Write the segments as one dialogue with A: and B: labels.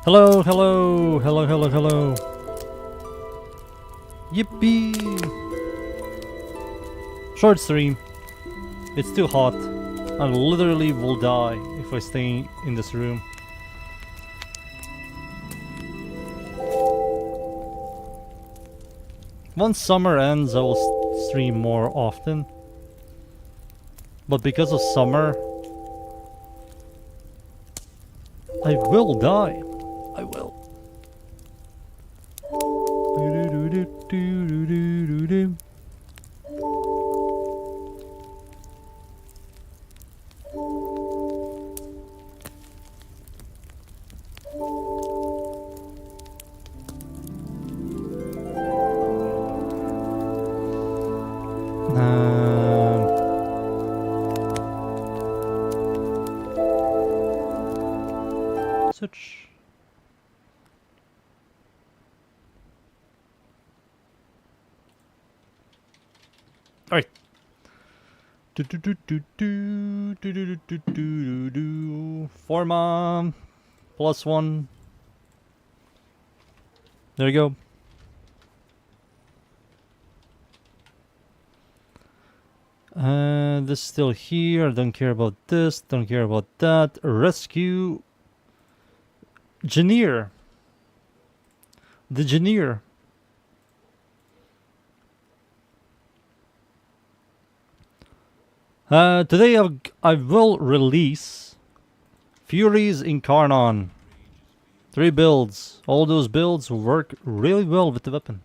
A: Hello, hello, hello, hello, hello. Yippee! Short stream. It's too hot. I literally will die if I stay in this room. Once summer ends, I will stream more often. But because of summer, I will die. I will. Such. All right. Forma +1. There you go. This is still here. Don't care about this. Don't care about that. Rescue. Engineer. The engineer. Today I will release Furies Incarnon. 3 builds. All those builds work really well with the weapon.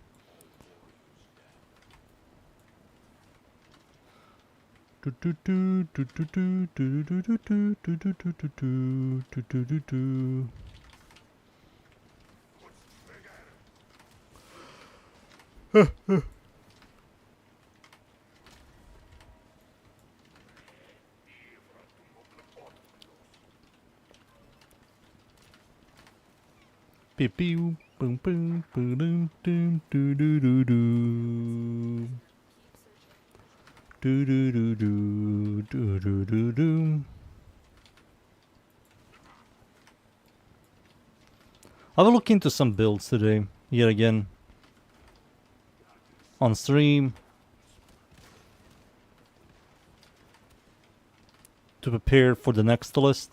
A: Pew pew boom boom boom boom doom doo doo doo doo doo doo doo doo doo doo doo doo. I will look into some builds today, yet again, on stream, to prepare for the next list.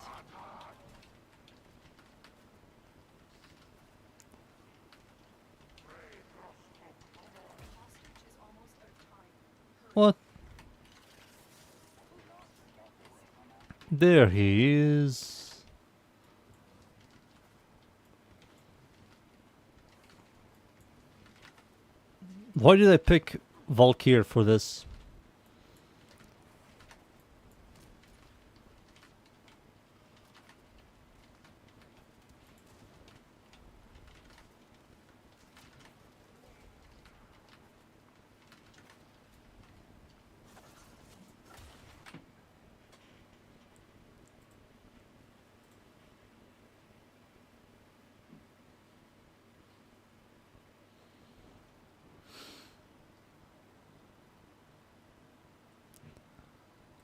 A: What? There he is. Why did I pick Valkyr for this?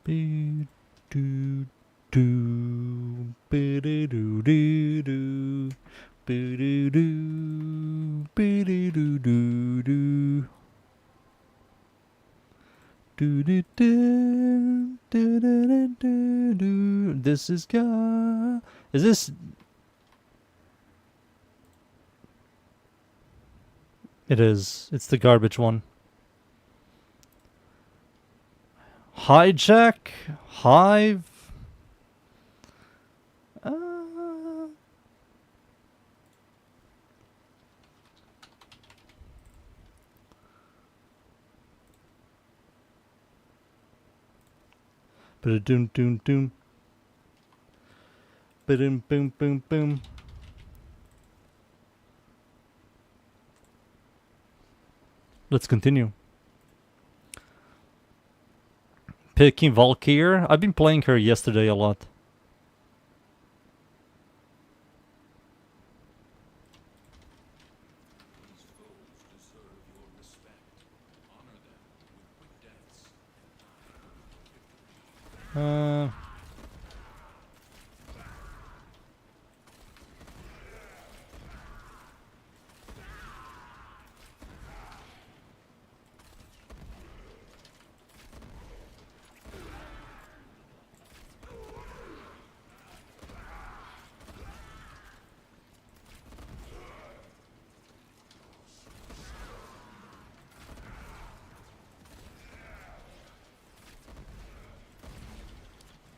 A: Be do do be do do do do be do do be do do do do do do do do do do do. This is God. Is this? It is. It's the garbage one. Hijack? Hive? Ba-da-doom doom doom. Ba-doom boom boom boom. Let's continue. Picking Valkyr. I've been playing her yesterday a lot.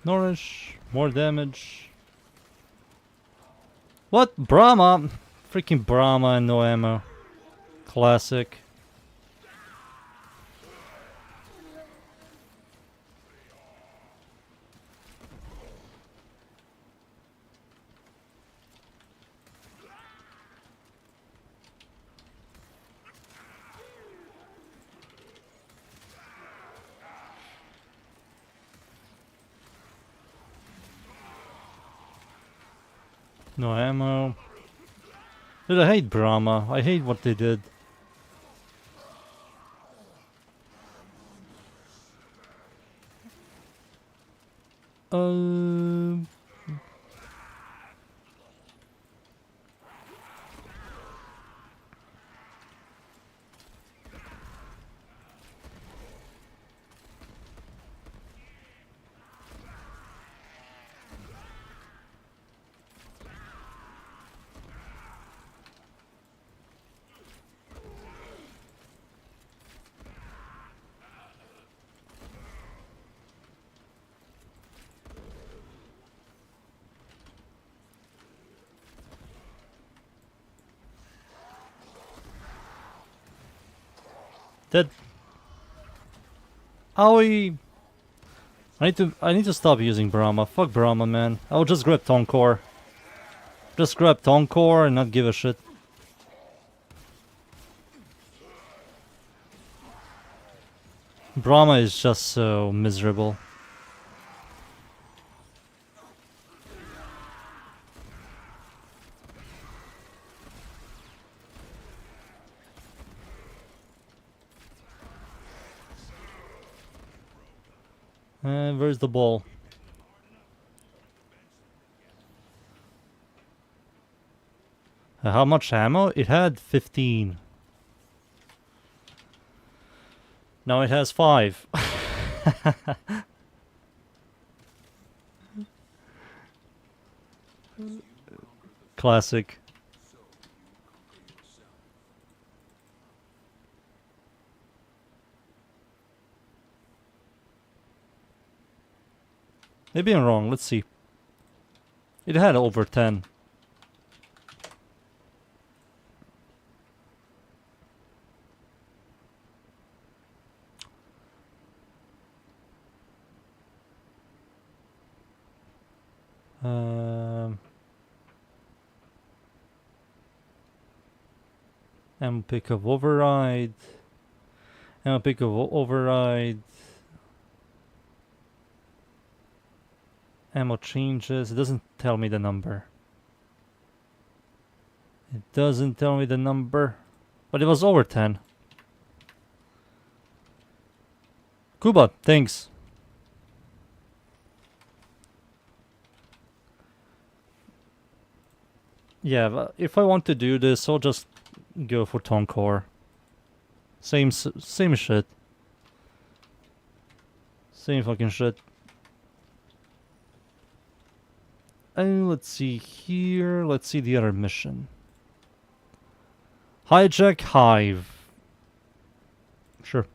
A: Nourish. More damage. What? Brahma? Freaking Brahma and no ammo. Classic. No ammo. Dude, I hate Brahma. I hate what they did. That Owie. I need to stop using Brahma. Fuck Brahma, man. I'll just grab Tonkor. Just grab Tonkor and not give a shit. Brahma is just so miserable. Where's the ball? How much ammo? It had 15. Now it has 5. Classic. Maybe I'm wrong, let's see. It had over 10. Ammo pick of override. Ammo pick of override. Ammo changes. It doesn't tell me the number. It doesn't tell me the number. But it was over 10. Kuba, thanks. Yeah, if I want to do this, I'll just go for Tonkor. Same shit. Same fucking shit. And let's see here. Let's see the other mission. Hijack Hive. Sure.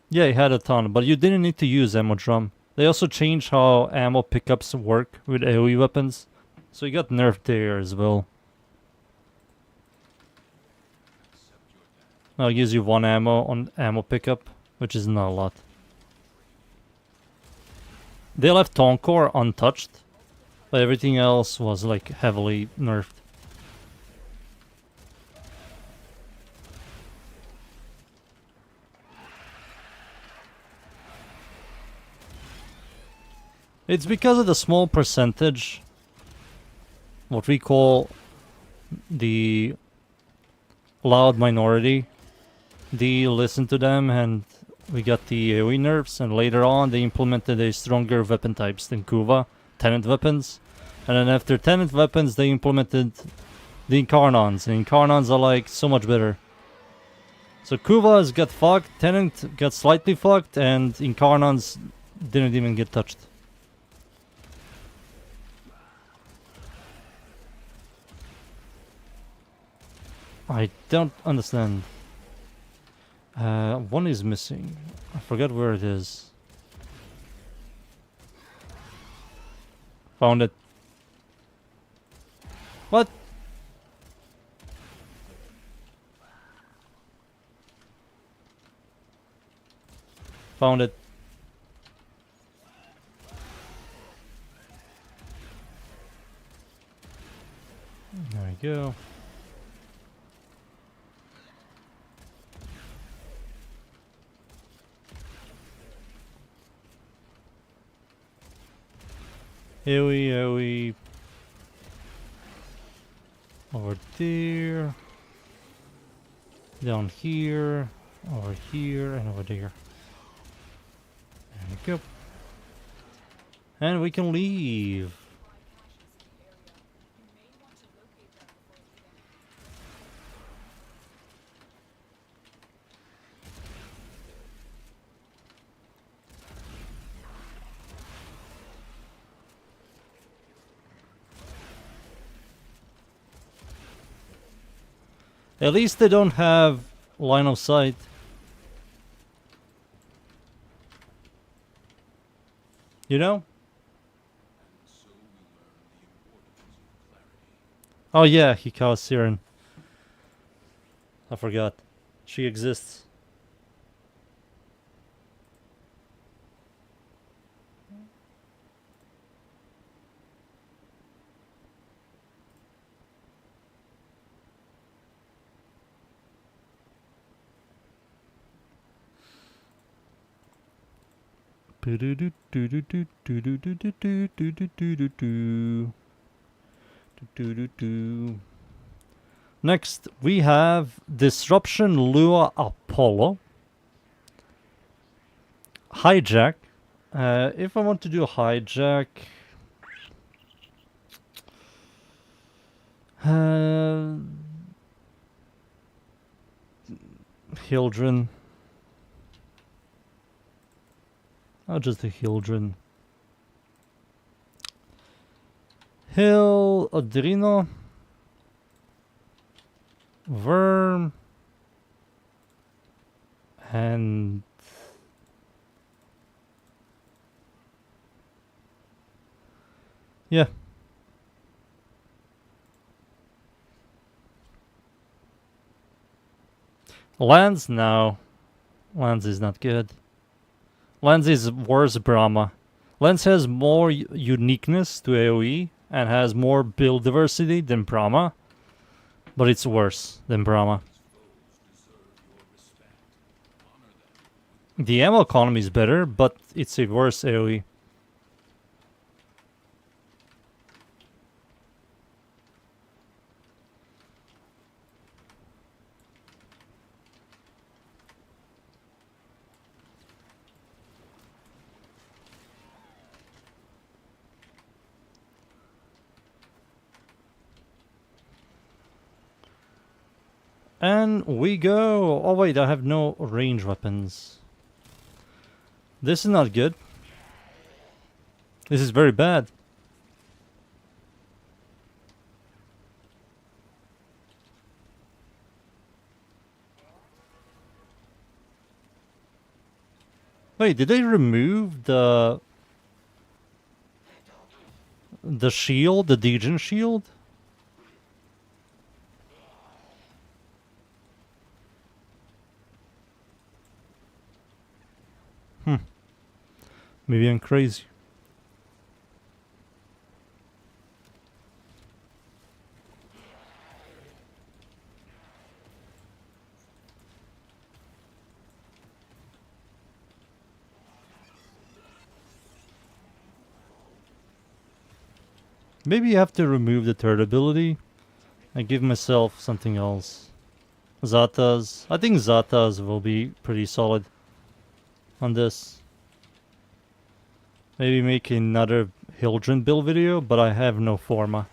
A: Yeah, it had a ton, but you didn't need to use ammo drum. They also changed how ammo pickups work with AoE weapons. So you got nerfed there as well. Now it gives you 1 ammo on ammo pickup, which is not a lot. They left Tonkor untouched, but everything else was like heavily nerfed. It's because of the small percentage, what we call the loud minority. They listened to them and we got the AoE nerfs, and later on they implemented a stronger weapon types than Kuva, Tenant weapons. And then after Tenant weapons they implemented the Incarnons, and Incarnons are like so much better. So Kuvas got fucked, Tenant got slightly fucked, and Incarnons didn't even get touched. I don't understand. One is missing. I forgot where it is. Found it. What? Found it. There we go. AoE. Over there. Down here. Over here and over there. There we go. And we can leave. At least they don't have line of sight. You know? Oh yeah, he caused Siren. I forgot. She exists. Next, we have Disruption Lure Apollo. Hijack. If I want to do hijack... Hildren. Oh, just a Hildren. Hill, Adreno, Worm, and yeah. Lance, no. Lance is not good. Lance is worse Brahma. Lance has more uniqueness to AoE and has more build diversity than Brahma, but it's worse than Brahma. The ammo economy is better, but it's a worse AoE. And we go. Oh wait, I have no range weapons. This is not good. This is very bad. Wait, did they remove the shield, the Degen shield? Maybe I'm crazy. Maybe I have to remove the third ability and give myself something else. Zatas. I think Zatas will be pretty solid on this. Maybe make another Hildren build video, but I have no Forma.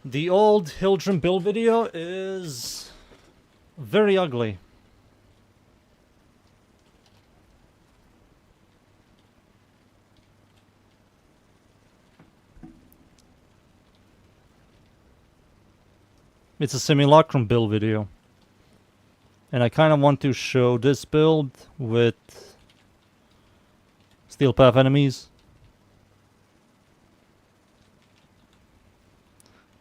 A: The old Hildren build video is very ugly. It's a simulacrum build video. And I kind of want to show this build with Steel Path enemies.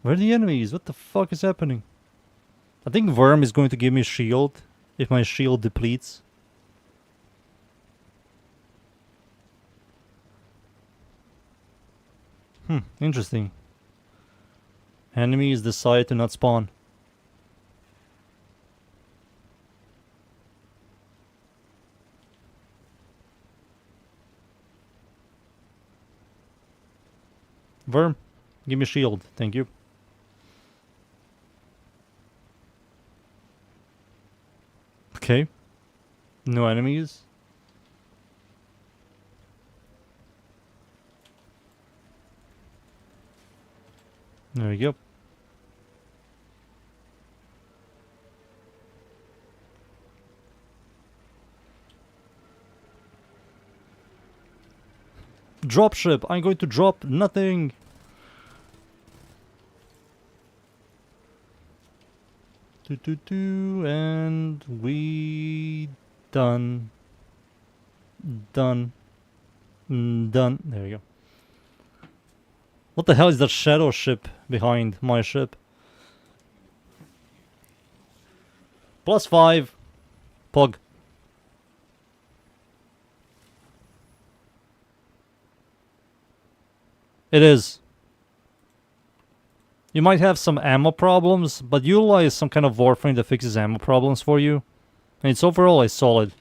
A: Where are the enemies? What the fuck is happening? I think Worm is going to give me a shield if my shield depletes. Interesting. Enemies decide to not spawn. Worm, give me a shield, thank you. Okay. No enemies. There we go. Dropship, I'm going to drop nothing. And we done. Done. Done. There we go. What the hell is that shadow ship behind my ship? +5. Pug. It is. You might have some ammo problems, but utilize some kind of warframe that fixes ammo problems for you. And it's overall a solid.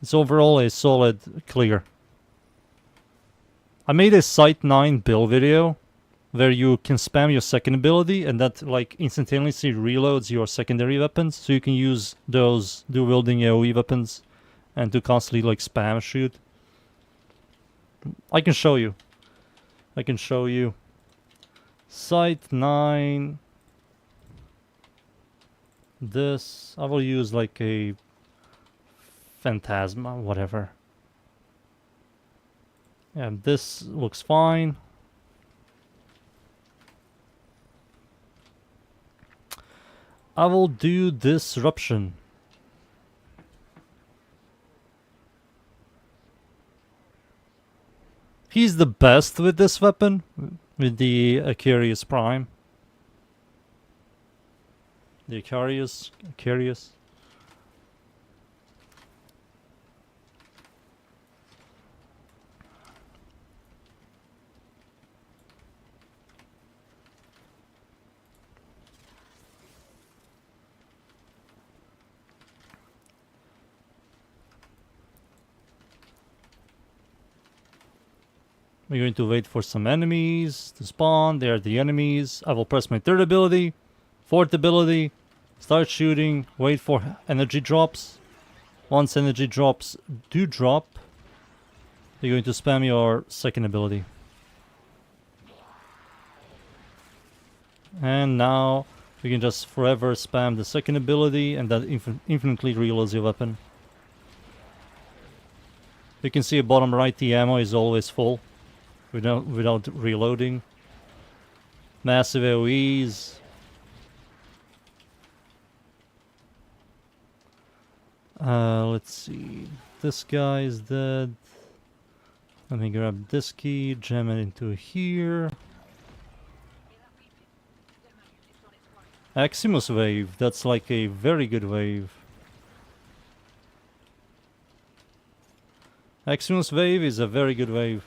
A: It's overall a solid clear. I made a Sight 9 build video where you can spam your second ability and that like instantaneously reloads your secondary weapons, so you can use those dual wielding AoE weapons and to constantly like spam shoot. I can show you. I can show you. Sight 9. This I will use like a Phantasma, whatever. Yeah, this looks fine. I will do Disruption. He's the best with this weapon, with the Acarius Prime. The Acarius. We're going to wait for some enemies to spawn. They are the enemies. I will press my third ability, fourth ability, start shooting, wait for energy drops. Once energy drops do drop, you're going to spam your second ability. And now you can just forever spam the second ability and that infinitely reloads your weapon. You can see at bottom right the ammo is always full. Without reloading. Massive AoEs. Let's see. This guy is dead. Let me grab this key, jam it into here. Aximus wave. That's like a very good wave. Aximus wave is a very good wave.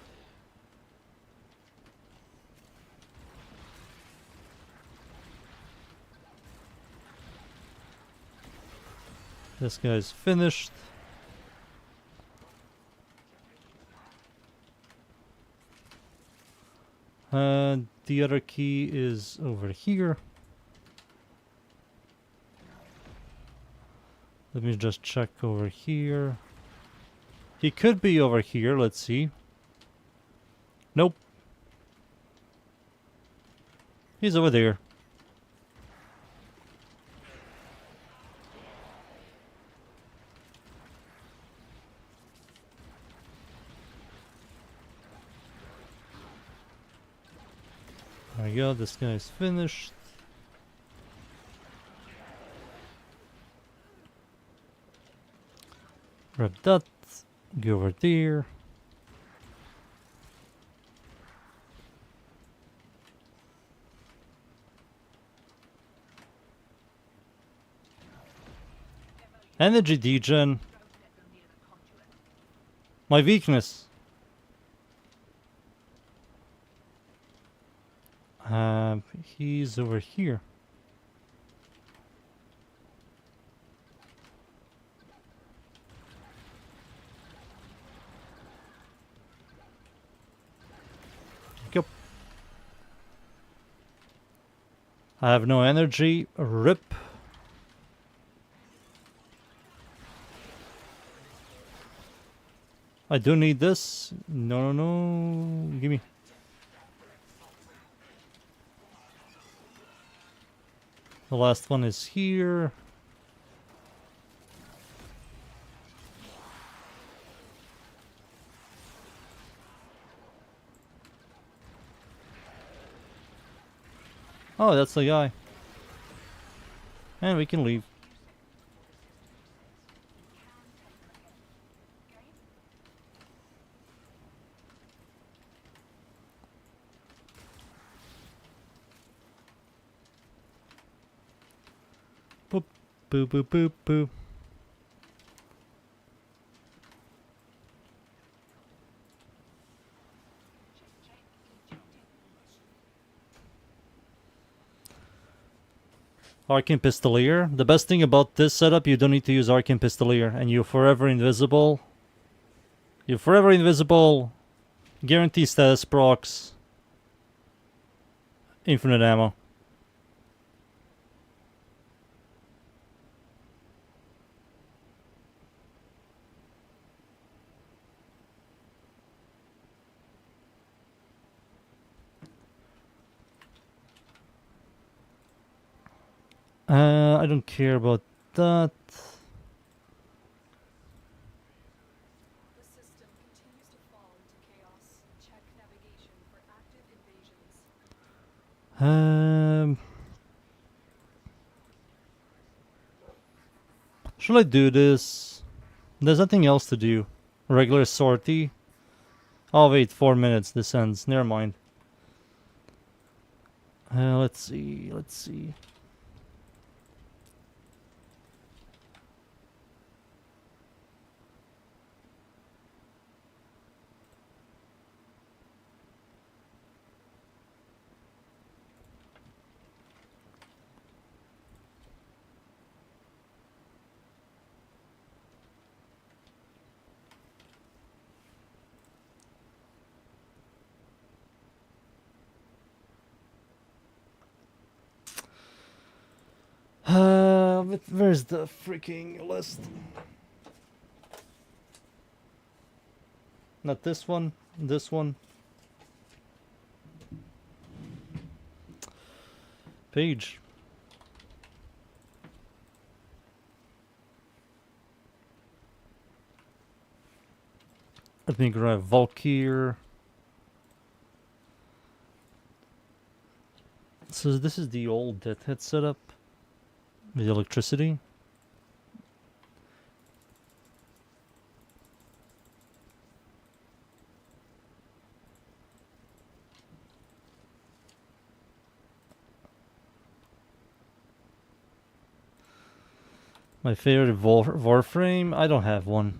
A: This guy's finished. The other key is over here. Let me just check over here. He could be over here, let's see. Nope. He's over there. There we go, this guy's finished. Grab that. Go over there. Energy degen. My weakness. He's over here. Yep. I have no energy. Rip. I do need this. No, no, no. Give me. The last one is here. Oh, that's the guy. And we can leave. Boop, boop, boop, boop, boop. Arcane Pistolier. The best thing about this setup, you don't need to use Arcane Pistolier, and you're forever invisible. You're forever invisible. Guarantee status procs. Infinite ammo. I don't care about that.
B: The system continues to fall into chaos. Check navigation for active invasions.
A: Should I do this? There's nothing else to do. Regular sortie. Oh wait, 4 minutes. This ends. Never mind. Let's see. Let's see. But where's the freaking list? Not this one, this one. Page. Let me grab Valkyr. So this is the old Deathhead setup. With electricity. My favorite Warframe? I don't have one.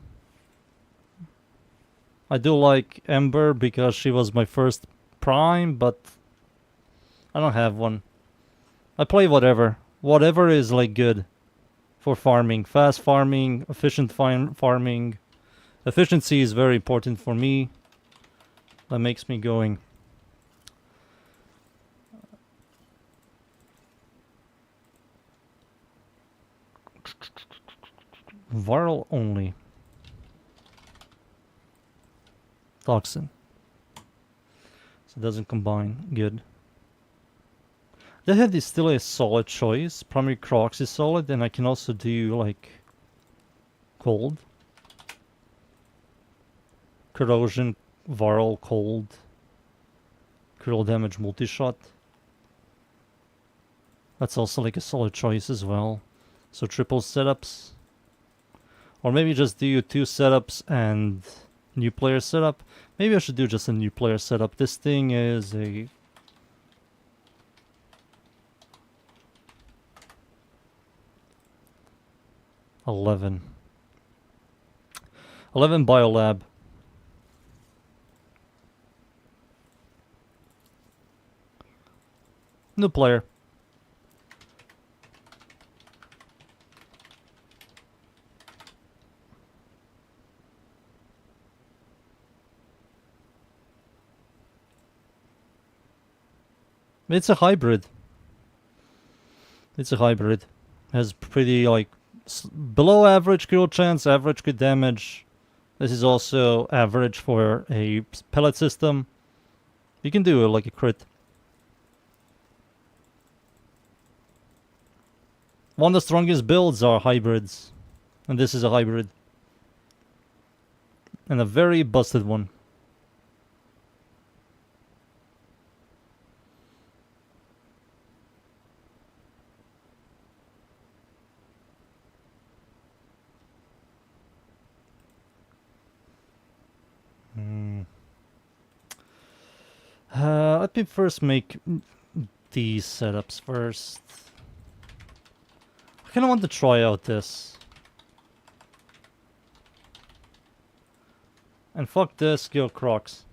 A: I do like Ember because she was my first Prime, but I don't have one. I play whatever. Whatever is like good for farming. Fast farming, efficient farming. Efficiency is very important for me. That makes me going. Viral only. Toxin. So it doesn't combine. Good. The head is still a solid choice. Primary Crocs is solid, and I can also do like cold. Corrosion, viral, cold. Critical damage, multi-shot. That's also like a solid choice as well. So triple setups. Or maybe just do 2 setups and new player setup. Maybe I should do just a new player setup. This thing is a... $11 Biolab. New player. It's a hybrid. It's a hybrid. Has pretty like below average kill chance, average crit damage. This is also average for a pellet system. You can do it like a crit. One of the strongest builds are hybrids. And this is a hybrid. And a very busted one. Let me first make these setups first. I kind of want to try out this. And fuck this, go Crocs.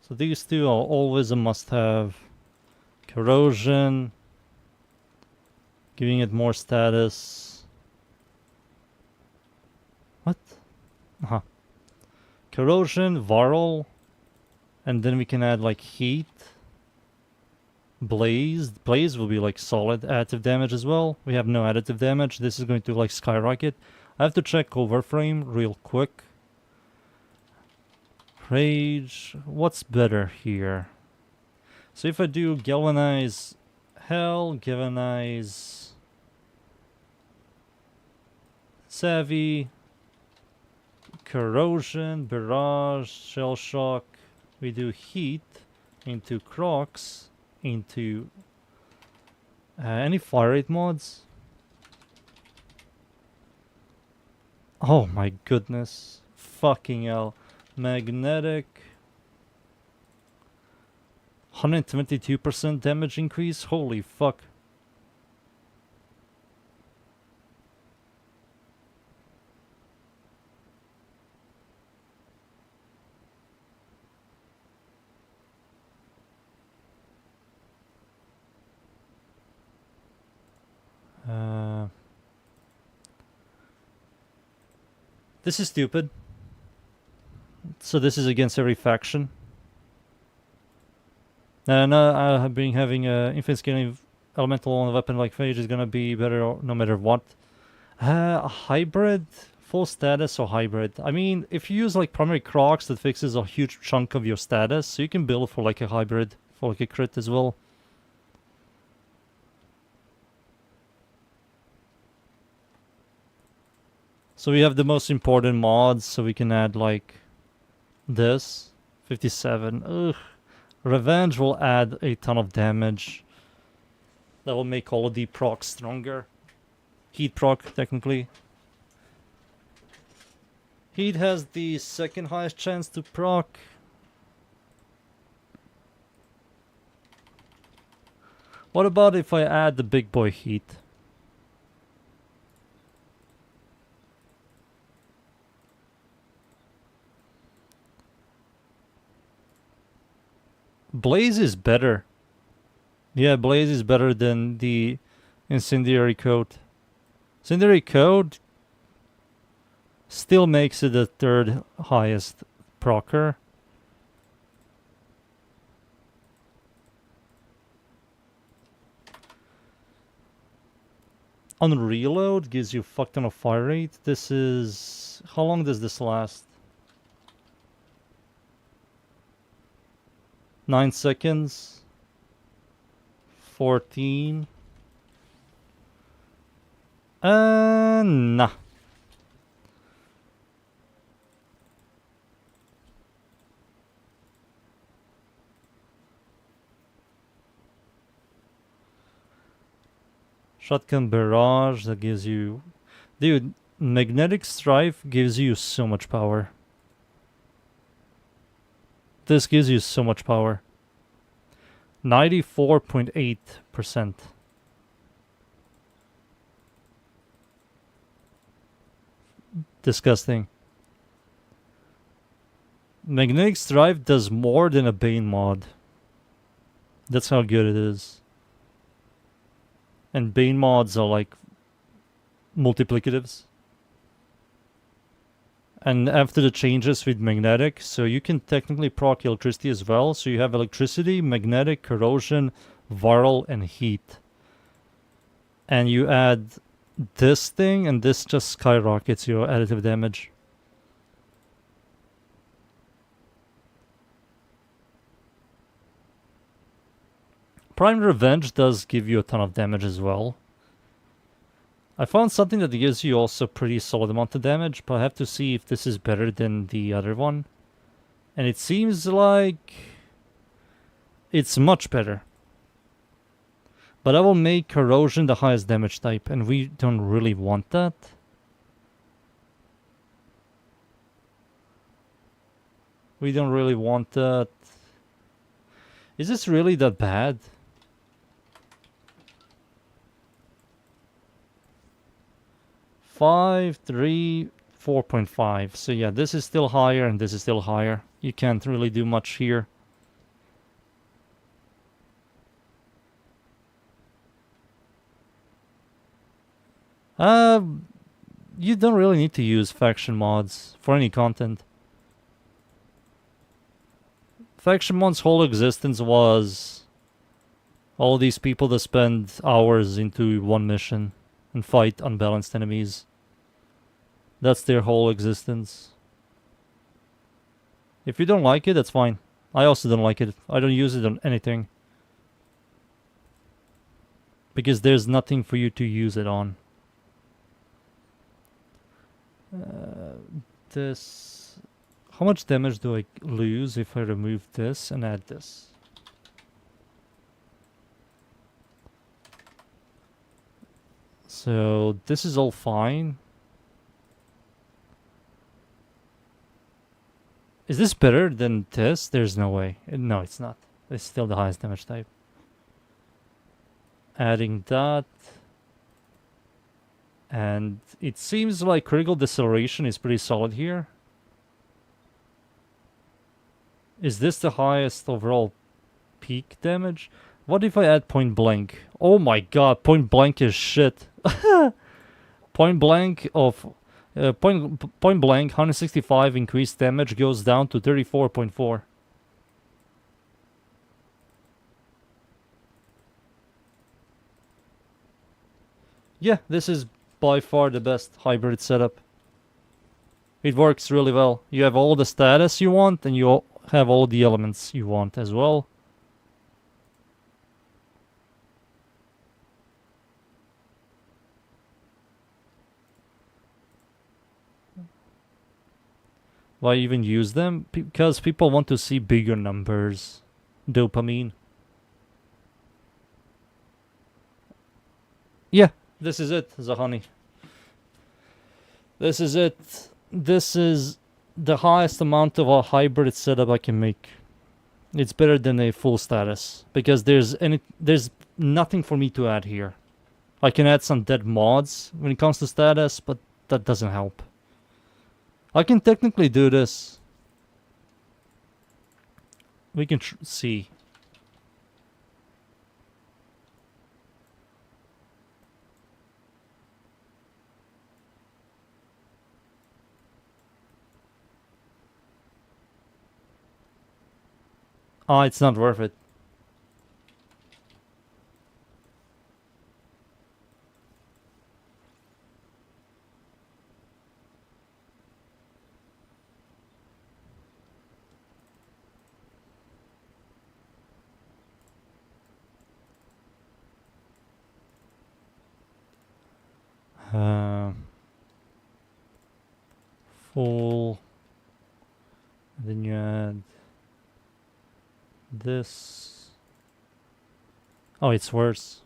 A: So these two are always a must-have. Corrosion. Giving it more status. What? Uh-huh. Corrosion, Varl. And then we can add like heat. Blaze. Blaze will be like solid additive damage as well. We have no additive damage. This is going to like skyrocket. I have to check WARFRAME real quick. Rage. What's better here? So if I do galvanize hell, galvanize savvy, corrosion, barrage, shell shock, we do heat into Crocs, into any fire rate mods. Oh my goodness, fucking hell. Magnetic, 122% damage increase, holy fuck. This is stupid. So this is against every faction. No, I have been having infinite scaling elemental on a weapon like Phage is gonna be better no matter what. A hybrid, full status or hybrid. I mean, if you use like primary Crocs, that fixes a huge chunk of your status, so you can build for like a hybrid, for like a crit as well. So we have the most important mods, so we can add like this. 57. Ugh. Revenge will add a ton of damage. That will make all of the procs stronger. Heat proc, technically. Heat has the second highest chance to proc. What about if I add the big boy heat? Blaze is better. Yeah, Blaze is better than the Incendiary Coat. Incendiary Coat still makes it the third highest procer. On reload gives you fuck ton of fire rate. This is... How long does this last? 9 seconds. 14. Nah. Shotgun barrage, that gives you... Dude, magnetic strife gives you so much power. This gives you so much power. 94.8%. Disgusting. Magnetic strife does more than a Bane mod. That's how good it is. And Bane mods are like multiplicatives. And after the changes with magnetic, so you can technically proc electricity as well. So you have electricity, magnetic, corrosion, viral, and heat. And you add this thing, and this just skyrockets your additive damage. Prime Revenge does give you a ton of damage as well. I found something that gives you also pretty solid amount of damage, but I have to see if this is better than the other one. And it seems like it's much better. But I will make Corrosion the highest damage type, and we don't really want that. We don't really want that. Is this really that bad? 5, 3, 4.5. So yeah, this is still higher and this is still higher. You can't really do much here. You don't really need to use faction mods for any content. Faction mods' whole existence was all these people that spend hours into one mission and fight unbalanced enemies. That's their whole existence. If you don't like it, that's fine. I also don't like it. I don't use it on anything. Because there's nothing for you to use it on. This... How much damage do I lose if I remove this and add this? So this is all fine. Is this better than this? There's no way. No, it's not. It's still the highest damage type. Adding that. And it seems like critical deceleration is pretty solid here. Is this the highest overall peak damage? What if I add point blank? Oh my god, point blank is shit. Point blank of point blank 165 increased damage goes down to 34.4. Yeah, this is by far the best hybrid setup. It works really well. You have all the status you want and you have all the elements you want as well. Why even use them? Because people want to see bigger numbers. Dopamine. Yeah, this is it, Zahani. This is it. This is the highest amount of a hybrid setup I can make. It's better than a full status. Because there's nothing for me to add here. I can add some dead mods when it comes to status, but that doesn't help. I can technically do this. We can see. Ah, it's not worth it. Full. Then you add this. Oh, it's worse.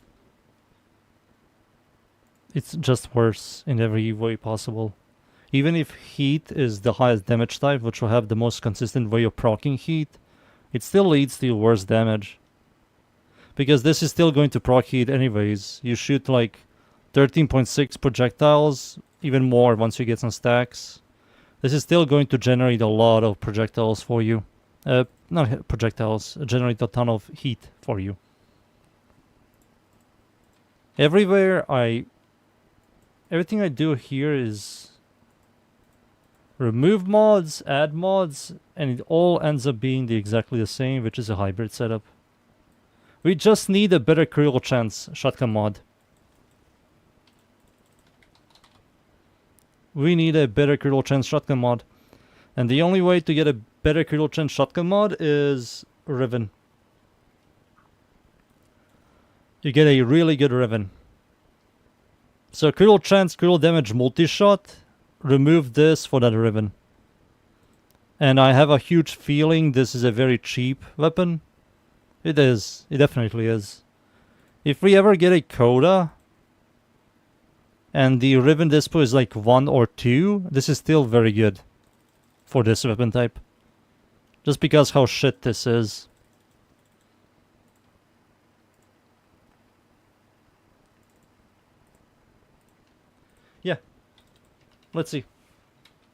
A: It's just worse in every way possible. Even if heat is the highest damage type, which will have the most consistent way of proccing heat, it still leads to worse damage. Because this is still going to proc heat anyways. You shoot like 13.6 projectiles, even more once you get some stacks. This is still going to generate a lot of projectiles for you. Not projectiles, generate a ton of heat for you. Everything I do here is remove mods, add mods, and it all ends up being exactly the same, which is a hybrid setup. We just need a better critical chance shotgun mod. We need a better critical chance shotgun mod. And the only way to get a better critical chance shotgun mod is Riven. You get a really good Riven. So critical chance, critical damage multi-shot, remove this for that Riven. And I have a huge feeling this is a very cheap weapon. It is. It definitely is. If we ever get a Coda, and the Riven Dispo is like 1 or 2, this is still very good for this weapon type. Just because how shit this is. Yeah. Let's see.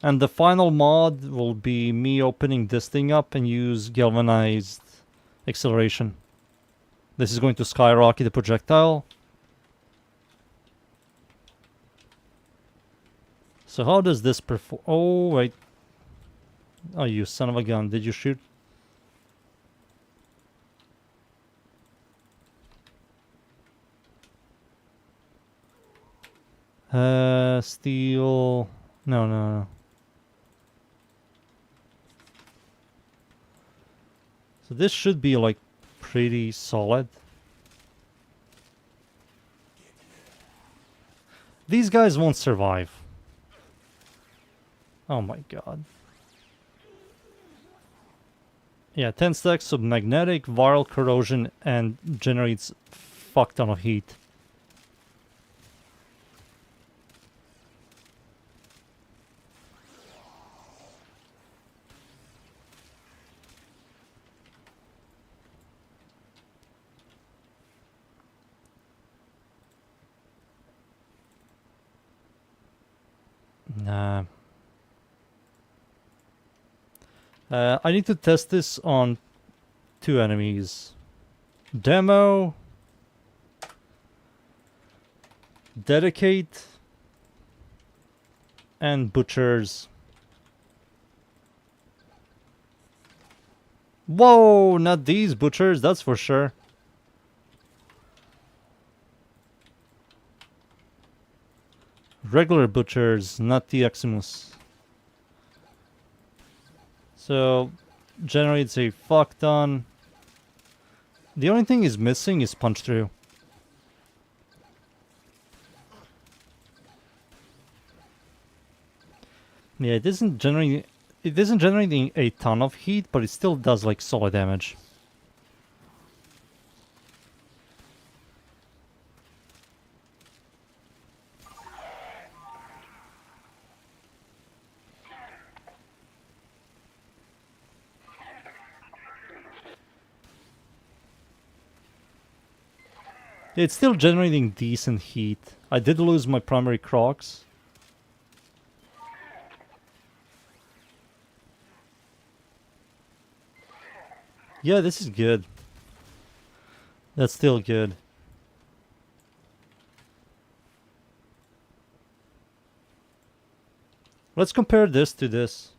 A: And the final mod will be me opening this thing up and use galvanized acceleration. This is going to skyrocket the projectile. So how does this perform? Oh, wait. Oh, you son of a gun. Did you shoot? Steel. No. So this should be like pretty solid. These guys won't survive. Oh my god. Yeah, 10 stacks of magnetic, viral corrosion, and generates fuck ton of heat. Nah. I need to test this on 2 enemies. Demo. Dedicate. And Butchers. Whoa, not these Butchers, that's for sure. Regular Butchers, not the Eximus. So, generates a fuck ton. The only thing is missing is punch through. Yeah, it isn't generating a ton of heat, but it still does like solid damage. It's still generating decent heat. I did lose my primary crocs. Yeah, this is good. That's still good. Let's compare this to this.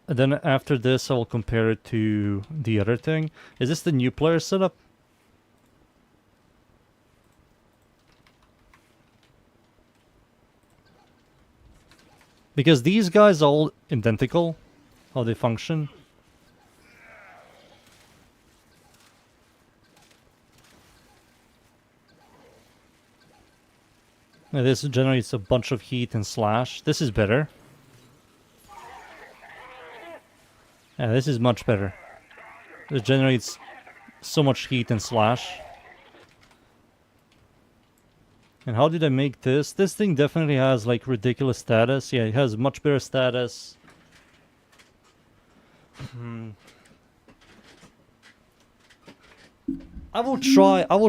A: And then after this, I will compare it to the other thing. Is this the new player setup? Because these guys are all identical, how they function. Now this generates a bunch of heat and slash. This is better. Yeah, this is much better. This generates so much heat and slash. And how did I make this? This thing definitely has like ridiculous status. Yeah, it has much better status. I will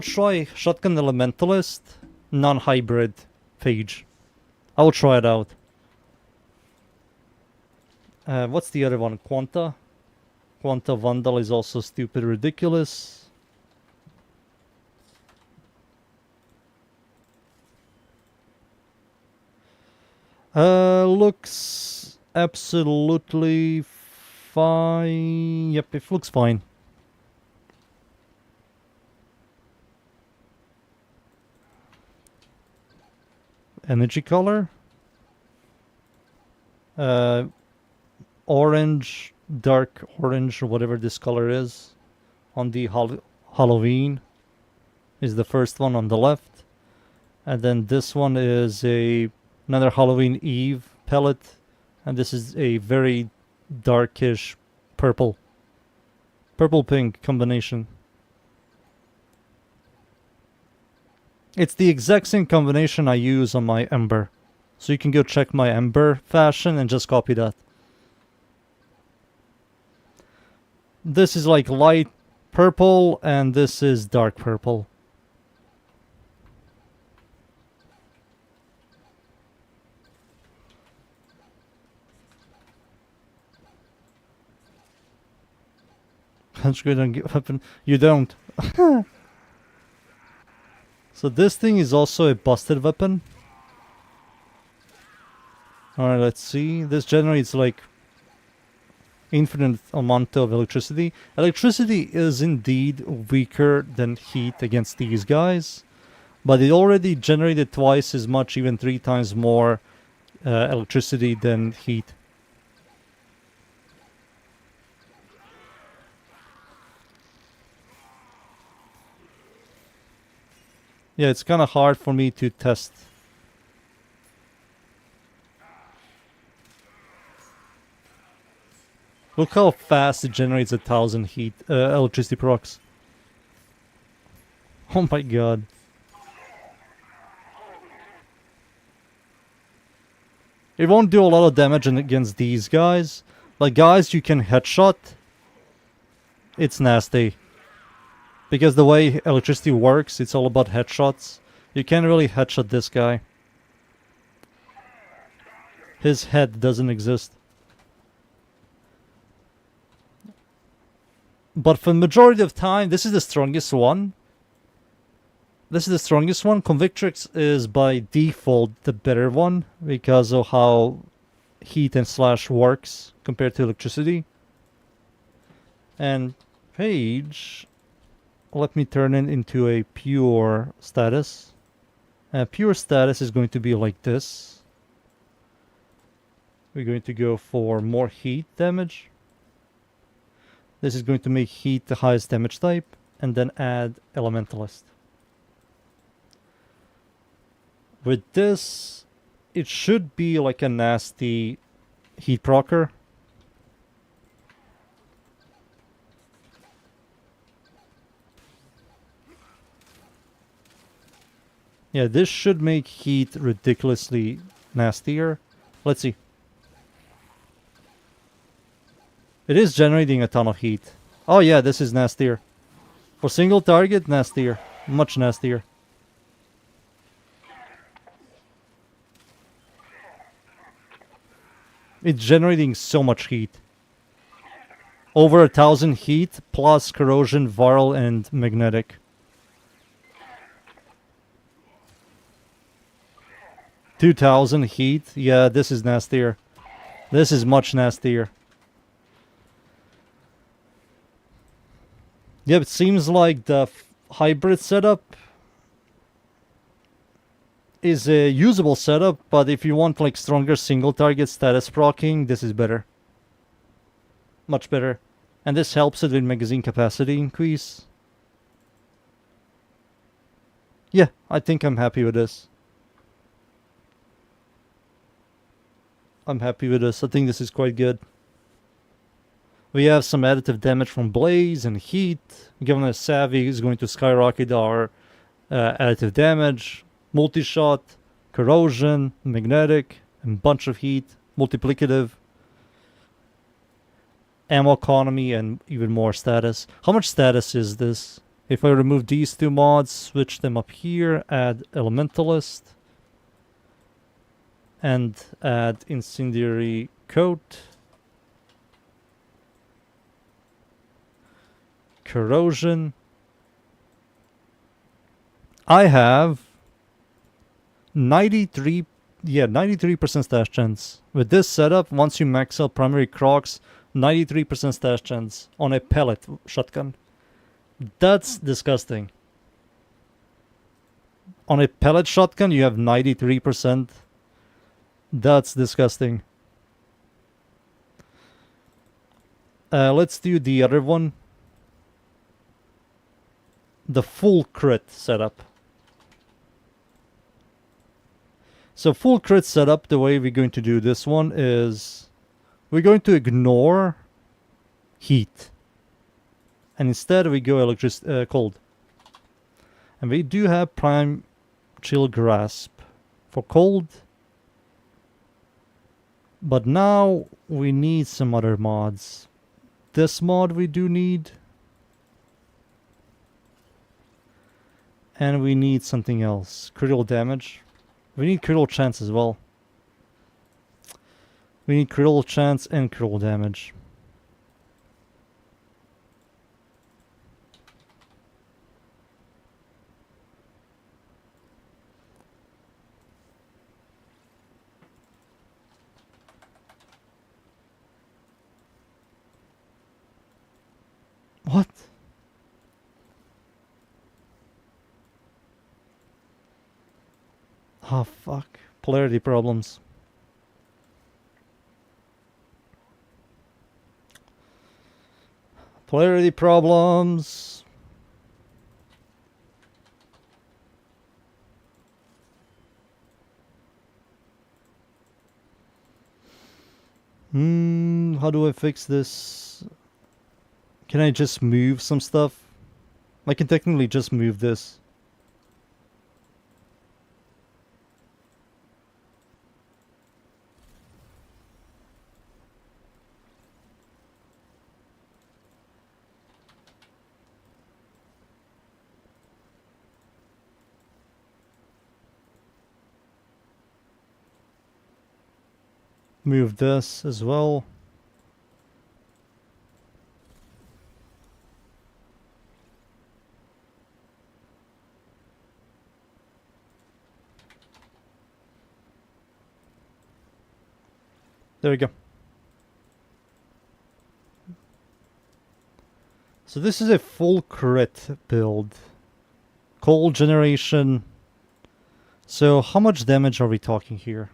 A: try Shotgun Elementalist non-hybrid page. I will try it out. What's the other one? Quanta? Quanta Vandal is also stupid ridiculous. Looks absolutely fine. Yep, it looks fine. Energy color? Orange, dark orange, or whatever this color is. On the Halloween is the first one on the left. And then this one is another Halloween Eve pellet. And this is a very darkish purple. Purple-pink combination. It's the exact same combination I use on my Ember. So you can go check my Ember fashion and just copy that. This is like light purple and this is dark purple. Concentrate on weapon. You don't. So this thing is also a busted weapon. Alright, let's see. This generates like infinite amount of electricity. Electricity is indeed weaker than heat against these guys. But it already generated twice as much, even 3 times more electricity than heat. Yeah, it's kind of hard for me to test. Look how fast it generates 1,000 heat electricity procs. Oh my god. It won't do a lot of damage against these guys. Like guys you can headshot. It's nasty. Because the way electricity works, it's all about headshots. You can't really headshot this guy. His head doesn't exist. But for the majority of time, this is the strongest one. This is the strongest one. Convictrix is by default the better one because of how heat and slash works compared to electricity. And Page, let me turn it into a pure status. Pure status is going to be like this. We're going to go for more heat damage. This is going to make heat the highest damage type, and then add Elementalist. With this, it should be like a nasty heat procer. Yeah, this should make heat ridiculously nastier. Let's see. It is generating a ton of heat. Oh yeah, this is nastier. For single target, nastier. Much nastier. It's generating so much heat. Over 1,000 heat, plus corrosion, viral, and magnetic. 2,000 heat. Yeah, this is nastier. This is much nastier. Yep, it seems like the hybrid setup is a usable setup, but if you want like stronger single target status proccing, this is better. Much better. And this helps it with magazine capacity increase. Yeah, I think I'm happy with this. I'm happy with this. I think this is quite good. We have some additive damage from blaze and heat. Given a savvy is going to skyrocket our additive damage, multi-shot, corrosion, magnetic, and bunch of heat, multiplicative, ammo economy, and even more status. How much status is this? If I remove these two mods, switch them up here, add elementalist, and add incendiary coat, corrosion. I have 93% stash chance. With this setup, once you max out primary crocs, 93% stash chance on a pellet shotgun. That's disgusting. On a pellet shotgun, you have 93%. That's disgusting. Let's do the other one. The full crit setup. So full crit setup, the way we're going to do this one is we're going to ignore heat. And instead we go cold. And we do have prime chill grasp for cold. But now we need some other mods. This mod we do need. And we need something else. Critical damage. We need critical chance as well. We need critical chance and critical damage. What? Oh fuck. Polarity problems. Polarity problems. How do I fix this? Can I just move some stuff? I can technically just move this. Move this as well. There we go. So this is a full crit build. Cold generation. So how much damage are we talking here?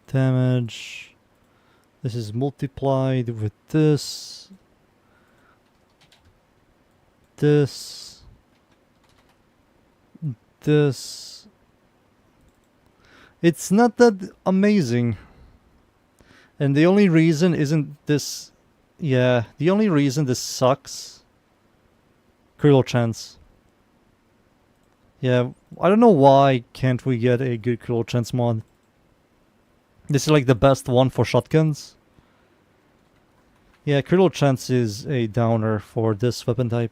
A: Damage. This is multiplied with this. This. This. It's not that amazing. And the only reason isn't this... Yeah, the only reason this sucks... Critical chance. Yeah, I don't know why can't we get a good critical chance mod. This is like the best one for shotguns. Yeah, critical chance is a downer for this weapon type.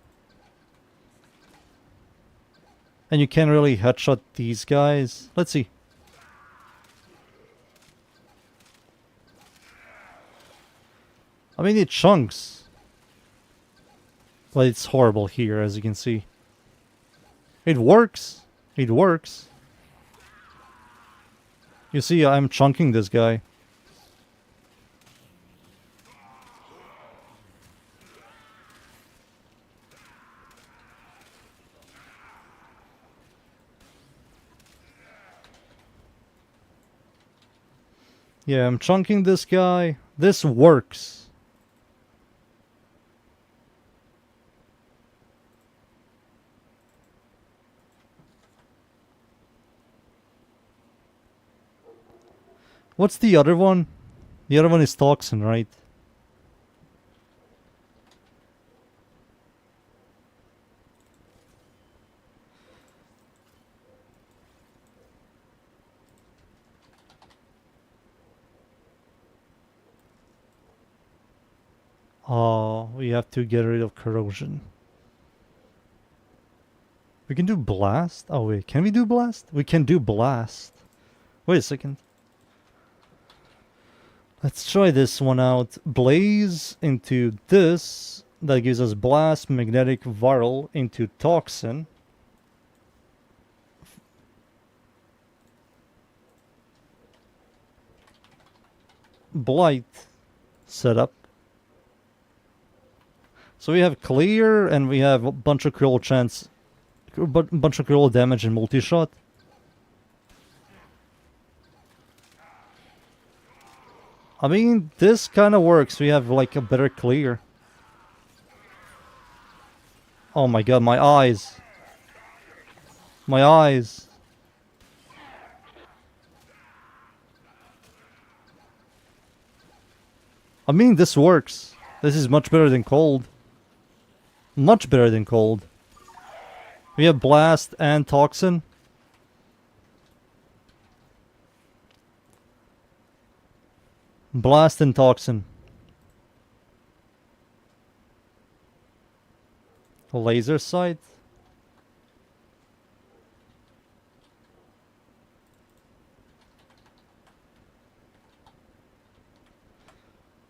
A: And you can't really headshot these guys. Let's see. I mean, it chunks. But it's horrible here, as you can see. It works. It works. You see, I'm chunking this guy. Yeah, I'm chunking this guy. This works. What's the other one? The other one is Toxin, right? Oh, we have to get rid of corrosion. We can do blast? Oh wait, can we do blast? We can do blast. Wait a second. Let's try this one out. Blaze into this. That gives us blast, magnetic, viral into toxin. Blight setup. So we have clear and we have a bunch of critical chance, bunch of critical damage and multi-shot. I mean, this kind of works. We have like a better clear. Oh my god, my eyes. My eyes. I mean, this works. This is much better than cold. Much better than cold. We have blast and toxin. Blast and toxin. Laser sight.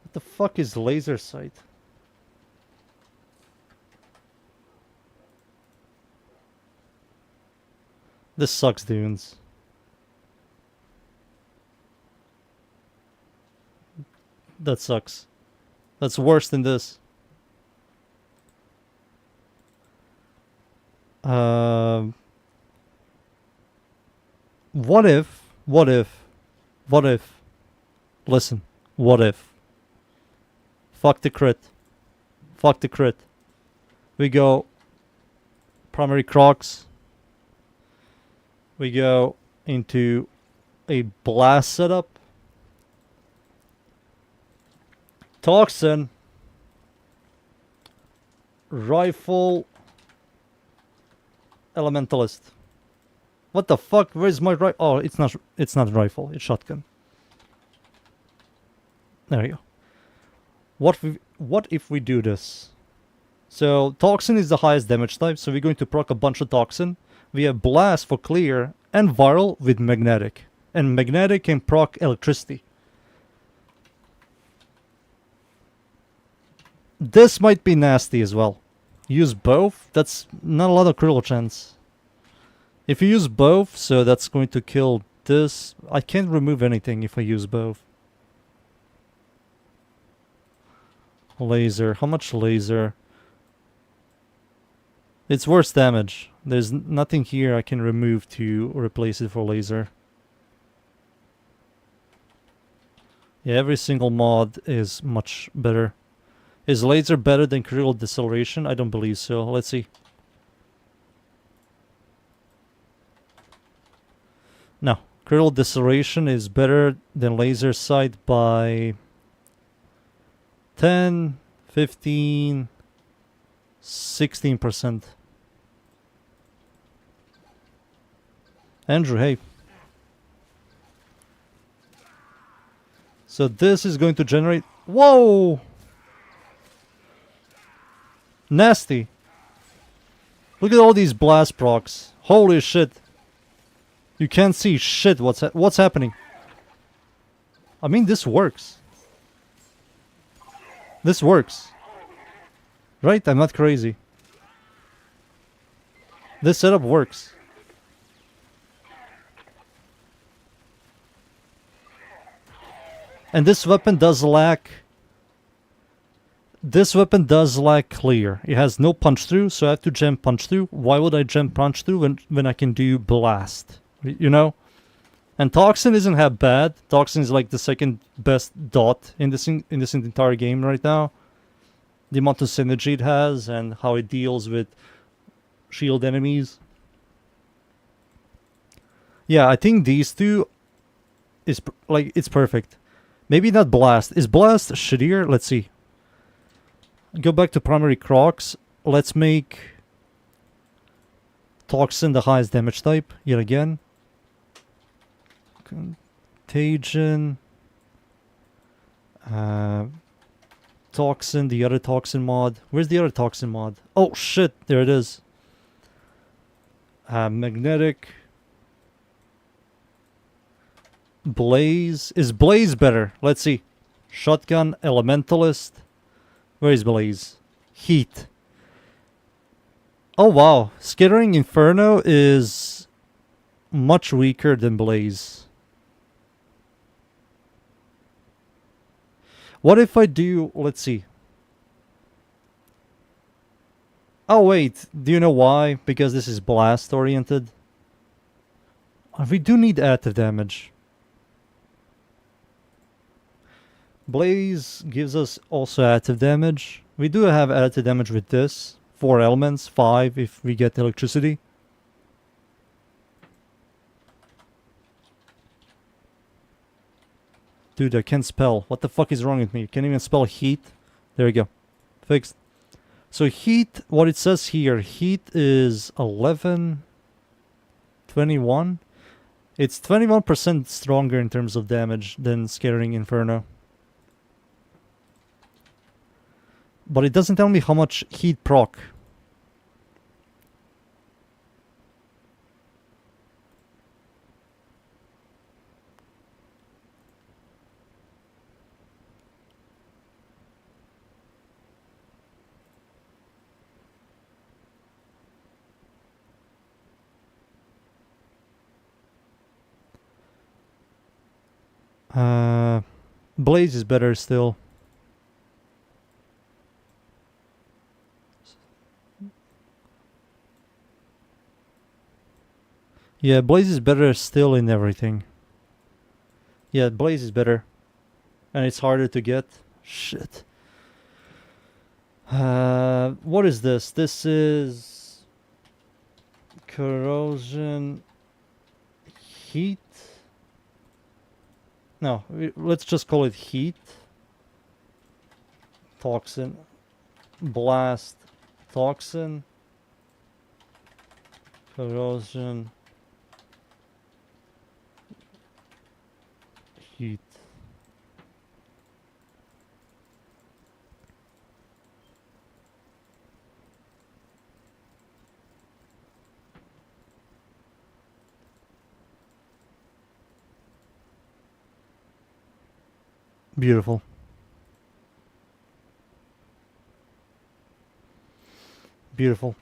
A: What the fuck is laser sight? This sucks, dudes. That sucks. That's worse than this. What if, listen, what if, fuck the crit, we go primary crocs, we go into a blast setup, toxin, rifle, elementalist. What the fuck? Where's my rifle? Oh, it's not rifle. It's shotgun. There you go. What if we do this? So toxin is the highest damage type, so we're going to proc a bunch of toxin. We have blast for clear and viral with magnetic, and magnetic can proc electricity. This might be nasty as well. Use both. That's not a lot of critical chance. If you use both, so that's going to kill this. I can't remove anything if I use both. Laser. How much laser? It's worse damage. There's nothing here I can remove to replace it for laser. Yeah, every single mod is much better. Is laser better than critical deceleration? I don't believe so. Let's see. No. Critical deceleration is better than laser sight by 10, 15, 16%. Andrew, hey. So this is going to generate... Whoa! Nasty. Look at all these blast procs. Holy shit. You can't see shit. What's happening? I mean, this works. This works. Right? I'm not crazy. This setup works. And this weapon does lack... This weapon does lack clear. It has no punch through, so I have to gem punch through. Why would I gem punch through when I can do blast? You know? And Toxin isn't that bad. Toxin is like the second best dot in this entire game right now. The amount of synergy it has and how it deals with shield enemies. Yeah, I think these two is like it's perfect. Maybe not blast. Is blast shittier? Let's see. Go back to primary crocs. Let's make toxin the highest damage type yet again. Contagion. Toxin, the other toxin mod. Where's the other toxin mod? Oh shit, there it is. Magnetic. Blaze. Is Blaze better? Let's see. Shotgun, Elementalist. Where is Blaze? Heat. Oh wow. Skittering Inferno is much weaker than Blaze. What if I do... Let's see. Oh wait, do you know why? Because this is blast oriented. We do need additive damage. Blaze gives us also additive damage. We do have additive damage with this. 4 elements, 5 if we get electricity. Dude, I can't spell. What the fuck is wrong with me? Can't even spell heat. There we go. Fixed. So heat, what it says here, heat is 11, 21. It's 21% stronger in terms of damage than Scattering Inferno. But it doesn't tell me how much heat proc. Blaze is better still. Yeah, Blaze is better still in everything. Yeah, Blaze is better. And it's harder to get. Shit. What is this? This is... corrosion... heat? No, let's just call it heat. Toxin. Blast. Toxin. Corrosion. Heat. Beautiful. Beautiful.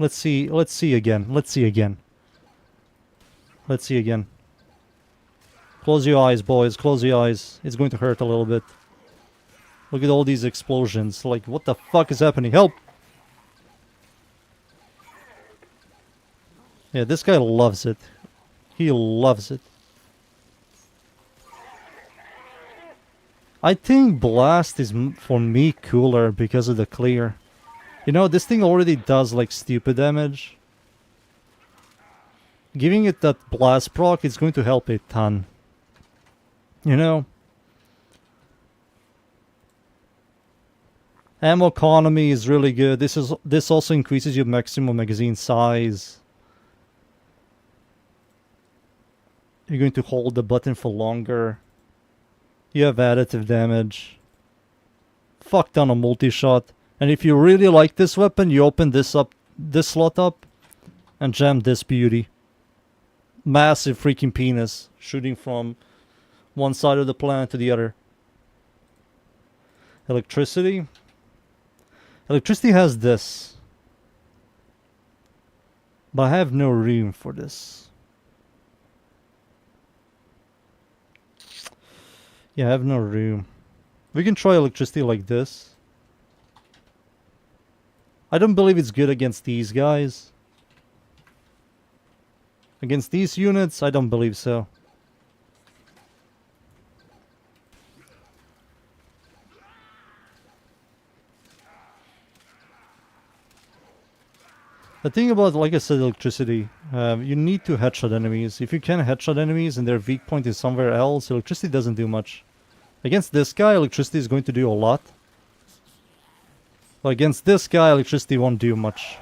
A: Let's see again. Let's see again. Let's see again. Close your eyes, boys. Close your eyes. It's going to hurt a little bit. Look at all these explosions. Like, what the fuck is happening? Help! Yeah, this guy loves it. He loves it. I think Blast is, for me, cooler because of the clear. You know, this thing already does, like, stupid damage. Giving it that Blast proc is going to help a ton. You know? Ammo economy is really good. This also increases your maximum magazine size. You're going to hold the button for longer. You have additive damage. Fuck ton of multi-shot. And if you really like this weapon, you open this slot up, and jam this beauty. Massive freaking penis shooting from one side of the planet to the other. Electricity. Electricity has this. But I have no room for this. Yeah, I have no room. We can try electricity like this. I don't believe it's good against these guys. Against these units, I don't believe so. The thing about, like I said, electricity, you need to headshot enemies. If you can headshot enemies and their weak point is somewhere else, electricity doesn't do much. Against this guy, electricity is going to do a lot. But against this guy, electricity won't do much.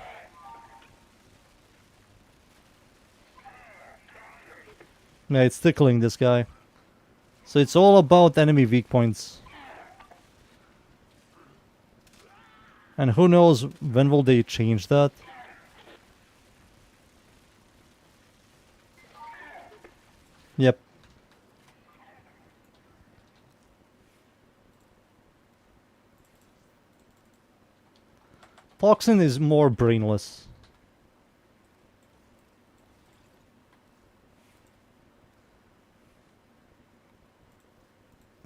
A: Yeah, it's tickling this guy. So it's all about enemy weak points. And who knows when will they change that? Yep. Toxin is more brainless.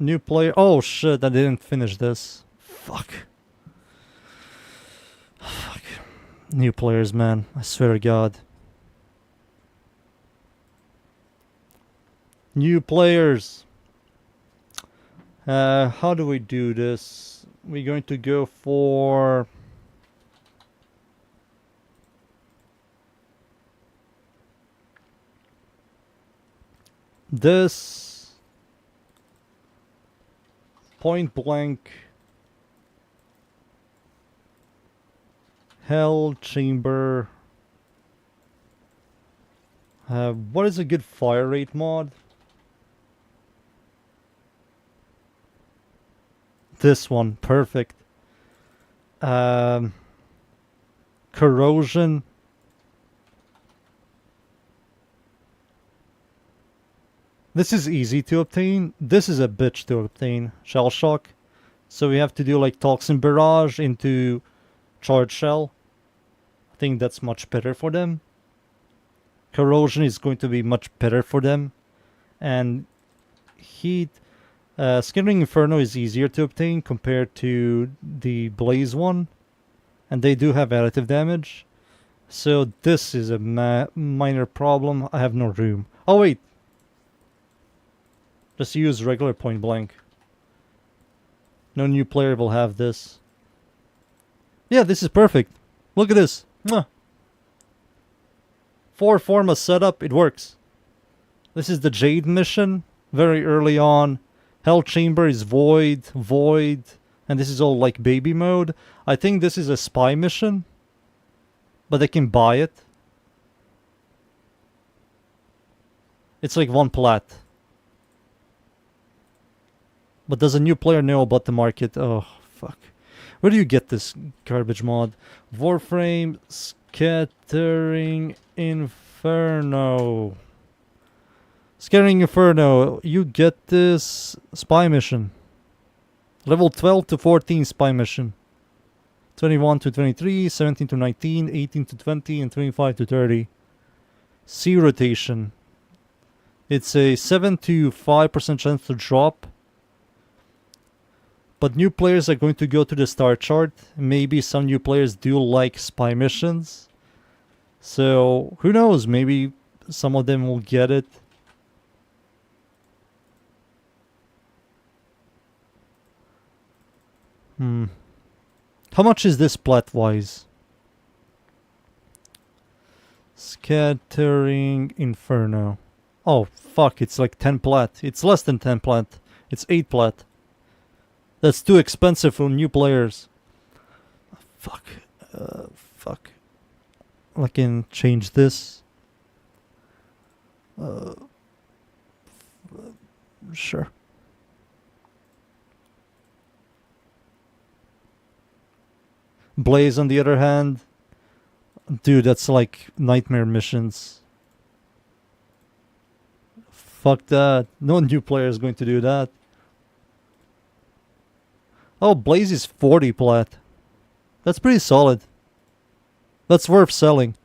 A: New player. Oh shit, I didn't finish this. Fuck. Fuck. New players, man. I swear to God. New players. How do we do this? We're going to go for... this. Point blank. Hell chamber. What is a good fire rate mod? This one, perfect. Corrosion. This is easy to obtain. This is a bitch to obtain. Shell shock. So we have to do like toxin barrage into charge shell. I think that's much better for them. Corrosion is going to be much better for them. And heat. Skittering Inferno is easier to obtain compared to the Blaze one. And they do have additive damage. So this is a minor problem. I have no room. Oh wait. Just use regular point blank. No new player will have this. Yeah, this is perfect. Look at this. Mwah. 4 forma setup, it works. This is the Jade mission. Very early on. Hell Chamber is void, and this is all like baby mode. I think this is a spy mission, but they can buy it. It's like 1 plat. But does a new player know about the market? Oh, fuck. Where do you get this garbage mod? Warframe Scattering Inferno. Scattering Inferno. You get this spy mission. Level 12 to 14 spy mission. 21 to 23, 17 to 19, 18 to 20, and 25 to 30. C rotation. It's a 7 to 5% chance to drop. But new players are going to go to the star chart. Maybe some new players do like spy missions. So, who knows? Maybe some of them will get it. How much is this plat-wise? Scattering Inferno. Oh, fuck. It's like 10 plat. It's less than 10 plat. It's 8 plat. That's too expensive for new players. Fuck. Fuck. I can change this. Sure. Blaze, on the other hand. Dude, that's like nightmare missions. Fuck that. No new player is going to do that. Oh, Blaze is 40 plat. That's pretty solid. That's worth selling.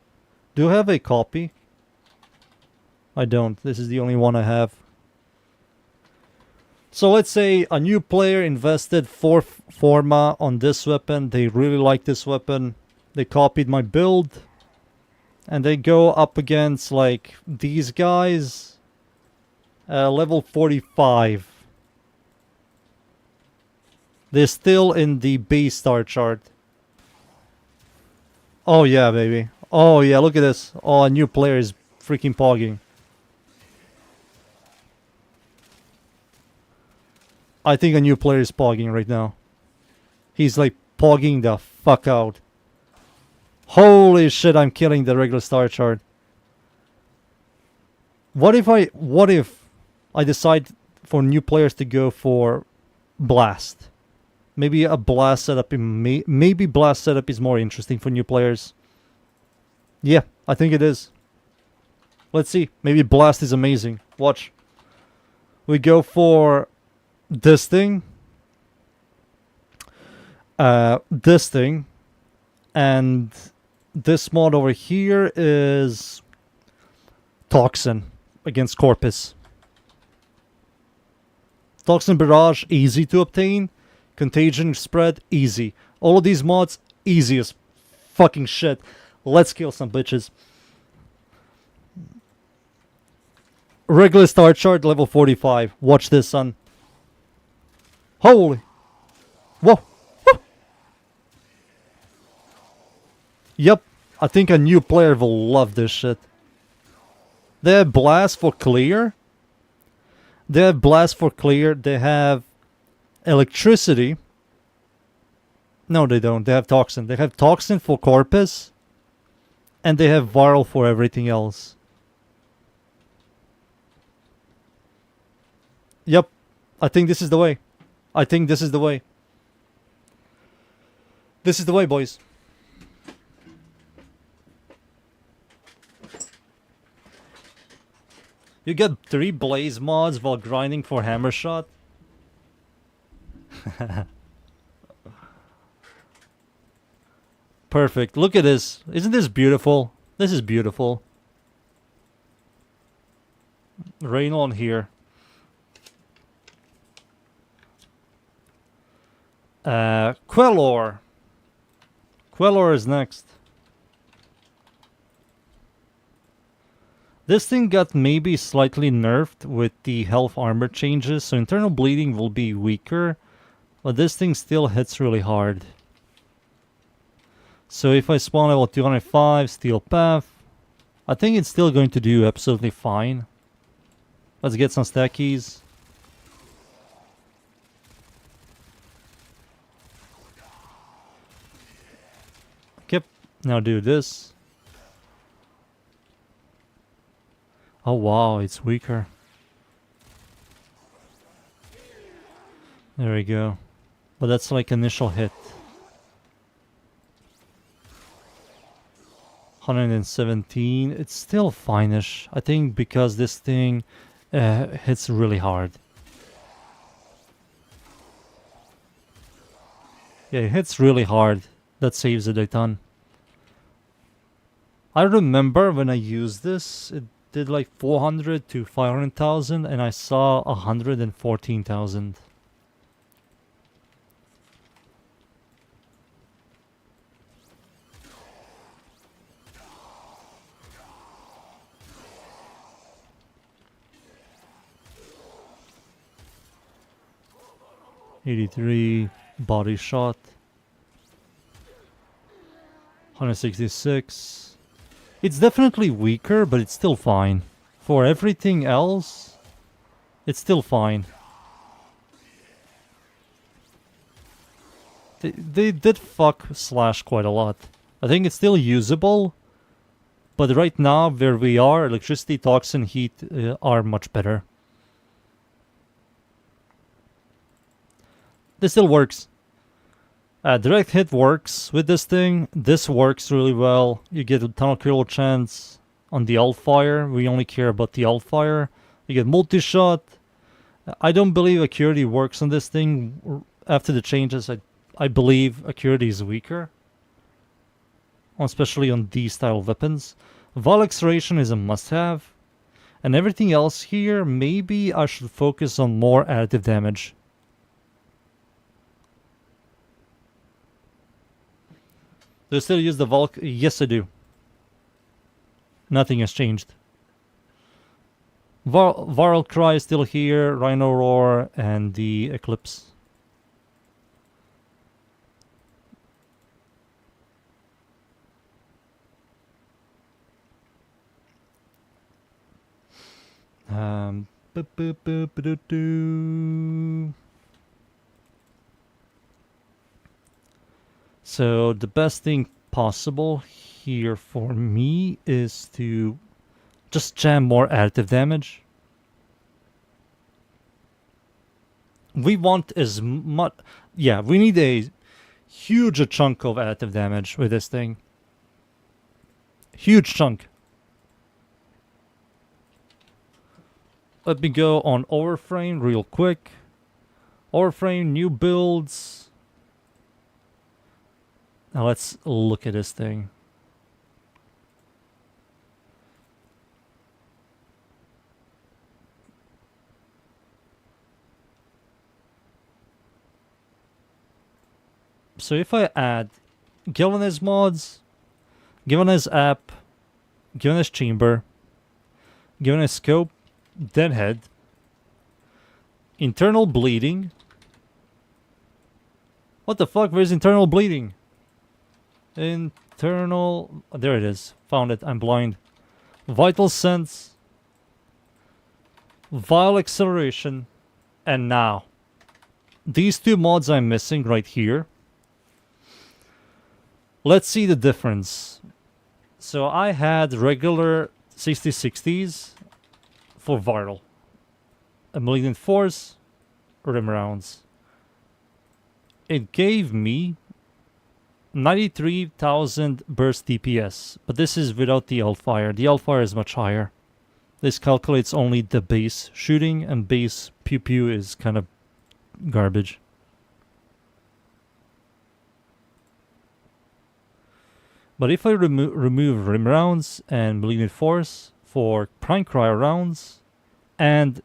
A: Do I have a copy? I don't. This is the only one I have. So let's say a new player invested 4 forma on this weapon. They really like this weapon. They copied my build. And they go up against like these guys. Level 45. They're still in the base star chart. Oh yeah, baby. Oh yeah, look at this. Oh, a new player is freaking pogging. I think a new player is pogging right now. He's like pogging the fuck out. Holy shit, I'm killing the regular star chart. What if I decide for new players to go for blast? Maybe a blast setup maybe blast setup is more interesting for new players. Yeah, I think it is. Let's see. Maybe blast is amazing. Watch. We go for this thing. This thing. And this mod over here is Toxin against Corpus. Toxin Barrage, easy to obtain. Contagion Spread, easy. All of these mods, easy as fucking shit. Let's kill some bitches. Regular star chart, level 45. Watch this, son. Holy. Whoa. Whoa. Yep. I think a new player will love this shit. They have Blast for clear. They have Blast for clear. They have Electricity. No, they don't. They have Toxin. They have Toxin for Corpus. And they have Viral for everything else. Yep. I think this is the way. I think this is the way. This is the way, boys. You get 3 Blaze mods while grinding for Hammer Shot. Perfect. Look at this. Isn't this beautiful? This is beautiful. Rain on here. Quelor. Quelor is next. This thing got maybe slightly nerfed with the health armor changes, so internal bleeding will be weaker, but this thing still hits really hard. So if I spawn level 205, Steel Path, I think it's still going to do absolutely fine. Let's get some stackies. Yep, now do this. Oh wow, it's weaker. There we go. But that's like initial hit. 117. It's still fine-ish. I think because this thing hits really hard. Yeah, it hits really hard. That saves it a ton. I remember when I used this, it did like 400 to 500,000 and I saw 114,000. $83 body shot. 166. It's definitely weaker, but it's still fine. For everything else, it's still fine. They did fuck Slash quite a lot. I think it's still usable, but right now, where we are, electricity, toxin, heat are much better. This still works. Direct hit works with this thing. This works really well. You get a tunnel critical chance on the alt fire. We only care about the alt fire. You get multi-shot. I don't believe Acuity works on this thing. After the changes, I believe Acuity is weaker. Especially on these style of weapons. Vol Acceleration is a must-have. And everything else here, maybe I should focus on more additive damage. Do you still use the Volk? Yes, I do. Nothing has changed. Viral Cry is still here, Rhino Roar, and the Eclipse. Boop, boop, boop, doo, doo. So the best thing possible here for me is to just jam more additive damage. We want as much... Yeah, we need a huge chunk of additive damage with this thing. Huge chunk. Let me go on WARFRAME real quick. WARFRAME, new builds. Now let's look at this thing. So if I add Gilvan's mods, Gilvan's app, Gilvan's chamber, Gilvan's scope, deadhead, internal bleeding. What the fuck? Where's internal bleeding? Internal... There it is. Found it. I'm blind. Vital sense. Vile acceleration. And now. These two mods I'm missing right here. Let's see the difference. So I had regular 60/60s for viral. A malignant force, rim rounds. It gave me 93,000 burst DPS, but this is without the Hellfire. The Hellfire is much higher. This calculates only the base shooting, and base pew pew is kind of garbage. But if I remove rim rounds and malignant force for prime cryo rounds and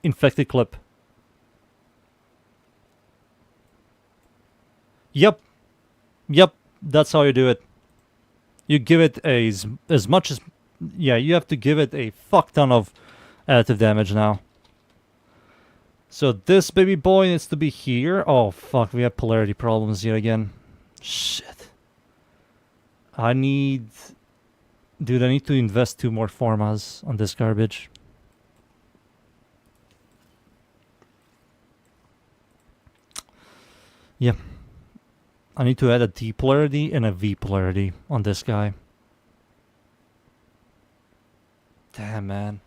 A: infected clip. Yep, that's how you do it. You give it as much as... Yeah, you have to give it a fuck ton of additive damage now. So this baby boy needs to be here. Oh fuck, we have polarity problems yet again. Shit. I need... Dude, I need to invest 2 more formas on this garbage. Yeah. I need to add a D polarity and a V polarity on this guy. Damn, man.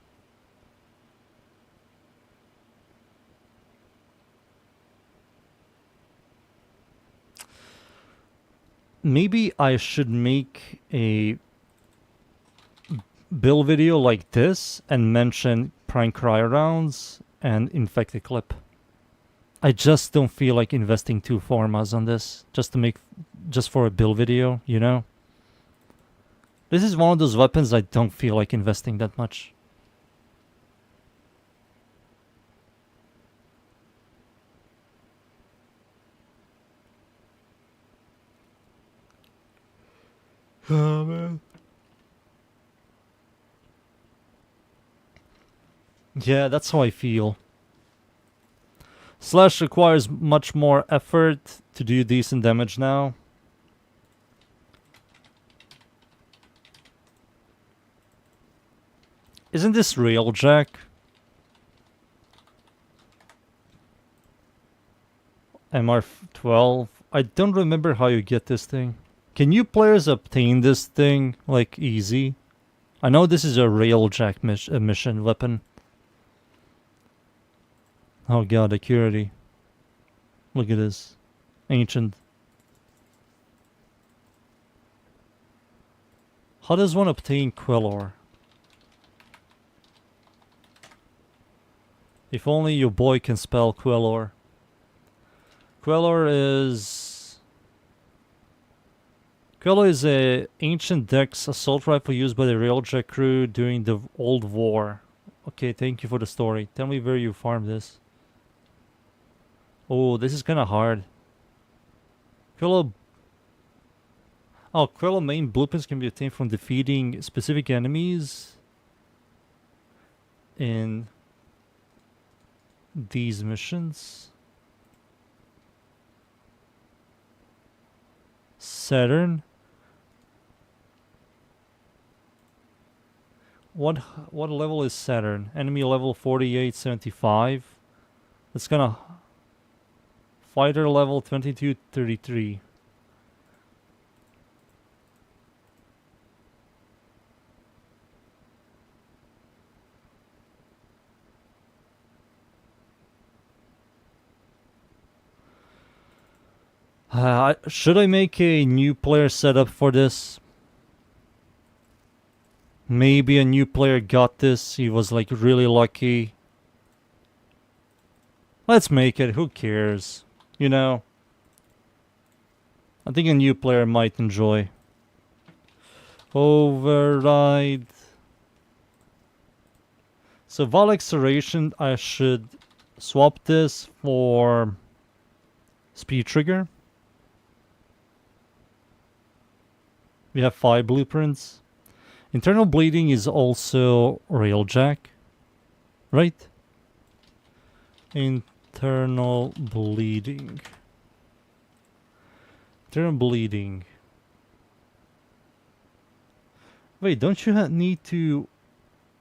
A: Maybe I should make a build video like this and mention prime cryo rounds and infected clip. I just don't feel like investing 2 formas on this just for a build video, you know? This is one of those weapons I don't feel like investing that much. Oh man. Yeah, that's how I feel. Slash requires much more effort to do decent damage now. Isn't this Railjack? MR12? I don't remember how you get this thing. Can you players obtain this thing, like, easy? I know this is a Railjack mission weapon. Oh god, Acuity. Look at this. Ancient. How does one obtain Quillor? If only your boy can spell Quillor. Quillor is a ancient Dex assault rifle used by the Railjack crew during the Old War. Okay, thank you for the story. Tell me where you farmed this. Oh, this is kind of hard. Quillor main blueprints can be obtained from defeating specific enemies in these missions. Saturn. what level is Saturn? Enemy level 4875. It's gonna fighter level 2233. Should I make a new player setup for this? Maybe a new player got this. He was like really lucky. Let's make it. Who cares? You know? I think a new player might enjoy. Override. So Vol Acceleration, I should swap this for Speed Trigger. We have 5 blueprints. Internal Bleeding is also Railjack, right? Internal Bleeding. Internal Bleeding. Wait, don't you need to...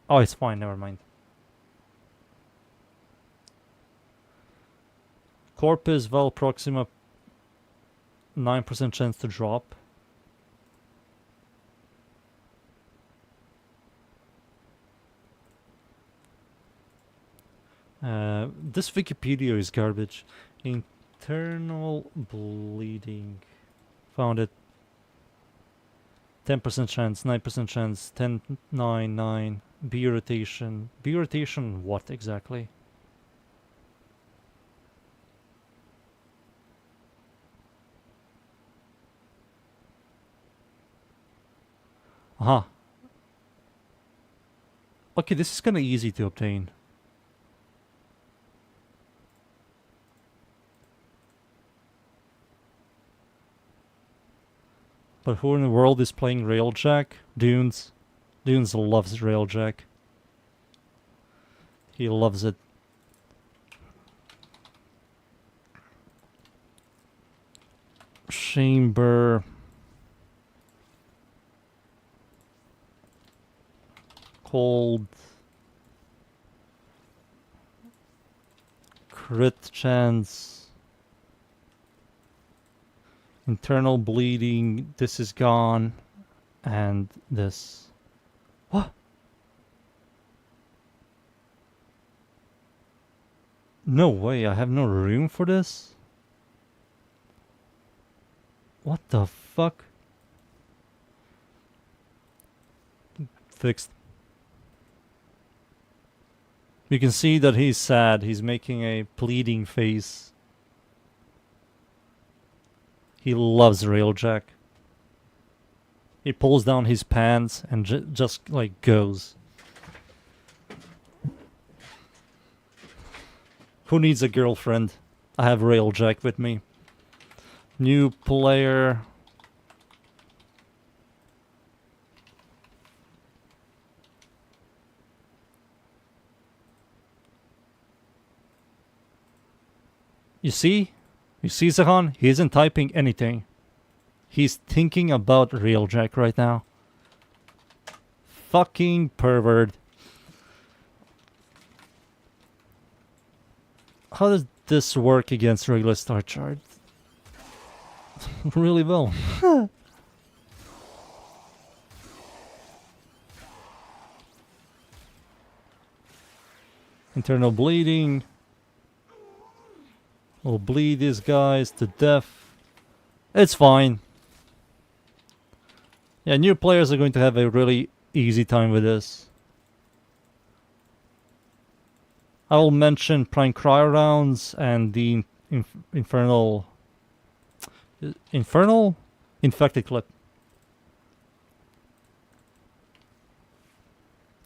A: Oh, it's fine, never mind. Corpus, Val Proxima, 9% chance to drop. This Wikipedia is garbage. Internal Bleeding. Found it. 10% chance, 9% chance, 10, 9, 9. B rotation. B rotation what exactly? Aha. Okay, this is kinda easy to obtain. But who in the world is playing Railjack? Dunes. Dunes loves Railjack. He loves it. Chamber. Cold. Crit chance. Internal Bleeding, this is gone, and this. What? No way, I have no room for this? What the fuck? Fixed. You can see that he's sad, he's making a pleading face. He loves Railjack. He pulls down his pants and just like goes. Who needs a girlfriend? I have Railjack with me. New player. You see? You see, Zahan? He isn't typing anything. He's thinking about Railjack right now. Fucking pervert. How does this work against regular star chart? Really well. Internal Bleeding. We'll bleed these guys to death. It's fine. Yeah, new players are going to have a really easy time with this. I will mention Prime Cryo rounds and the Infernal Infected Clip.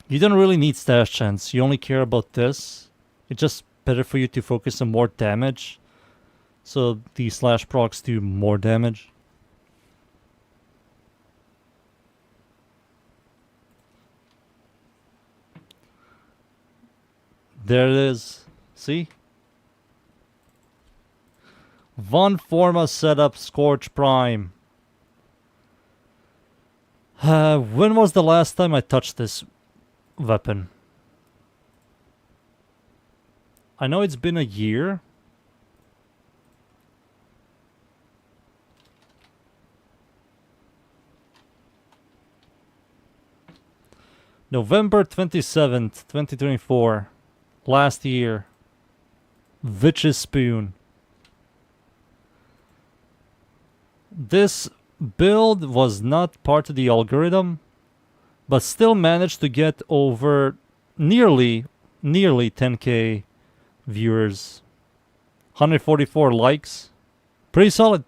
A: You don't really need stash chance. You only care about this. It's just better for you to focus on more damage. So the slash procs do more damage. There it is. See? Von Forma setup Scorch Prime. When was the last time I touched this? weapon. I know it's been a year. November 27th, 2024. Last year. Witch's Spoon. This build was not part of the algorithm, but still managed to get over nearly 10k viewers. 144 likes. Pretty solid.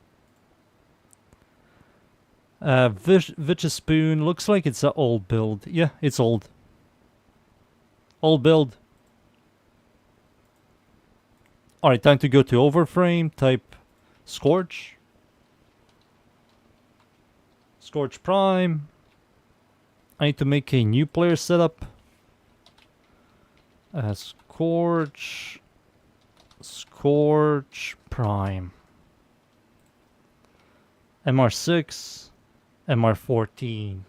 A: Witch's Spoon looks like it's an old build. Yeah, it's old. Old build. Alright, time to go to Overframe. Type Scorch. Scorch Prime. I need to make a new player setup. Scorch Prime. MR6. MR14.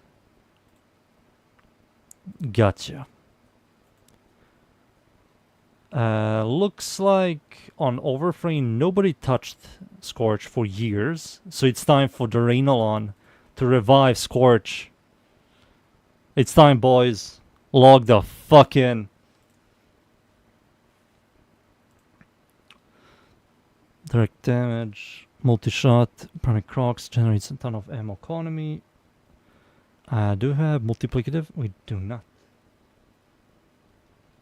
A: Gotcha. Looks like on Overframe nobody touched Scorch for years, so it's time for the Rainalon to revive Scorch. It's time, boys. Log the fuck in. Direct damage, multi-shot, primary crocs, generates a ton of ammo economy. Do have multiplicative? We do not.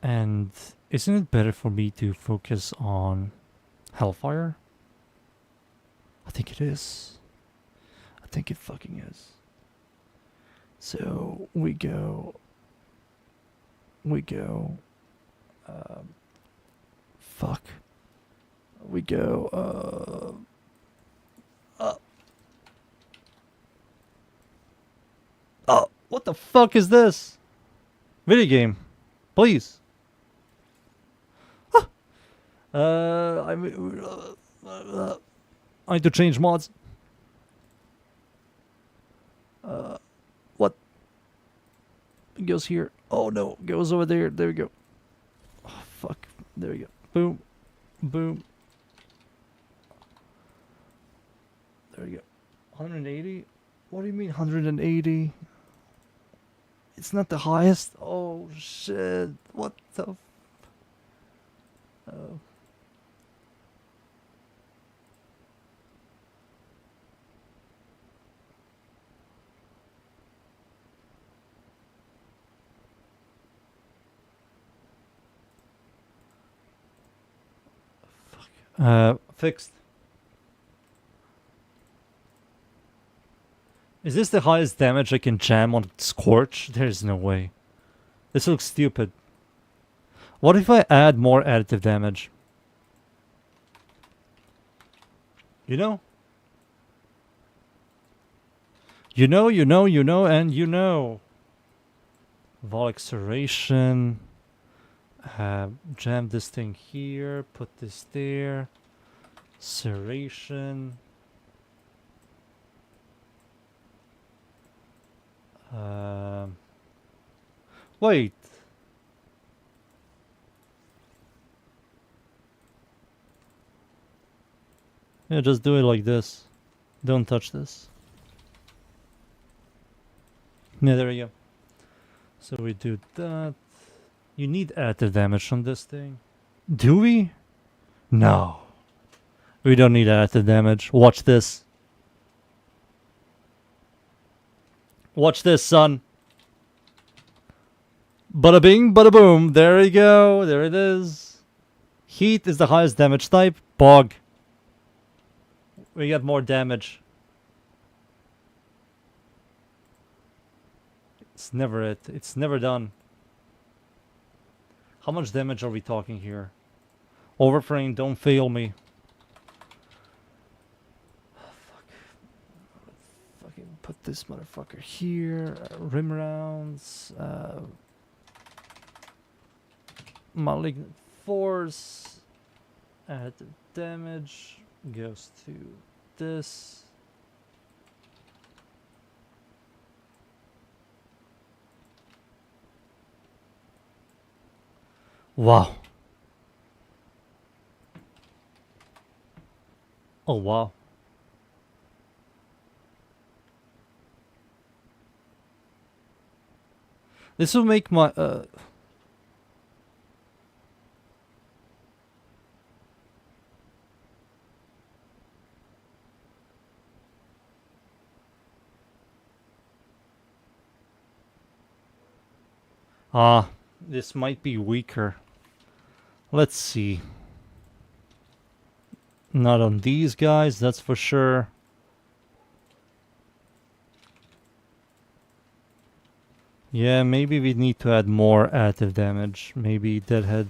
A: And isn't it better for me to focus on Hellfire? I think it is. I think it fucking is. So we go. Fuck. We go. Oh, what the fuck is this? Video game, please. I need to change mods. What? It goes here. Oh no, it goes over there. There we go. Oh, fuck. There we go. Boom. Boom. There we go. 180? What do you mean 180? It's not the highest? Oh shit. What the oh. Fixed. Is this the highest damage I can jam on Scorch? There's no way. This looks stupid. What if I add more additive damage? You know? You know, and you know. Volic Serration. Jam this thing here, put this there. Serration. Wait. Yeah, just do it like this. Don't touch this. Yeah, there we go. So we do that. You need additive damage on this thing. Do we? No. We don't need additive damage. Watch this. Watch this, son. Bada bing, bada boom. There we go. There it is. Heat is the highest damage type. Bog. We get more damage. It's never it. It's never done. How much damage are we talking here? Overframe, don't fail me. Fuck. Fucking put this motherfucker here. Rim rounds. Malignant force. Add damage. Goes to this. Wow. Oh, wow. This will make my... this might be weaker. Let's see. Not on these guys, that's for sure. Yeah, maybe we need to add more additive damage. Maybe Deadhead.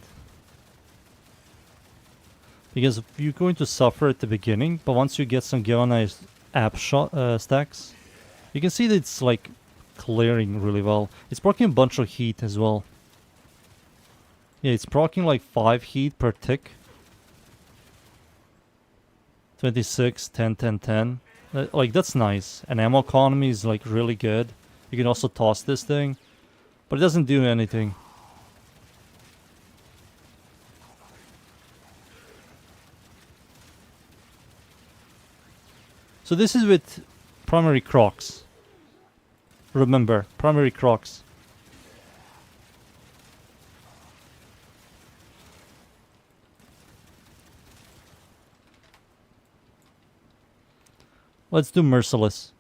A: Because you're going to suffer at the beginning, but once you get some galvanized app shot stacks, you can see that it's like clearing really well. It's proccing a bunch of heat as well. Yeah, it's proccing like 5 heat per tick. 26, 10, 10, 10. Like, that's nice. And ammo economy is like really good. You can also toss this thing, but it doesn't do anything. So this is with primary crocs. Remember, primary crocs. Let's do merciless.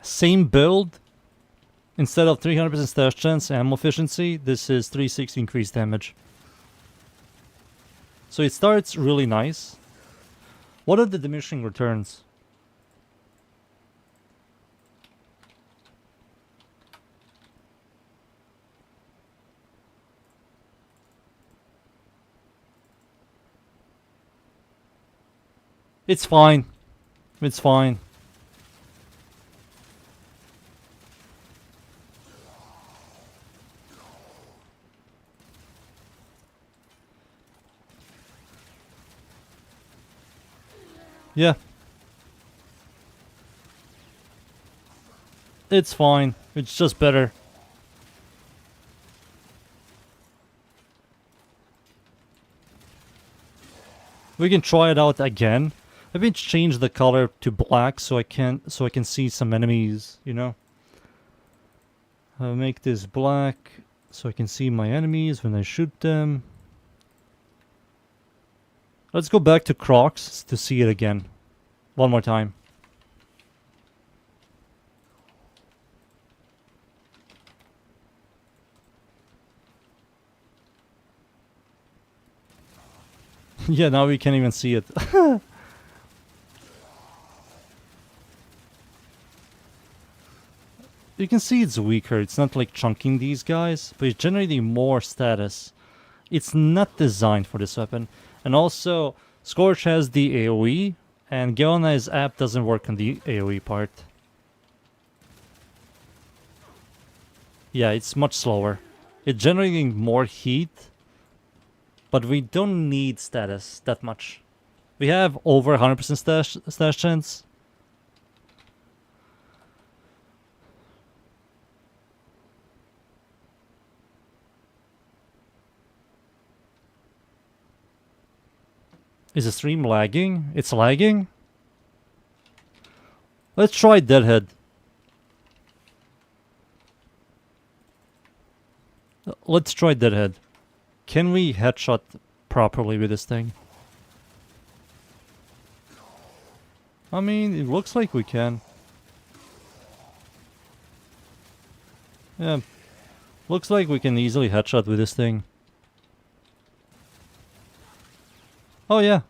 A: Same build. Instead of 300% stash chance, ammo efficiency, this is 360 increased damage. So it starts really nice. What are the diminishing returns? It's fine. It's fine. Yeah. It's fine. It's just better. We can try it out again. Maybe change the color to black so I can see some enemies, you know. Make this black so I can see my enemies when I shoot them. Let's go back to Crocs to see it again. One more time. Yeah, now we can't even see it. You can see it's weaker. It's not like chunking these guys, but it's generating more status. It's not designed for this weapon. And also, Scorch has the AoE, and Galvanized app doesn't work on the AoE part. Yeah, it's much slower. It's generating more heat, but we don't need status that much. We have over 100% stash chance. Is the stream lagging? It's lagging? Let's try Deadhead. Let's try Deadhead. Can we headshot properly with this thing? I mean, it looks like we can. Yeah. Looks like we can easily headshot with this thing. Oh yeah.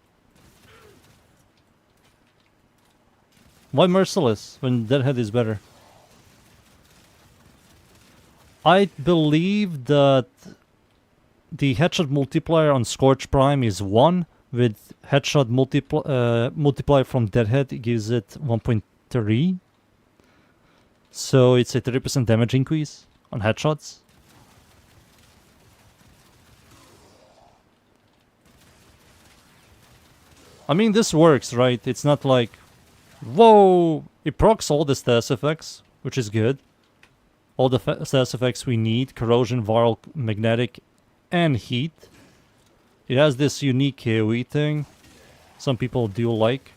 A: Why merciless when Deadhead is better? I believe that the headshot multiplier on Scorch Prime is 1, with headshot multiplier from Deadhead gives it 1.3. So it's a 30% damage increase on headshots. I mean, this works, right? It's not like, whoa, it procs all the status effects, which is good. all the status effects we need: corrosion, viral, magnetic, and heat. It has this unique AoE thing some people do like.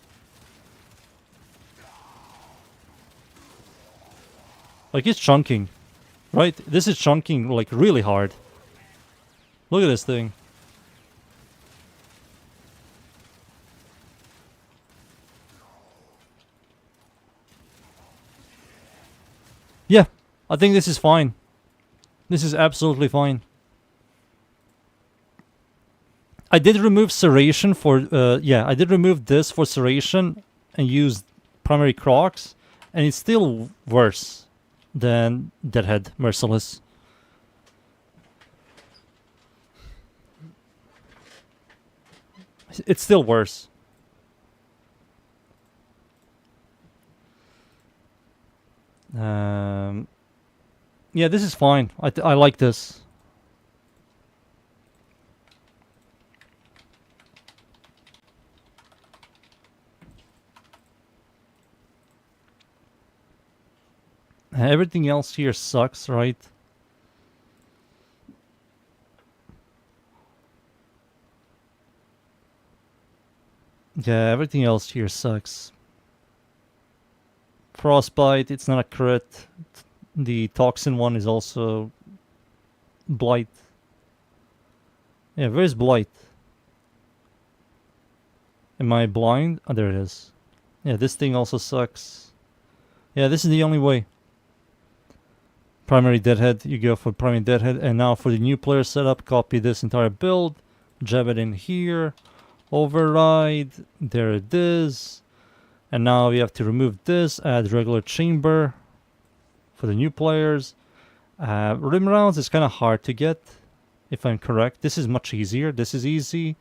A: Like, it's chunking, right? This is chunking like really hard. Look at this thing. Yeah, I think this is fine. This is absolutely fine. I did remove Serration for, yeah, I did remove this for Serration and used primary Crocs, and it's still worse than Deadhead Merciless. It's still worse. Yeah, this is fine. I like this. Everything else here sucks, right? Yeah, everything else here sucks. Frostbite, it's not a crit. The toxin one is also blight. Yeah, where's blight? Am I blind? Oh, there it is. Yeah, this thing also sucks. Yeah, this is the only way. Primary Deadhead, you go for primary Deadhead. And now for the new player setup, copy this entire build, jab it in here, override, there it is. And now we have to remove this, add regular chamber for the new players. Rim rounds is kind of hard to get, if I'm correct. This is much easier. This is easy.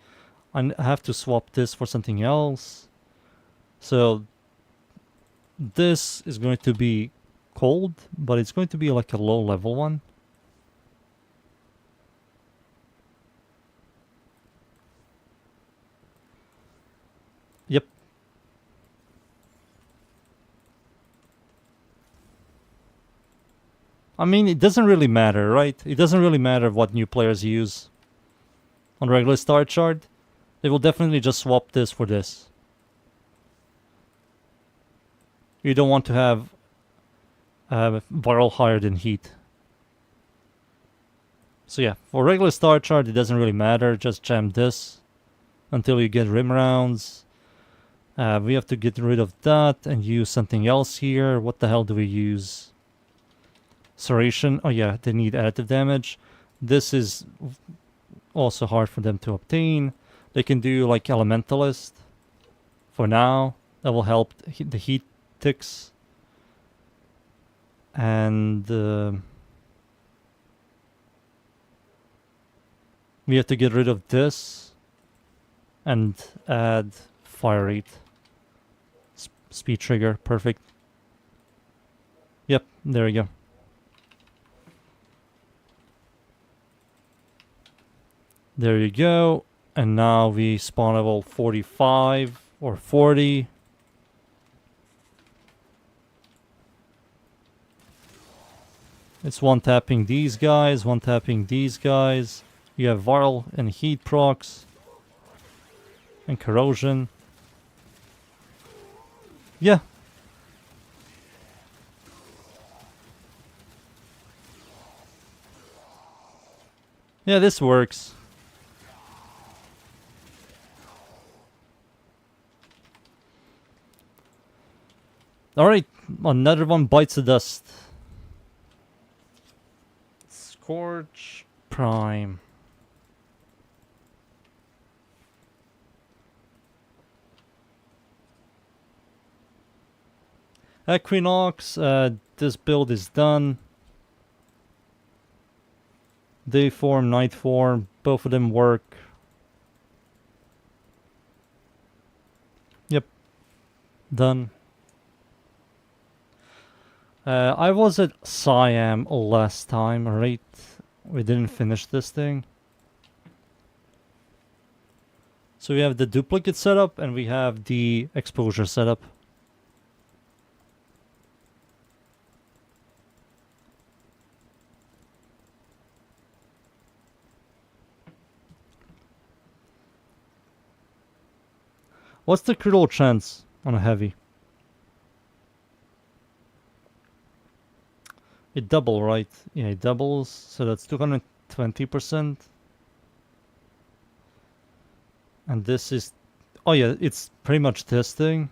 A: I have to swap this for something else. So this is going to be cold, but it's going to be like a low level one. Yep. I mean, it doesn't really matter, right? It doesn't really matter what new players use on regular star chart. They will definitely just swap this for this. You don't want to have viral higher than heat. So yeah, for regular star chart, it doesn't really matter. Just jam this until you get rim rounds. We have to get rid of that and use something else here. What the hell do we use? Serration. Oh yeah, they need additive damage. This is also hard for them to obtain. They can do like Elementalist for now. That will help the heat ticks. And we have to get rid of this and add fire rate. Speed trigger, perfect. Yep, there we go. There you go. And now we spawn level 45 or 40. It's one tapping these guys, one tapping these guys. You have viral and heat procs and corrosion. Yeah. Yeah, this works. Alright, another one bites the dust. Scorch Prime. Equinox, this build is done. Day form, night form, both of them work. Yep, done. I was at Siam last time, right? We didn't finish this thing. So we have the duplicate setup and we have the exposure setup. What's the critical chance on a heavy? It double, right? Yeah, it doubles, so that's 220%. And this is... Oh yeah, it's pretty much testing.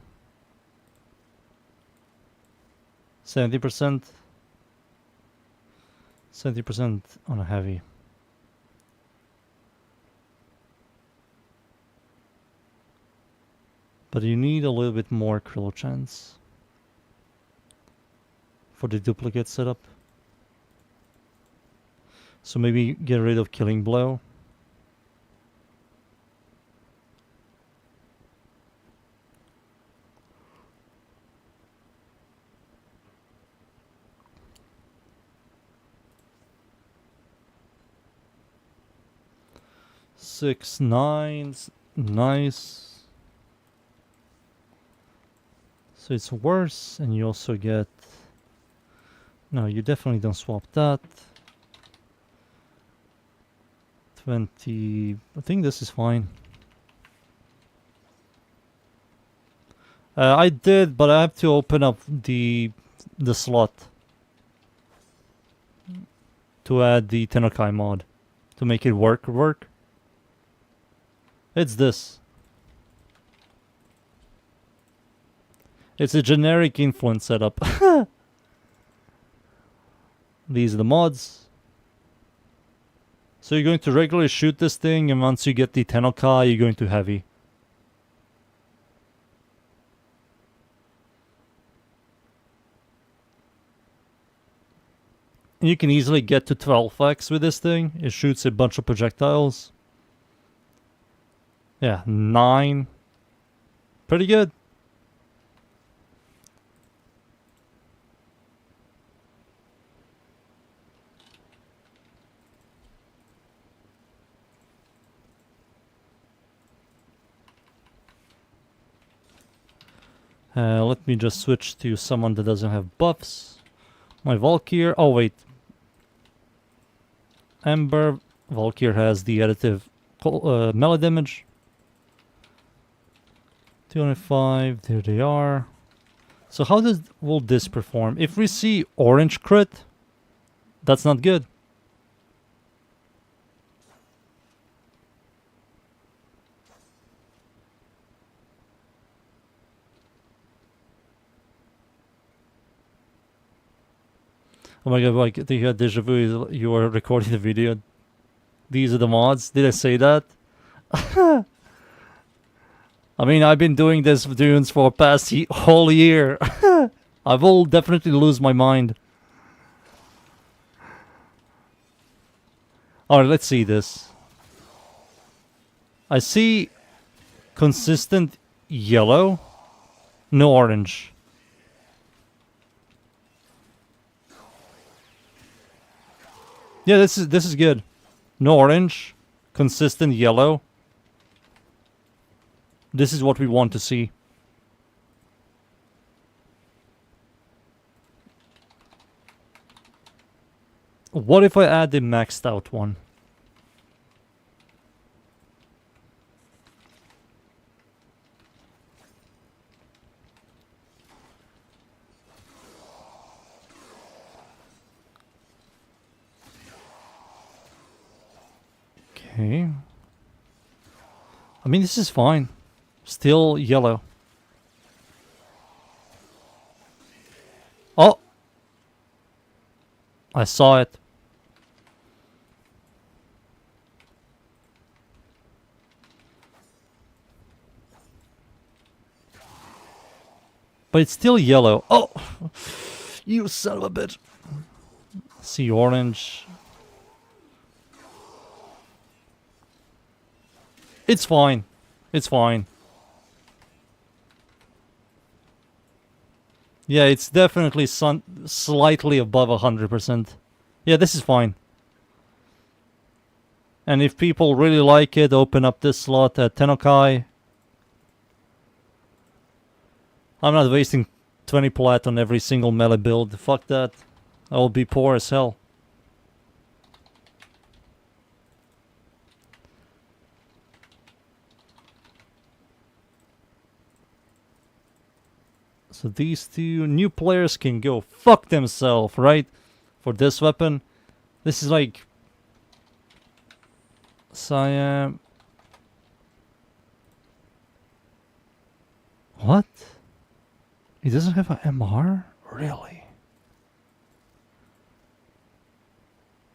A: 70%. 70% on a heavy. But you need a little bit more critical chance for the duplicate setup. So maybe get rid of Killing Blow. Six nines, nice. So it's worse, and you also get... No, you definitely don't swap that. 20... I think this is fine. I did, but I have to open up the slot to add the Tenokai mod to make it work. It's this. It's a generic influence setup. These are the mods. So you're going to regularly shoot this thing, and once you get the Tenokai, you're going to heavy. And you can easily get to 12x with this thing. It shoots a bunch of projectiles. Yeah, 9. Pretty good. Let me just switch to someone that doesn't have buffs. My Valkyr. Oh, wait. Ember. Valkyr has the additive melee damage. 205. There they are. So how will this perform? If we see orange crit, that's not good. Oh my god, like, you had deja vu, you were recording the video. These are the mods. Did I say that? I mean, I've been doing this dunes for past whole year. I will definitely lose my mind. Alright, let's see this. I see consistent yellow, no orange. Yeah, this is good. No orange, consistent yellow. This is what we want to see. What if I add the maxed out one? Okay. I mean, this is fine. Still yellow. Oh! I saw it. But it's still yellow. Oh! You son of a bitch. See orange. It's fine. It's fine. Yeah, it's definitely slightly above 100%. Yeah, this is fine. And if people really like it, open up this slot at Tenokai. I'm not wasting 20 plat on every single melee build. Fuck that. I will be poor as hell. So these two new players can go fuck themselves, right? For this weapon. This is like Siam. What? He doesn't have an MR? Really?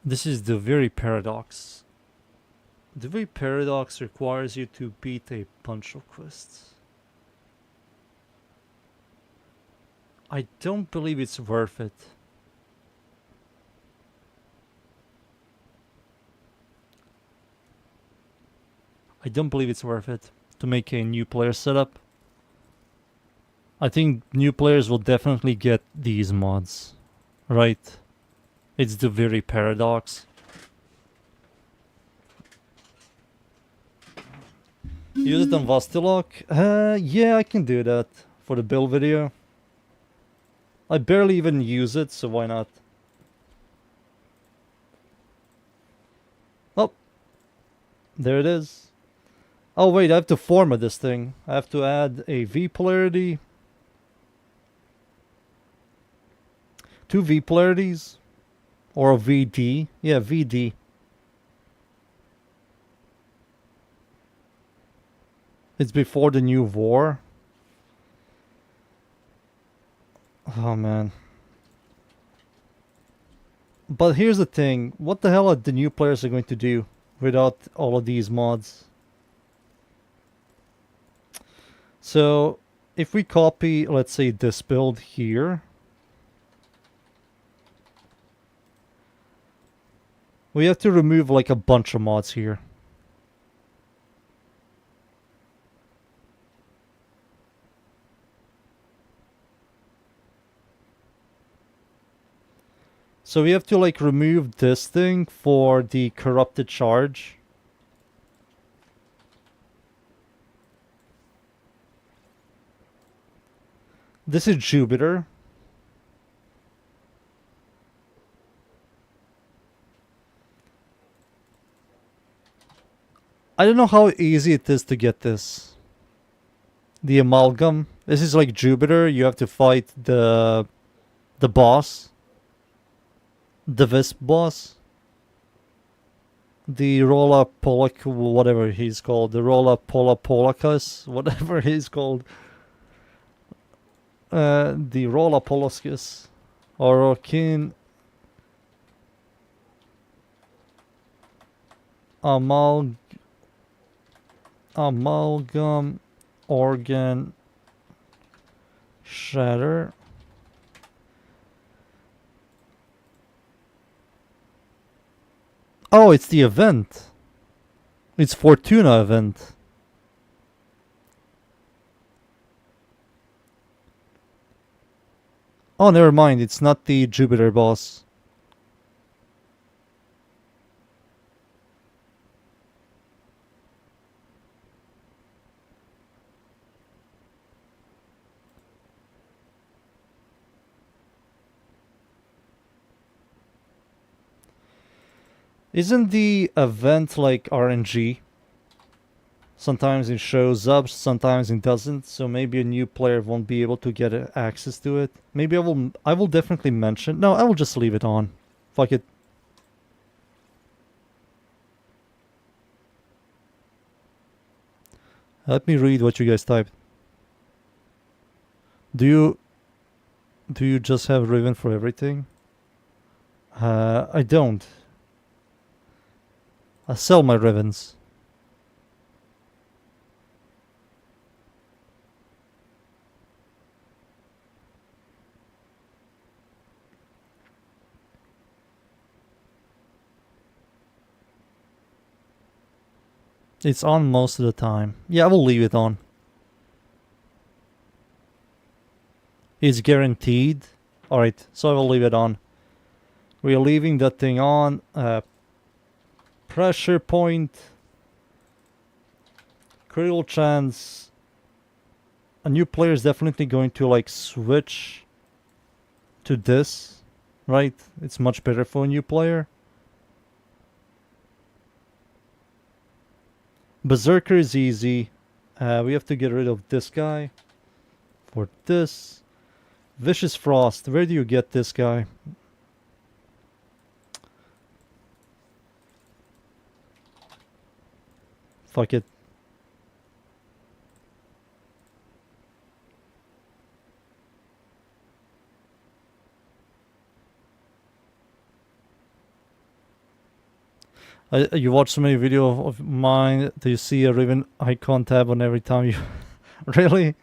A: This is the very paradox. The very paradox requires you to beat a bunch of quests. I don't believe it's worth it. I don't believe it's worth it to make a new player setup. I think new players will definitely get these mods, right? It's the very paradox. Use it on Vastilok? Yeah, I can do that for the build video. I barely even use it, so why not? Oh, there it is. Oh wait, I have to format this thing. I have to add a V polarity. 2 V polarities. Or a VD. Yeah, VD. It's before the new war. Oh man. But here's the thing. What the hell are the new players are going to do without all of these mods? So, if we copy, let's say, this build here. We have to remove like a bunch of mods here. So we have to like remove this thing for the corrupted charge. This is Jupiter. I don't know how easy it is to get this. The amalgam. This is like Jupiter. You have to fight the boss. The Wisp boss. The Rolla Polak, whatever he's called. The Rolla Polapolacus, whatever he's called. The Rolla Poloscus. Or Kin. Amalgam organ shatter. Oh, it's the event. It's Fortuna event. Oh, never mind. It's not the Jupiter boss. Isn't the event like RNG? Sometimes it shows up, sometimes it doesn't, so maybe a new player won't be able to get access to it. Maybe I will definitely mention. No, I will just leave it on. Fuck it. Let me read what you guys typed. Do you just have Riven for everything? I don't. I sell my Rivens. It's on most of the time. Yeah, I will leave it on. It's guaranteed. Alright, so I will leave it on. We are leaving that thing on. Pressure point. Critical chance. A new player is definitely going to like switch to this. Right? It's much better for a new player. Berserker is easy. We have to get rid of this guy. For this. Vicious Frost. Where do you get this guy? Fuck it. You watch so many videos of mine that you see a Riven icon tab on every time you... Really?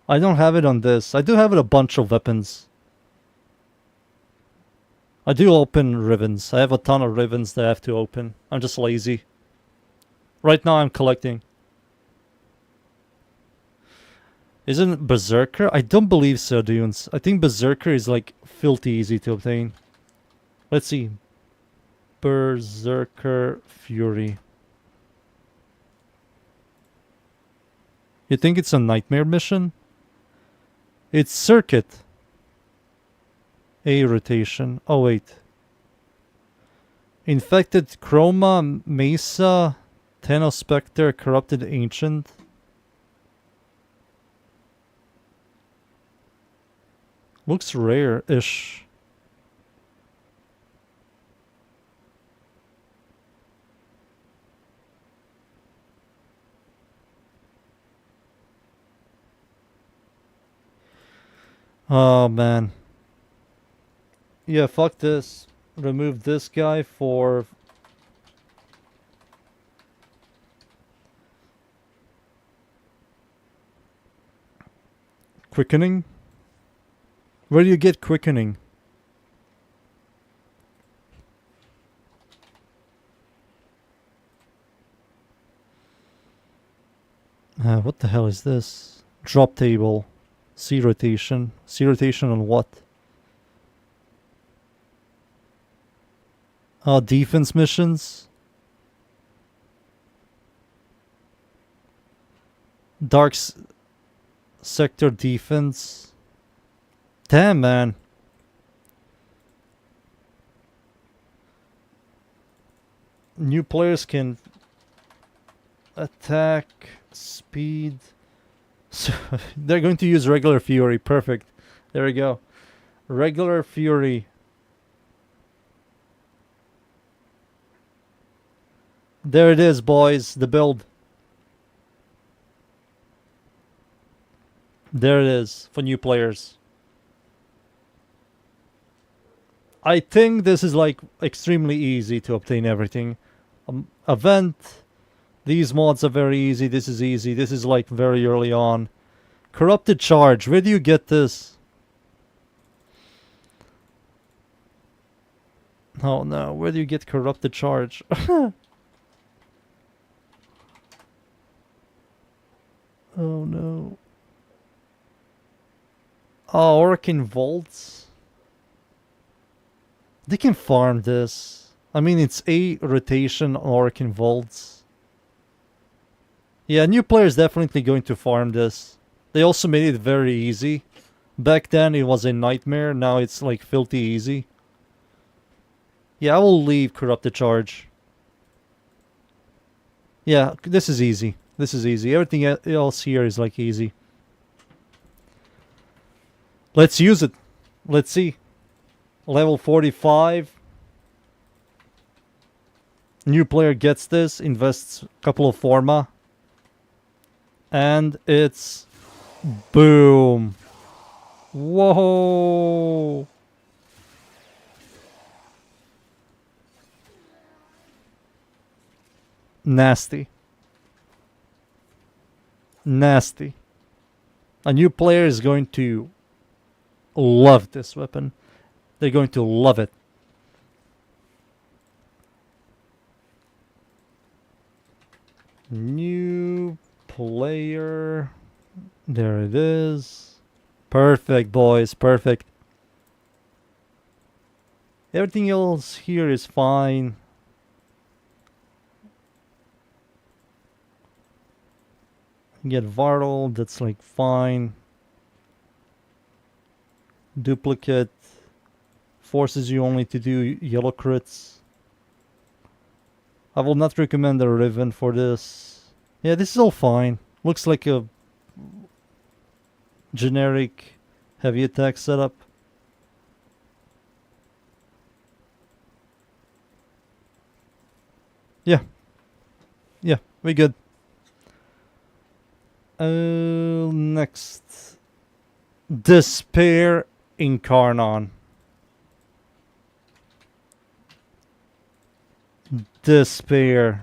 A: I don't have it on this. I do have it a bunch of weapons. I do open Rivens. I have a ton of Rivens that I have to open. I'm just lazy. Right now I'm collecting. Isn't it Berserker? I don't believe so, dudes. I think Berserker is like filthy easy to obtain. Let's see. Berserker Fury. You think it's a nightmare mission? It's Circuit. A rotation. Oh wait. Infected Chroma, Mesa, Tenospectre, Corrupted Ancient. Looks rare-ish. Oh man. Yeah, fuck this. Remove this guy for... Quickening? Where do you get quickening? What the hell is this? Drop table. C rotation. C rotation on what? Defense missions. Dark sector defense. Damn, man. New players can attack, speed. So they're going to use regular fury. Perfect. There we go. Regular fury. There it is, boys. The build. There it is for new players. I think this is like extremely easy to obtain everything. Event. These mods are very easy. This is easy. This is like very early on. Corrupted Charge. Where do you get this? Oh no. Where do you get Corrupted Charge? Oh no. Oh, Orkin Vaults. They can farm this. I mean, it's a rotation Orkin Vaults. Yeah, new players definitely going to farm this. They also made it very easy. Back then it was a nightmare, now it's like filthy easy. Yeah, I will leave Corrupted Charge. Yeah, this is easy. This is easy. Everything else here is like easy. Let's use it. Let's see. Level 45. New player gets this, invests a couple of forma. And it's... Boom. Whoa. Nasty. Nasty. A new player is going to love this weapon. They're going to love it. New player. There it is. Perfect, boys. Perfect. Everything else here is fine. Get Vartal. That's like fine. Duplicate. Forces you only to do yellow crits. I will not recommend a Riven for this. Yeah, this is all fine. Looks like a generic Heavy attack setup. Yeah. Yeah, we good. Next. Despair Incarnon. Despair.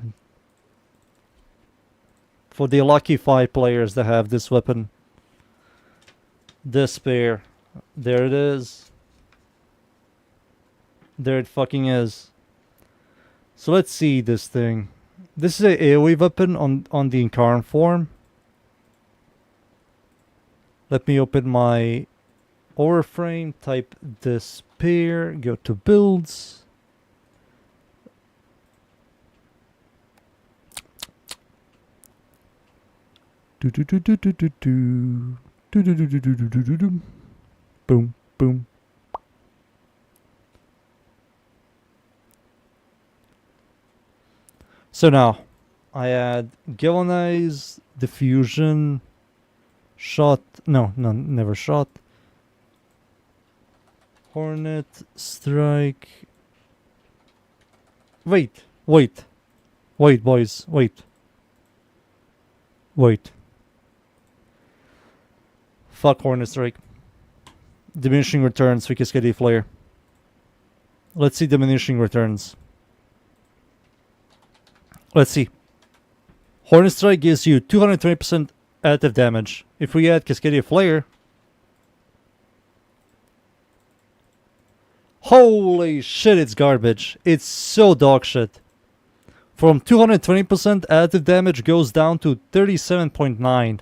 A: For the lucky 5 players that have this weapon. Despair. There it is. There it fucking is. So let's see this thing. This is a AoE weapon on the Incarn form. Let me open my WARFRAME, type Despair, go to builds. Boom, boom. So now, I add galvanize, diffusion, shot. No, never shot. Hornet, strike. Wait, boys, wait. Fuck Hornet strike. Diminishing returns for Cascade Flare. Let's see diminishing returns. Let's see. Hornet Strike gives you 220% additive damage. If we add Cascadia Flare... Holy shit, it's garbage. It's so dog shit. From 220% additive damage goes down to 37.9.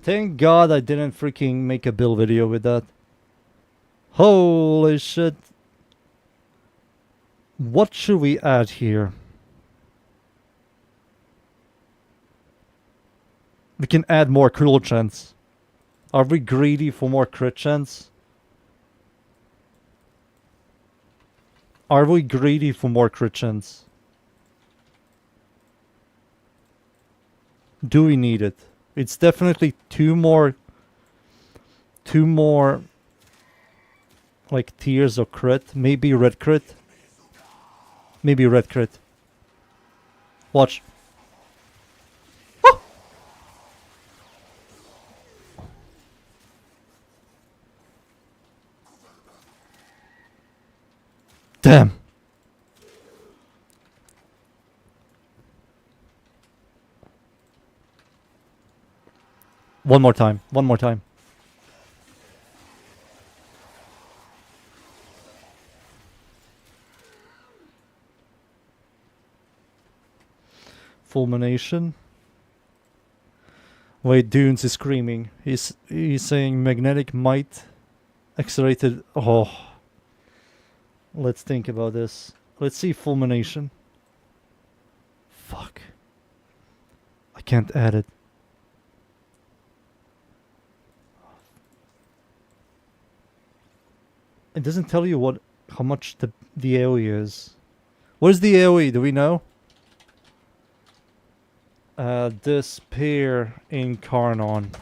A: Thank God I didn't freaking make a build video with that. Holy shit. What should we add here? We can add more critical chance. Are we greedy for more crit chance? Are we greedy for more crit chance? Do we need it? It's definitely two more like tiers of crit. Maybe red crit. Maybe red crit. Watch. Oh! Damn. One more time. One more time. Fulmination. Wait, Dunes is screaming. He's saying magnetic might accelerated. Oh. Let's think about this. Let's see fulmination. Fuck. I can't add it. It doesn't tell you how much the AoE is. What is the AoE? Do we know? Despair Incarnon.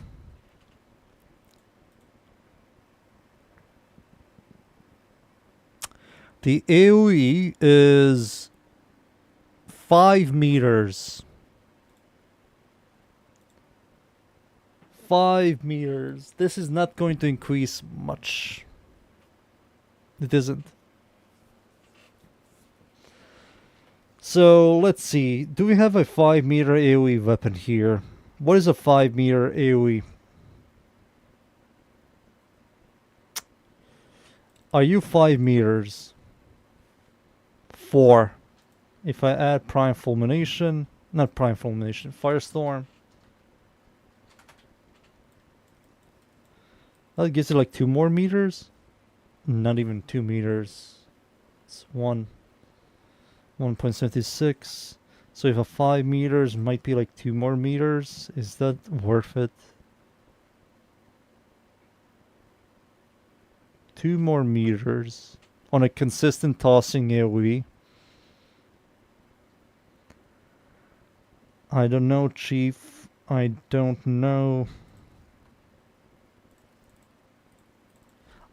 A: The AoE is 5 meters. 5 meters. This is not going to increase much. It isn't. So let's see. Do we have a 5 meter AoE weapon here? What is a 5 meter AoE? Are you 5 meters? 4. If I add Prime Fulmination, not Prime Fulmination, Firestorm. That gives it like 2 more meters? Not even 2 meters. It's 1.76. So if a 5 meters might be like 2 more meters, is that worth it? 2 more meters on a consistent tossing AoE. I don't know, Chief. I don't know.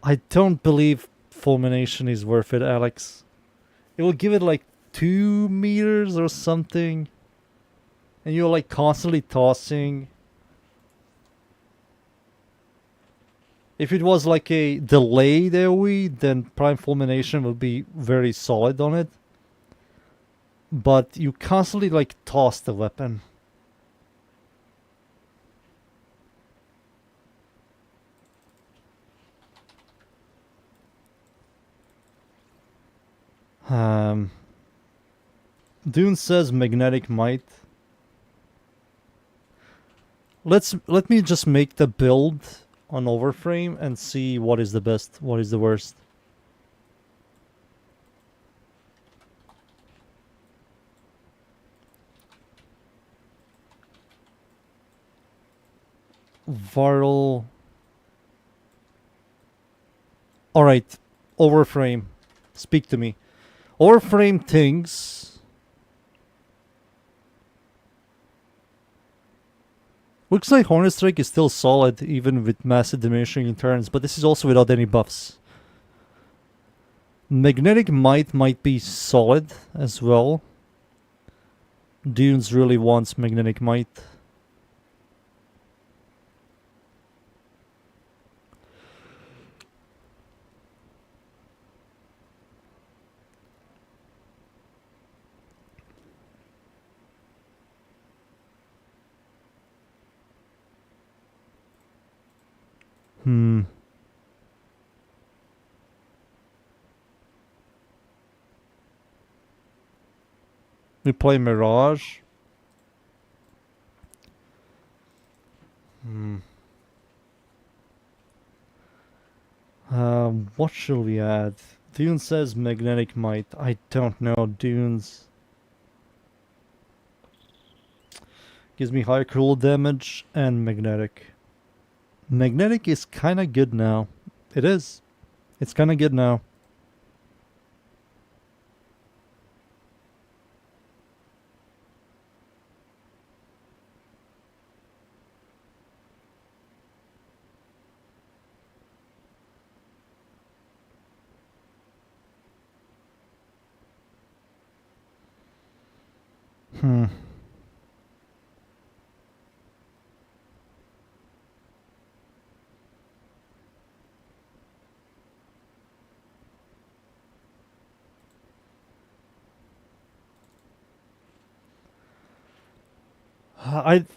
A: I don't believe fulmination is worth it, Alex. It will give it like 2 meters or something. And you're like constantly tossing. If it was like a delayed AoE, then Prime Fulmination would be very solid on it. But you constantly like toss the weapon. Dune says magnetic might. Let me just make the build on Overframe and see what is the best, what is the worst. Viral. Alright, Overframe. Speak to me. Overframe thinks. Looks like Hornet Strike is still solid even with massive diminishing returns, but this is also without any buffs. Magnetic might be solid as well. Dunes really wants Magnetic Might. We play Mirage. What shall we add? Dune says Magnetic Might. I don't know. Dunes gives me higher cool damage and Magnetic. Magnetic is kind of good now. It is. It's kind of good now.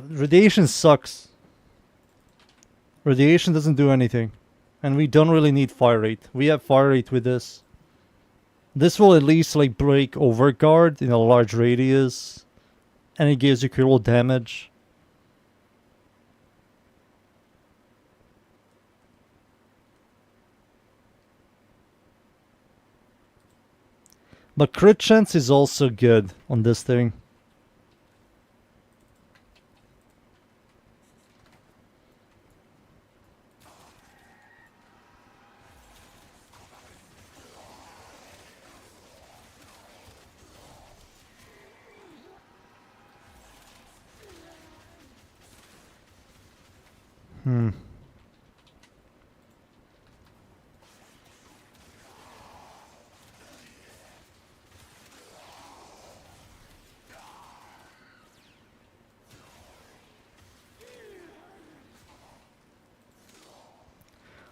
A: Radiation sucks. Radiation doesn't do anything. And we don't really need fire rate. We have fire rate with this. This will at least like break overguard in a large radius. And it gives you critical damage. But crit chance is also good on this thing.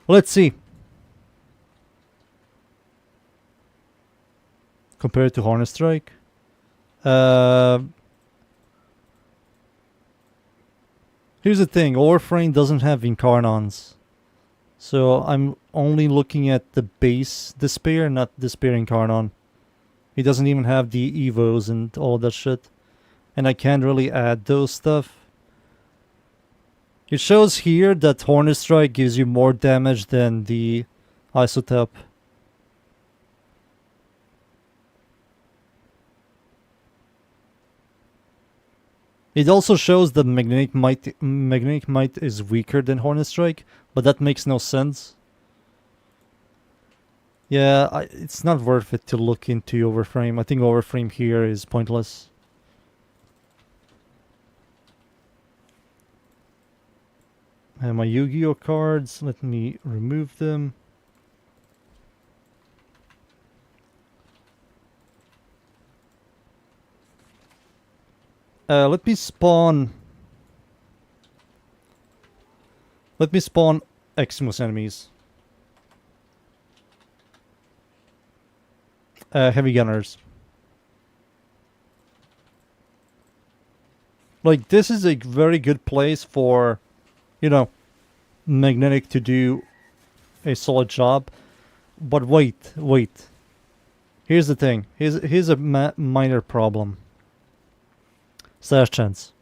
A: Let's see. Compared to Hornet Strike. Here's the thing, Warframe doesn't have Incarnons. So I'm only looking at the base Despair, not Despair Incarnon. He doesn't even have the Evos and all that shit. And I can't really add those stuff. It shows here that Hornet Strike gives you more damage than the Isotep. It also shows that Magnetic Might is weaker than Hornet Strike, but that makes no sense. Yeah, it's not worth it to look into Overframe. I think Overframe here is pointless. And my Yu-Gi-Oh cards, let me remove them. Let me spawn... Let me spawn Eximus enemies. Heavy gunners. Like, this is a very good place for, you know, Magnetic to do a solid job. But wait. Here's the thing. Here's a minor problem. Slash chance.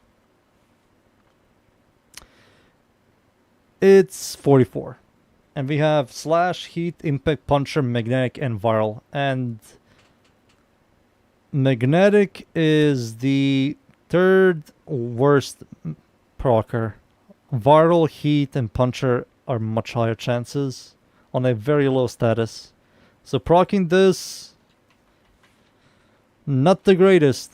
A: It's 44. And we have Slash, Heat, Impact, Puncher, Magnetic, and Viral. And Magnetic is the third worst procer. Viral, Heat, and Puncher are much higher chances on a very low status. So proccing this, not the greatest.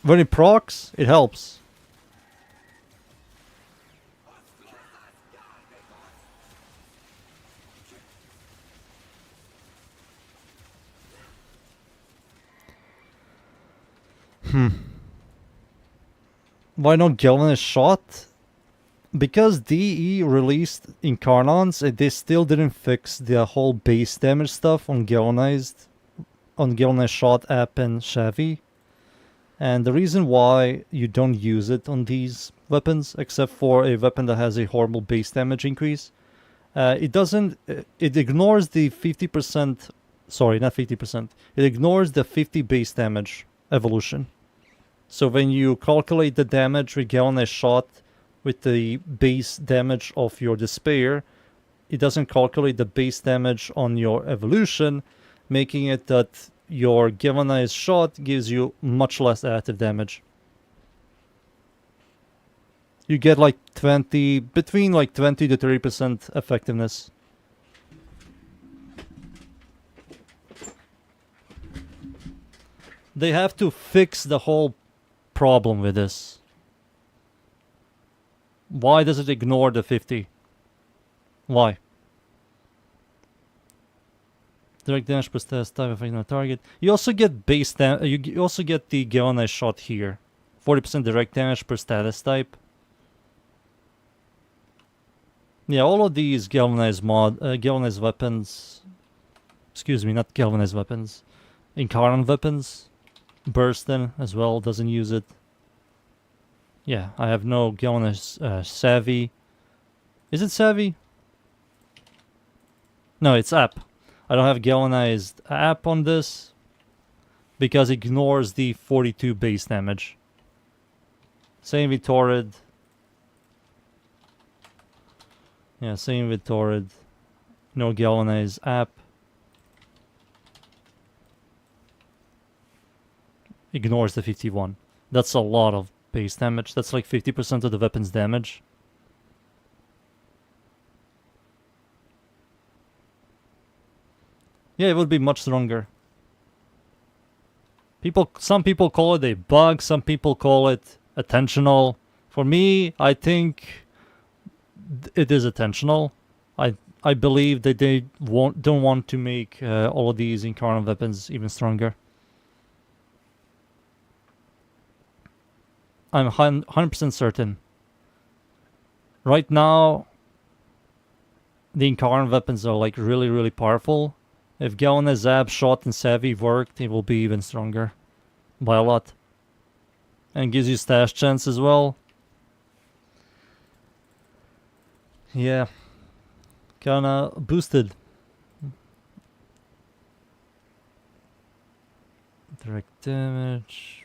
A: When it procs, it helps. Why not Galvanized Shot? Because DE released Incarnons, they still didn't fix the whole base damage stuff on Galvanized Shot, App, and Chevy. And the reason why you don't use it on these weapons, except for a weapon that has a horrible base damage increase, it ignores the 50%, sorry, not 50%, it ignores the 50 base damage evolution. So when you calculate the damage with Galvanized Shot with the base damage of your Despair, it doesn't calculate the base damage on your evolution, making it that your Galvanized Shot gives you much less additive damage. You get like between like 20 to 30% effectiveness. They have to fix the whole problem with this. Why does it ignore the 50? Why? Direct damage per status type effect on a target. You also get base damage. You also get the Galvanized Shot here. 40% direct damage per status type. Yeah, all of these galvanized weapons. Excuse me, not galvanized weapons. Incarnate weapons. Bursten as well doesn't use it. Yeah, I have no galvanized savvy. Is it savvy? No, it's app. I don't have galvanized app on this because it ignores the 42 base damage. Same with Torrid. Yeah, same with Torrid. No galvanized app. Ignores the 51. That's a lot of base damage. That's like 50% of the weapon's damage. Yeah, it would be much stronger. Some people call it a bug, some people call it attentional. For me, I think it is attentional. I believe that they don't want to make all of these incarnate weapons even stronger. I'm 100% certain. Right now, the incarnate weapons are like really powerful. If Galvanized Zap, Shot, and Savvy worked, it will be even stronger. By a lot. And gives you stash chance as well. Yeah. Kinda boosted. Direct damage.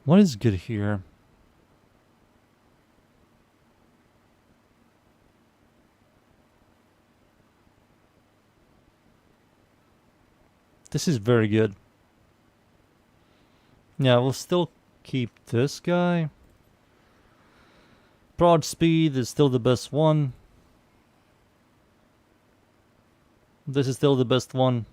A: What is good here? This is very good. Yeah, we'll still keep this guy. Prod speed is still the best one. This is still the best one.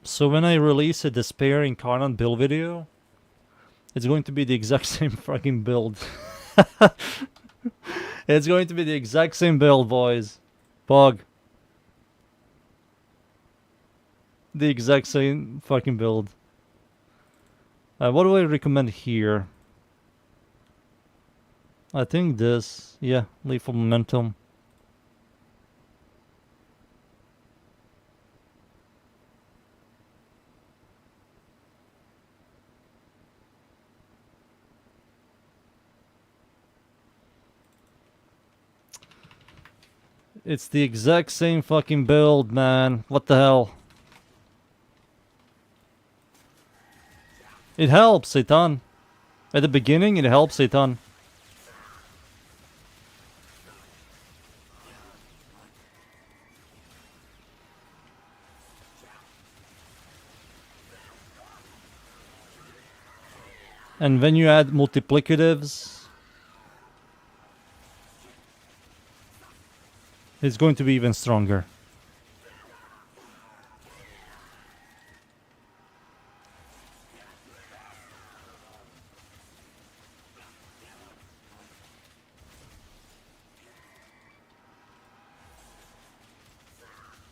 A: So when I release a Despair Incarnate build video, it's going to be the exact same fucking build. It's going to be the exact same build, boys. Bug. The exact same fucking build. What do I recommend here? I think this. Yeah, Lethal Momentum. It's the exact same fucking build, man. What the hell? It helps a ton. At the beginning, it helps a ton. And when you add multiplicatives, it's going to be even stronger.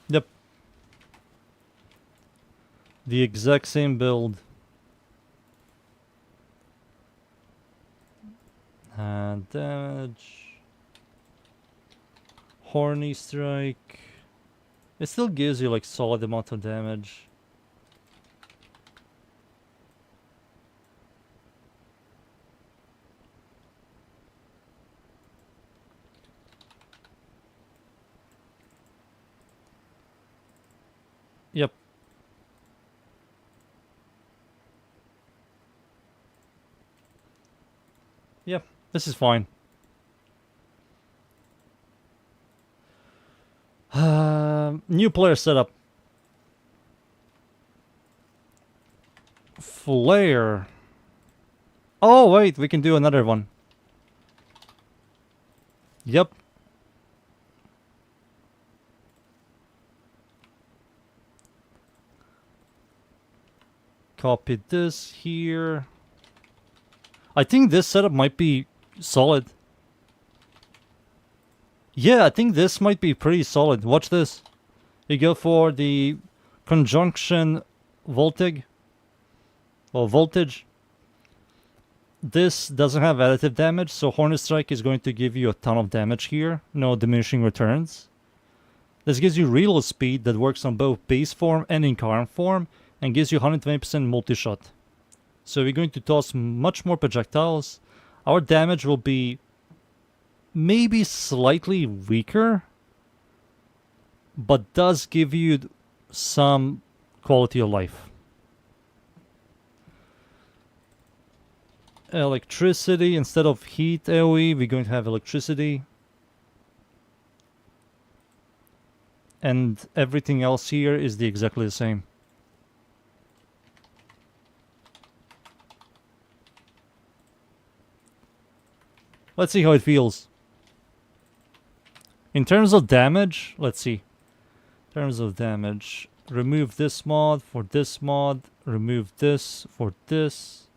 A: Yep. The exact same build. And damage. Horny Strike. It still gives you like solid amount of damage. Yep. Yep, this is fine. New player setup. Flare. Oh wait, we can do another one. Yep. Copy this here. I think this setup might be solid. Yeah, I think this might be pretty solid. Watch this. You go for the conjunction voltage. Or voltage. This doesn't have additive damage, so Hornet Strike is going to give you a ton of damage here. No diminishing returns. This gives you reload speed that works on both base form and incarnate form, and gives you 120% multi-shot. So we're going to toss much more projectiles. Our damage will be maybe slightly weaker, but does give you some quality of life. Electricity, instead of heat AoE, we're going to have electricity. And everything else here is exactly the same. Let's see how it feels. In terms of damage, let's see. In terms of damage, remove this mod for this mod, remove this for this.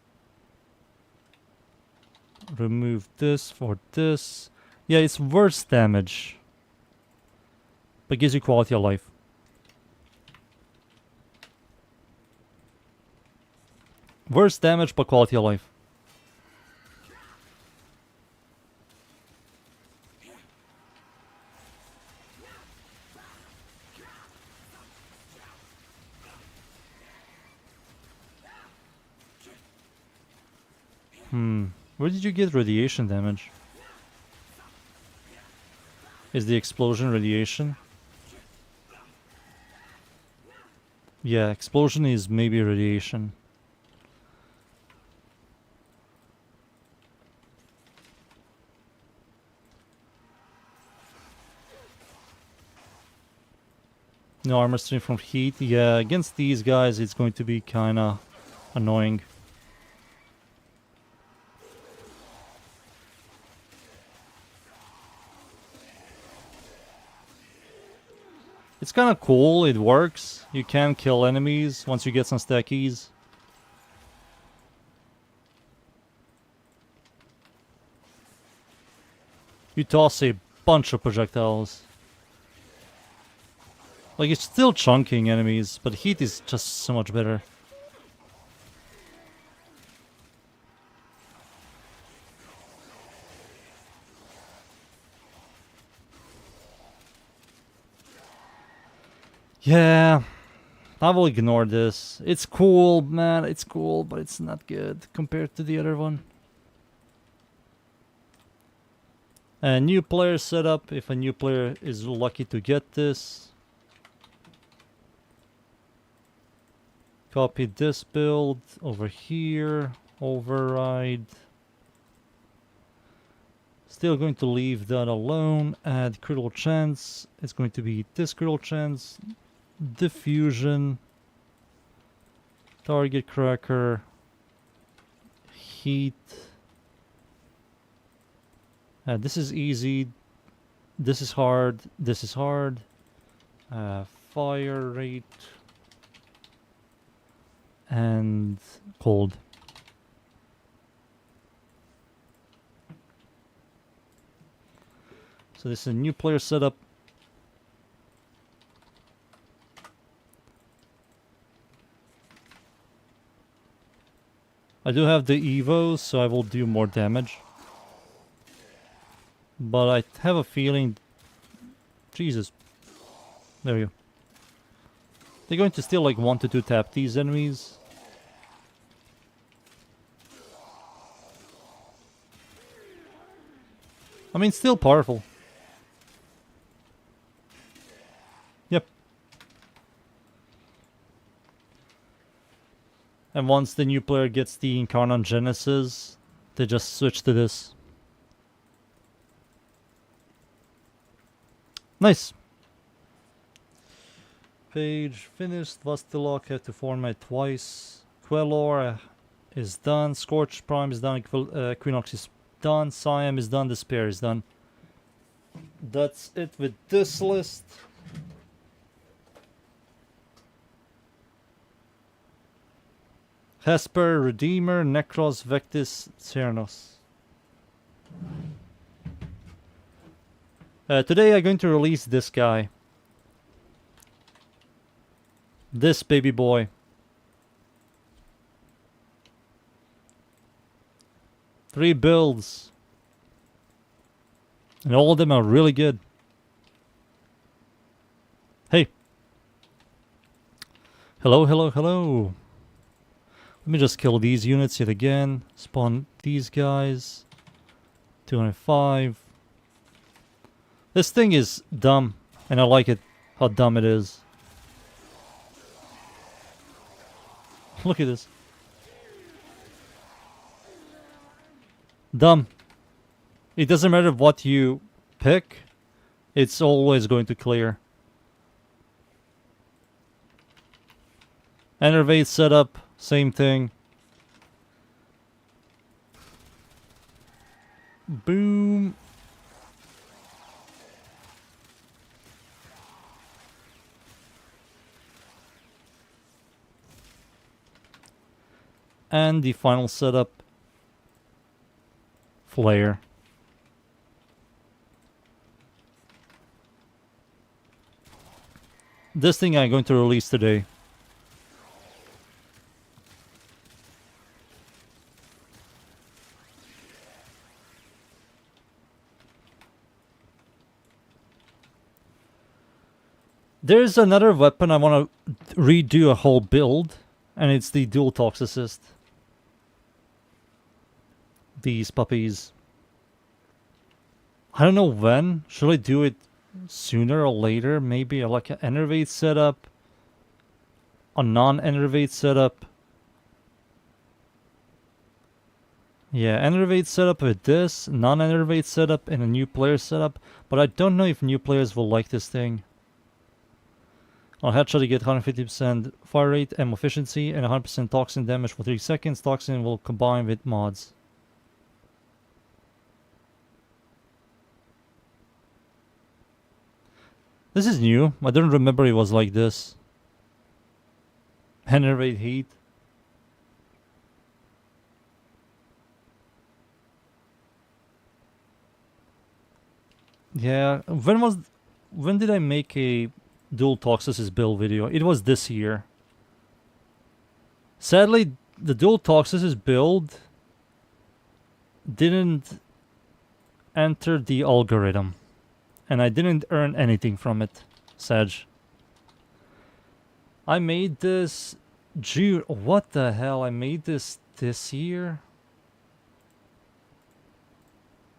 A: Remove this for this. Yeah, it's worse damage, but gives you quality of life. Worse damage, but quality of life. Where did you get radiation damage? Is the explosion radiation? Yeah, explosion is maybe radiation. No armor stream from heat. Yeah, against these guys it's going to be kinda annoying. It's kinda cool, it works. You can kill enemies once you get some stackies. You toss a bunch of projectiles. Like, it's still chunking enemies, but heat is just so much better. Yeah, I will ignore this. It's cool, man, it's cool, but it's not good compared to the other one. A new player setup, if a new player is lucky to get this. Copy this build over here, override. Still going to leave that alone. Add critical chance. It's going to be this critical chance. Diffusion. Target cracker. Heat. This is easy. This is hard. This is hard. Fire rate. And cold. So this is a new player setup. I do have the Evos, so I will do more damage. But I have a feeling... Jesus. There you go. They're going to still like 1 to 2 tap these enemies. I mean, still powerful. Yep. And once the new player gets the Incarnate Genesis, they just switch to this. Nice. Page finished. Vastilok had to format twice. Quelor is done. Scorch Prime is done. Equinox is done. Siam is done. Despair is done. That's it with this list. Hesper, Redeemer, Necros, Vectis, Cernos. Today I'm going to release this guy. This baby boy. 3 builds. And all of them are really good. Hey. Hello, hello, hello. Let me just kill these units yet again. Spawn these guys. 205. This thing is dumb. And I like it. How dumb it is. Look at this. Dumb. It doesn't matter what you pick. It's always going to clear. Enervate setup. Same thing. Boom. And the final setup. Flare. This thing I'm going to release today. There's another weapon I want to redo a whole build, and it's the dual toxicist. These puppies. I don't know when. Should I do it sooner or later? Maybe like an enervate setup, a non-enervate setup. Yeah, enervate setup with this, non-enervate setup, and a new player setup. But I don't know if new players will like this thing. On headshot, you get 150% fire rate, ammo efficiency, and 100% toxin damage for 3 seconds. Toxin will combine with mods. This is new. I don't remember it was like this. Generate heat. Yeah, when did I make a dual toxicity build video? It was this year. Sadly, the dual toxicity build didn't enter the algorithm, and I didn't earn anything from it. Sag. I made this June. What the hell? I made this year?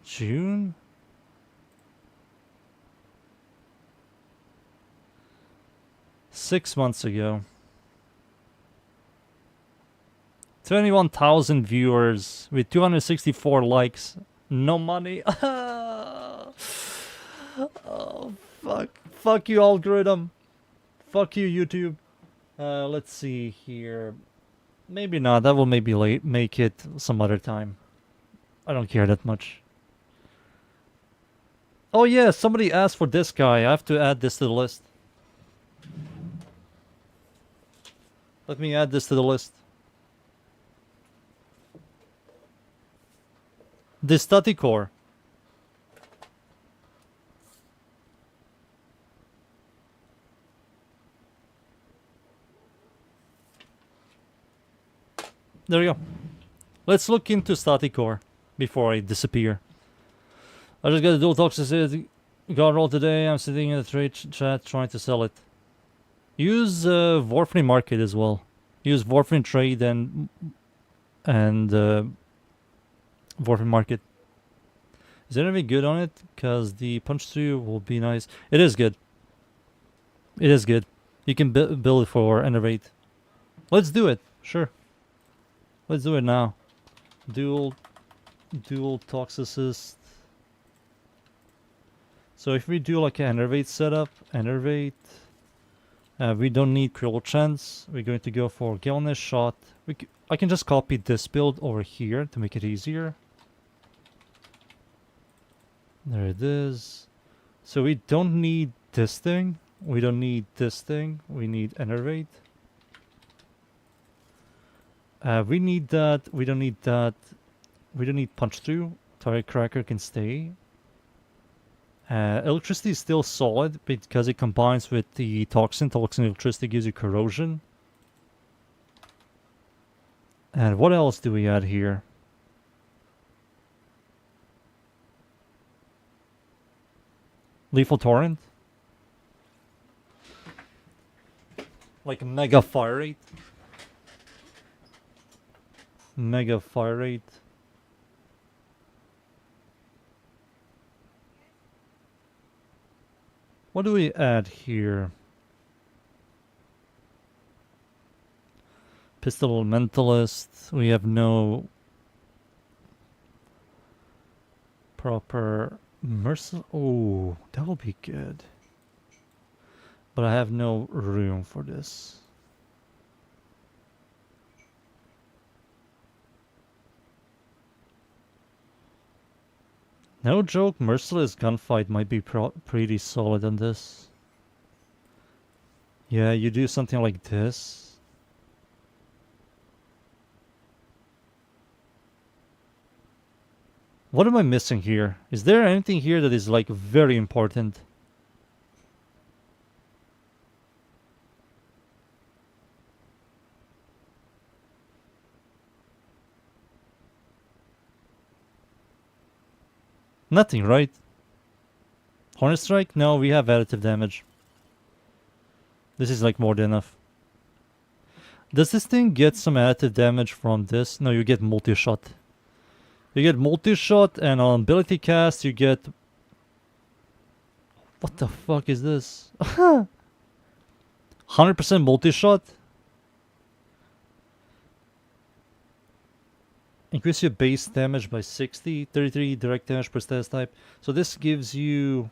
A: June? Six months ago. 21,000 viewers with 264 likes. No money. Oh, fuck. Fuck you, algorithm. Fuck you, YouTube. Let's see here. Maybe not. That will maybe make it some other time. I don't care that much. Oh yeah, somebody asked for this guy. I have to add this to the list. Let me add this to the list. The study core. There we go. Let's look into static core before I disappear. I just got a dual toxicity got roll today. I'm sitting in the trade chat trying to sell it. Use WARFRAME market as well. Use WARFRAME trade and WARFRAME market. Is there anything good on it? Because the punch through will be nice. It is good. It is good. You can build it for Innovate. Let's do it. Sure. Let's do it now. Dual toxicist. So if we do like an Innovate setup, Innovate. We don't need critical chance. We're going to go for Galloness shot. I can just copy this build over here to make it easier. There it is. So we don't need this thing. We don't need this thing. We need Innovate. We need that. We don't need that. We don't need punch through. Target cracker can stay. Electricity is still solid because it combines with the toxin. Toxin electricity gives you corrosion. And what else do we add here? Lethal torrent. Like mega fire rate. Mega fire rate. What do we add here? Pistol Mentalist. We have no proper mercy. Oh, that will be good. But I have no room for this. No joke, Merciless Gunfight might be pretty solid on this. Yeah, you do something like this. What am I missing here? Is there anything here that is like very important? Nothing, right? Hornet Strike? No, we have additive damage. This is like more than enough. Does this thing get some additive damage from this? No, you get multi-shot. You get multi-shot, and on ability cast you get... What the fuck is this? 100% multi-shot? Increase your base damage by 60, 33 direct damage per status type. So this gives you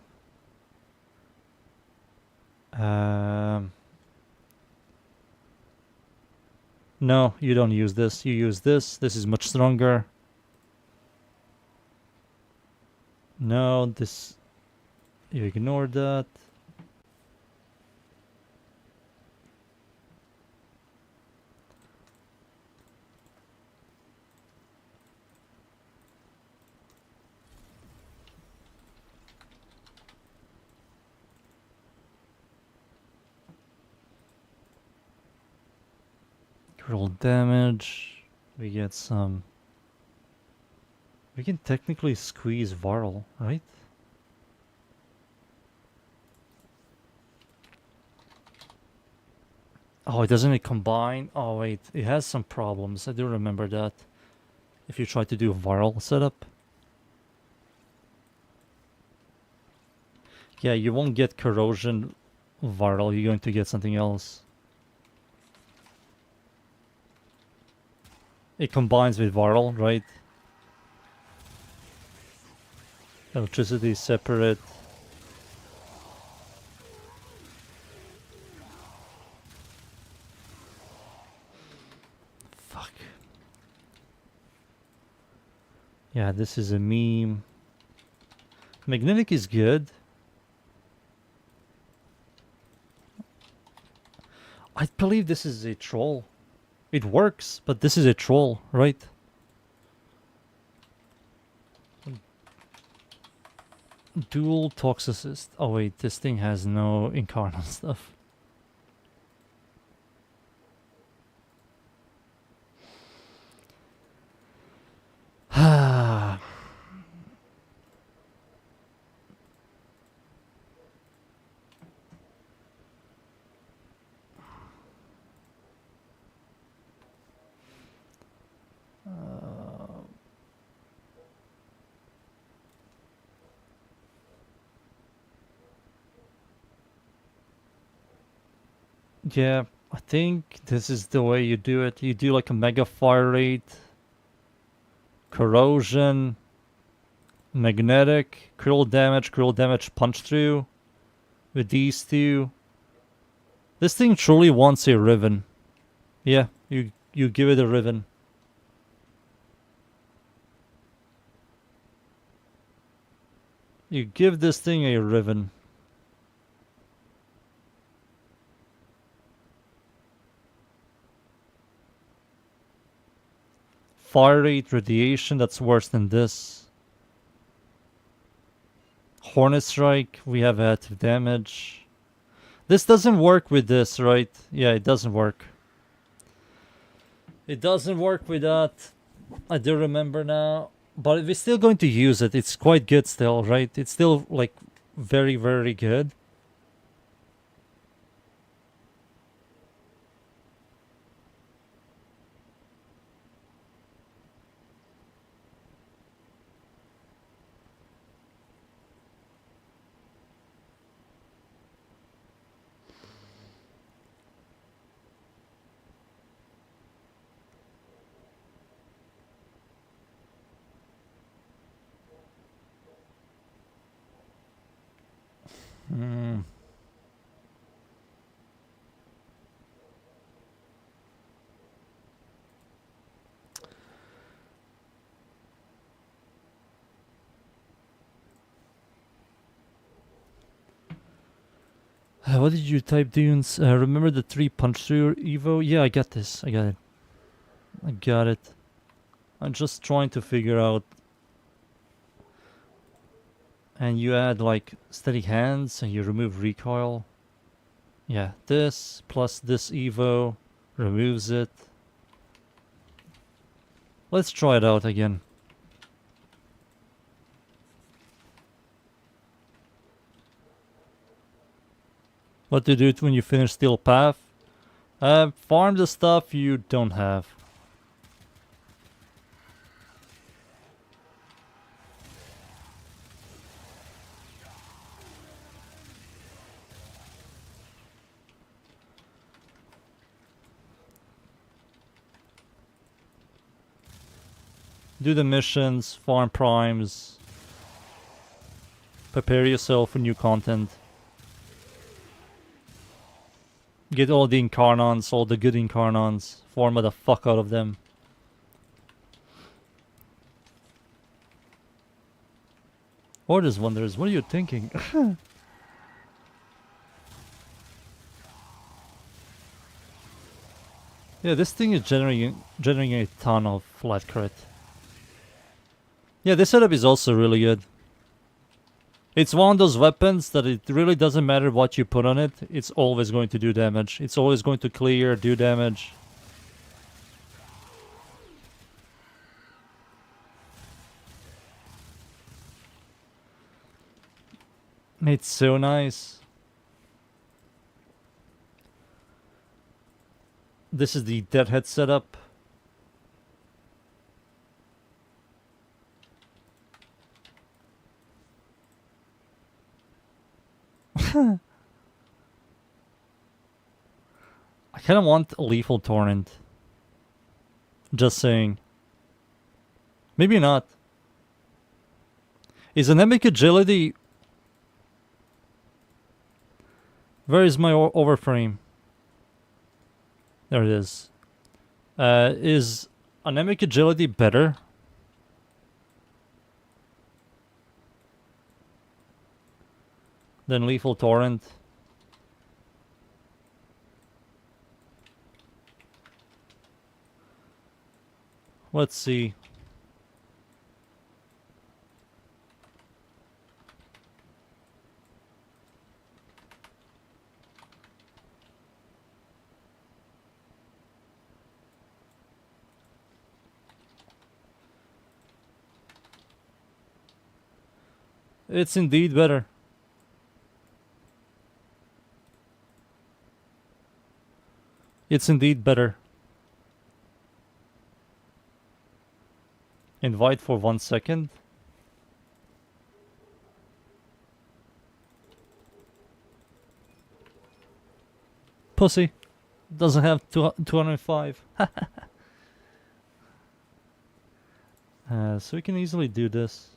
A: No, you don't use this. You use this. This is much stronger. No, this... You ignore that. Roll damage. We get some... We can technically squeeze Varl, right? Oh, doesn't it combine? Oh wait, it has some problems. I do remember that. If you try to do a Varl setup. Yeah, you won't get corrosion Varl, you're going to get something else. It combines with Varl, right? Electricity is separate. Fuck. Yeah, this is a meme. Magnetic is good. I believe this is a troll. It works, but this is a troll, right? Dual Toxicist. Oh wait, this thing has no incarnate stuff. Yeah, I think this is the way you do it. You do like a mega fire rate, corrosion, magnetic, critical damage punch through with these two. This thing truly wants a Riven. Yeah, you give it a Riven. You give this thing a Riven. Fire rate, radiation, that's worse than this. Hornet Strike, we have active damage. This doesn't work with this, right? Yeah, it doesn't work. It doesn't work with that. I do remember now. But we're still going to use it. It's quite good still, right? It's still, like, very, very good. Hmm. What did you type, Dunes? Remember the 3 punch through Evo? Yeah, I got this. I got it. I got it. I'm just trying to figure out. And you add like steady hands and you remove recoil. Yeah, this plus this Evo removes it. Let's try it out again. What to do when you finish Steel Path? Farm the stuff you don't have. Do the missions, farm primes. Prepare yourself for new content. Get all the Incarnons, all the good Incarnons. Form the fuck out of them. Orders Wonders, what are you thinking? Yeah, this thing is generating a ton of flat crit. Yeah, this setup is also really good. It's one of those weapons that it really doesn't matter what you put on it. It's always going to do damage. It's always going to clear, do damage. It's so nice. This is the Deadhead setup. I kind of want a Lethal Torrent. Just saying. Maybe not. Is Anemic Agility... Where is my overframe? There it is. Is Anemic Agility better? Than Lethal Torrent? Let's see. It's indeed better. It's indeed better. Invite for 1 second. Pussy. Doesn't have 205. So we can easily do this.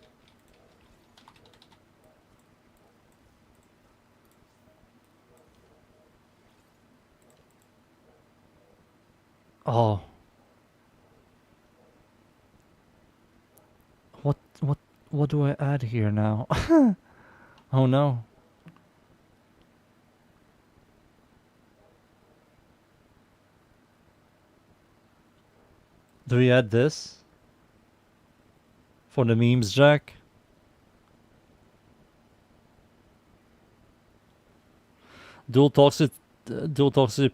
A: Oh. What do I add here now? Oh no. Do we add this? For the memes, Jack? Dual Toxic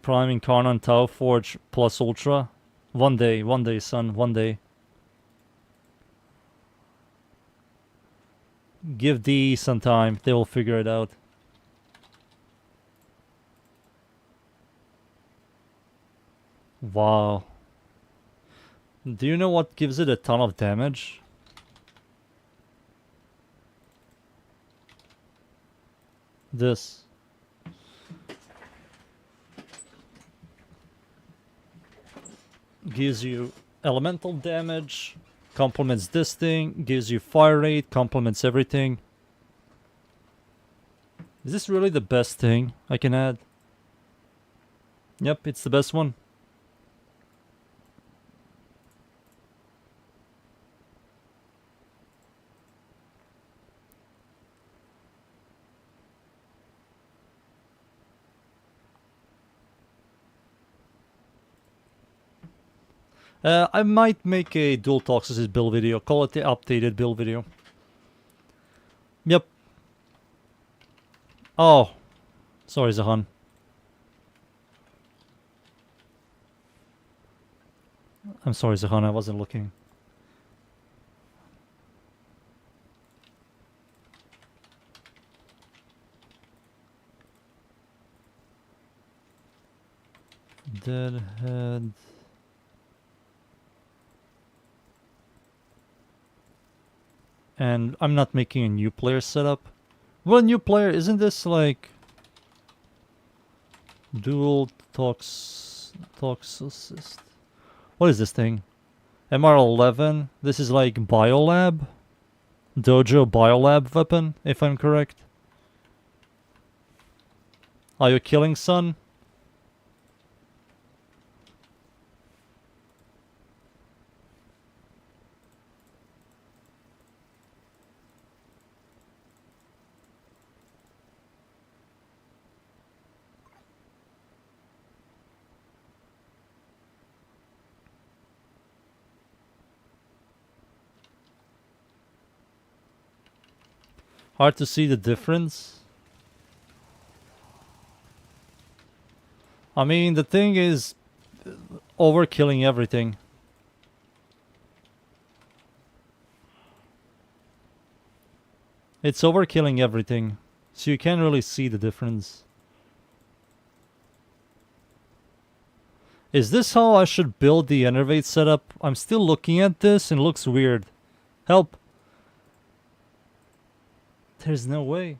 A: Prime Incarnon Tau Forge plus Ultra. One day, son, one day. Give D some time, they will figure it out. Wow. Do you know what gives it a ton of damage? This. Gives you elemental damage, complements this thing, gives you fire rate, complements everything. Is this really the best thing I can add? Yep, it's the best one. I might make a dual toxicity build video. Call it the updated build video. Yep. Oh. Sorry, Zahan. I'm sorry, Zahan. I wasn't looking. Deadhead. And I'm not making a new player setup. Well, new player, isn't this like dual toxicist? What is this thing? MR11. This is like Biolab, Dojo Biolab weapon, if I'm correct. Are you killing, son? Hard to see the difference. I mean, the thing is overkilling everything. It's overkilling everything, so you can't really see the difference. Is this how I should build the Enervate setup? I'm still looking at this and it looks weird. Help! There's no way.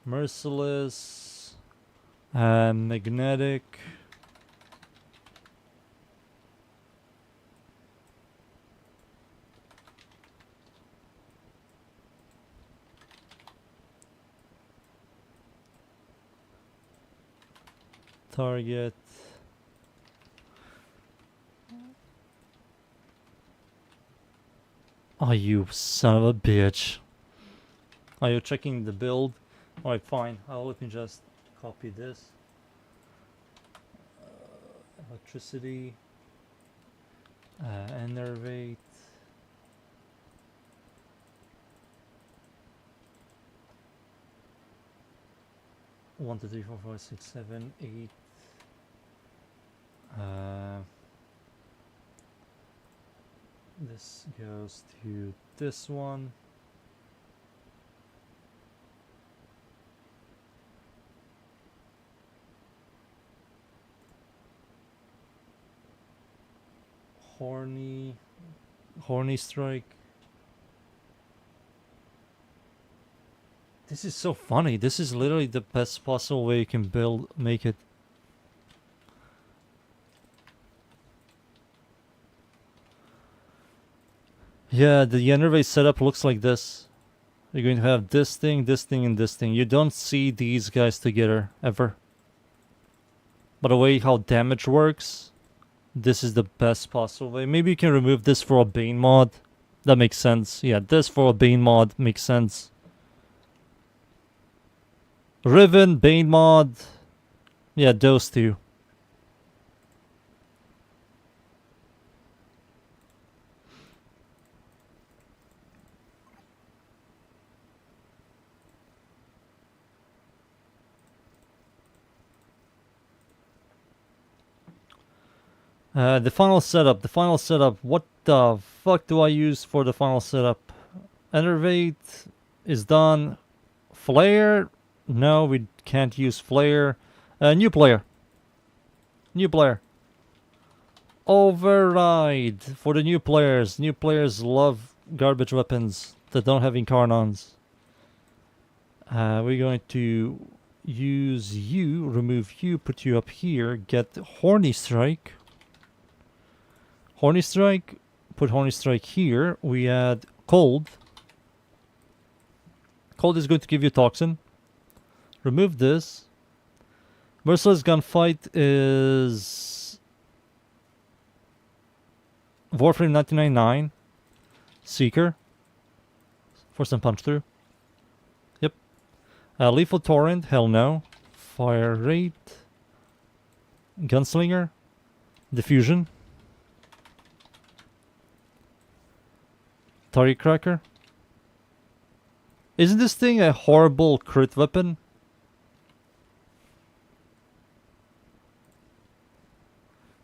A: Merciless. Magnetic. Target. Oh, you son of a bitch. Are you checking the build? Alright, fine. Let me just copy this. Electricity. Enervate. One, two, three, four, five, six, seven, 8. This goes to this one. Horny strike. This is so funny. This is literally the best possible way you can make it. Yeah, the Enervate setup looks like this. You're going to have this thing, and this thing. You don't see these guys together, ever. By the way, how damage works, this is the best possible way. Maybe you can remove this for a Bane mod. That makes sense. Yeah, this for a Bane mod makes sense. Riven, Bane mod. Yeah, those two. The final setup. What the fuck do I use for the final setup? Enervate is done. Flare? No, we can't use flare. New player. Override for the new players. New players love garbage weapons that don't have incarnons. We're going to use you, remove you, put you up here, get Horny Strike. Horny Strike, put Horny Strike here. We add Cold. Cold is going to give you Toxin. Remove this. Merciless Gunfight is WARFRAME 1999. Seeker. For some punch through. Yep. Lethal Torrent, hell no. Fire Rate. Gunslinger. Diffusion. Target Cracker. Isn't this thing a horrible crit weapon?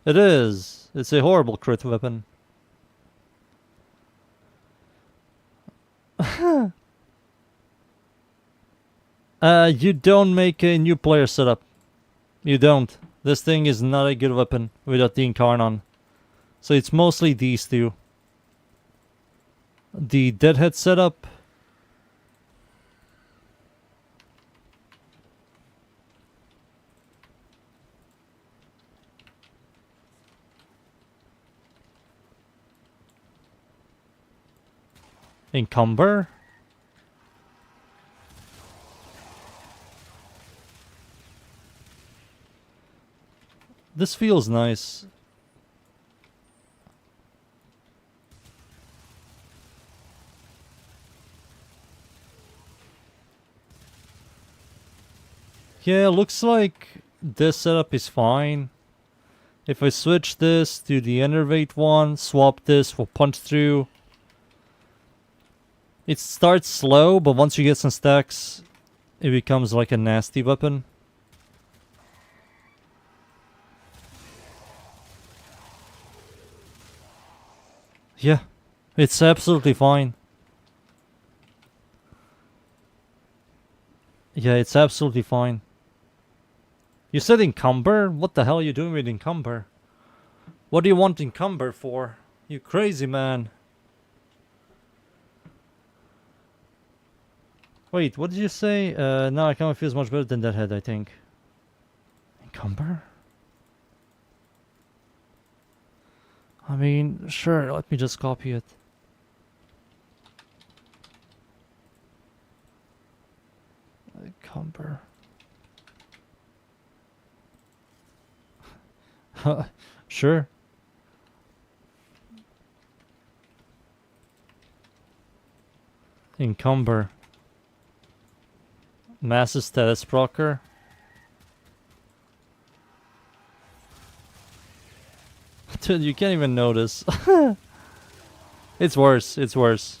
A: It is. It's a horrible crit weapon. You don't make a new player setup. You don't. This thing is not a good weapon without the Incarnon. So it's mostly these two. The Deadhead setup. Encumber. This feels nice. Yeah, looks like this setup is fine. If I switch this to the enervate one, swap this for punch through. It starts slow, but once you get some stacks, it becomes like a nasty weapon. Yeah, it's absolutely fine. Yeah, it's absolutely fine. You said encumber? What the hell are you doing with encumber? What do you want encumber for? You crazy man. Wait, what did you say? No, I can't feels much better than that head, I think. Encumber? I mean, sure, let me just copy it. Encumber. Sure. Encumber. Massive status procker. Dude, you can't even notice. It's worse, it's worse.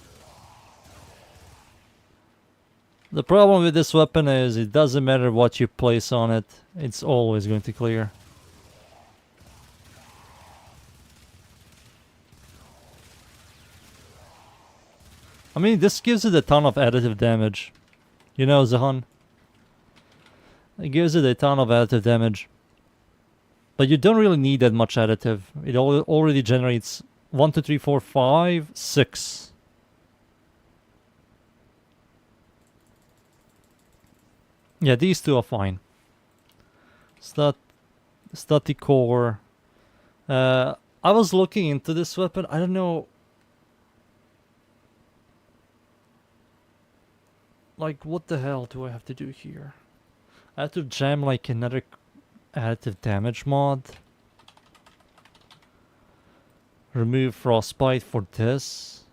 A: The problem with this weapon is it doesn't matter what you place on it, it's always going to clear. I mean, this gives it a ton of additive damage. You know, Zahan? It gives it a ton of additive damage. But you don't really need that much additive. It already generates 1, 2, 3, 4, 5, 6. Yeah, these two are fine. Static core. I was looking into this weapon. I don't know. Like, what the hell do I have to do here? I have to jam like another additive damage mod. Remove frostbite for this.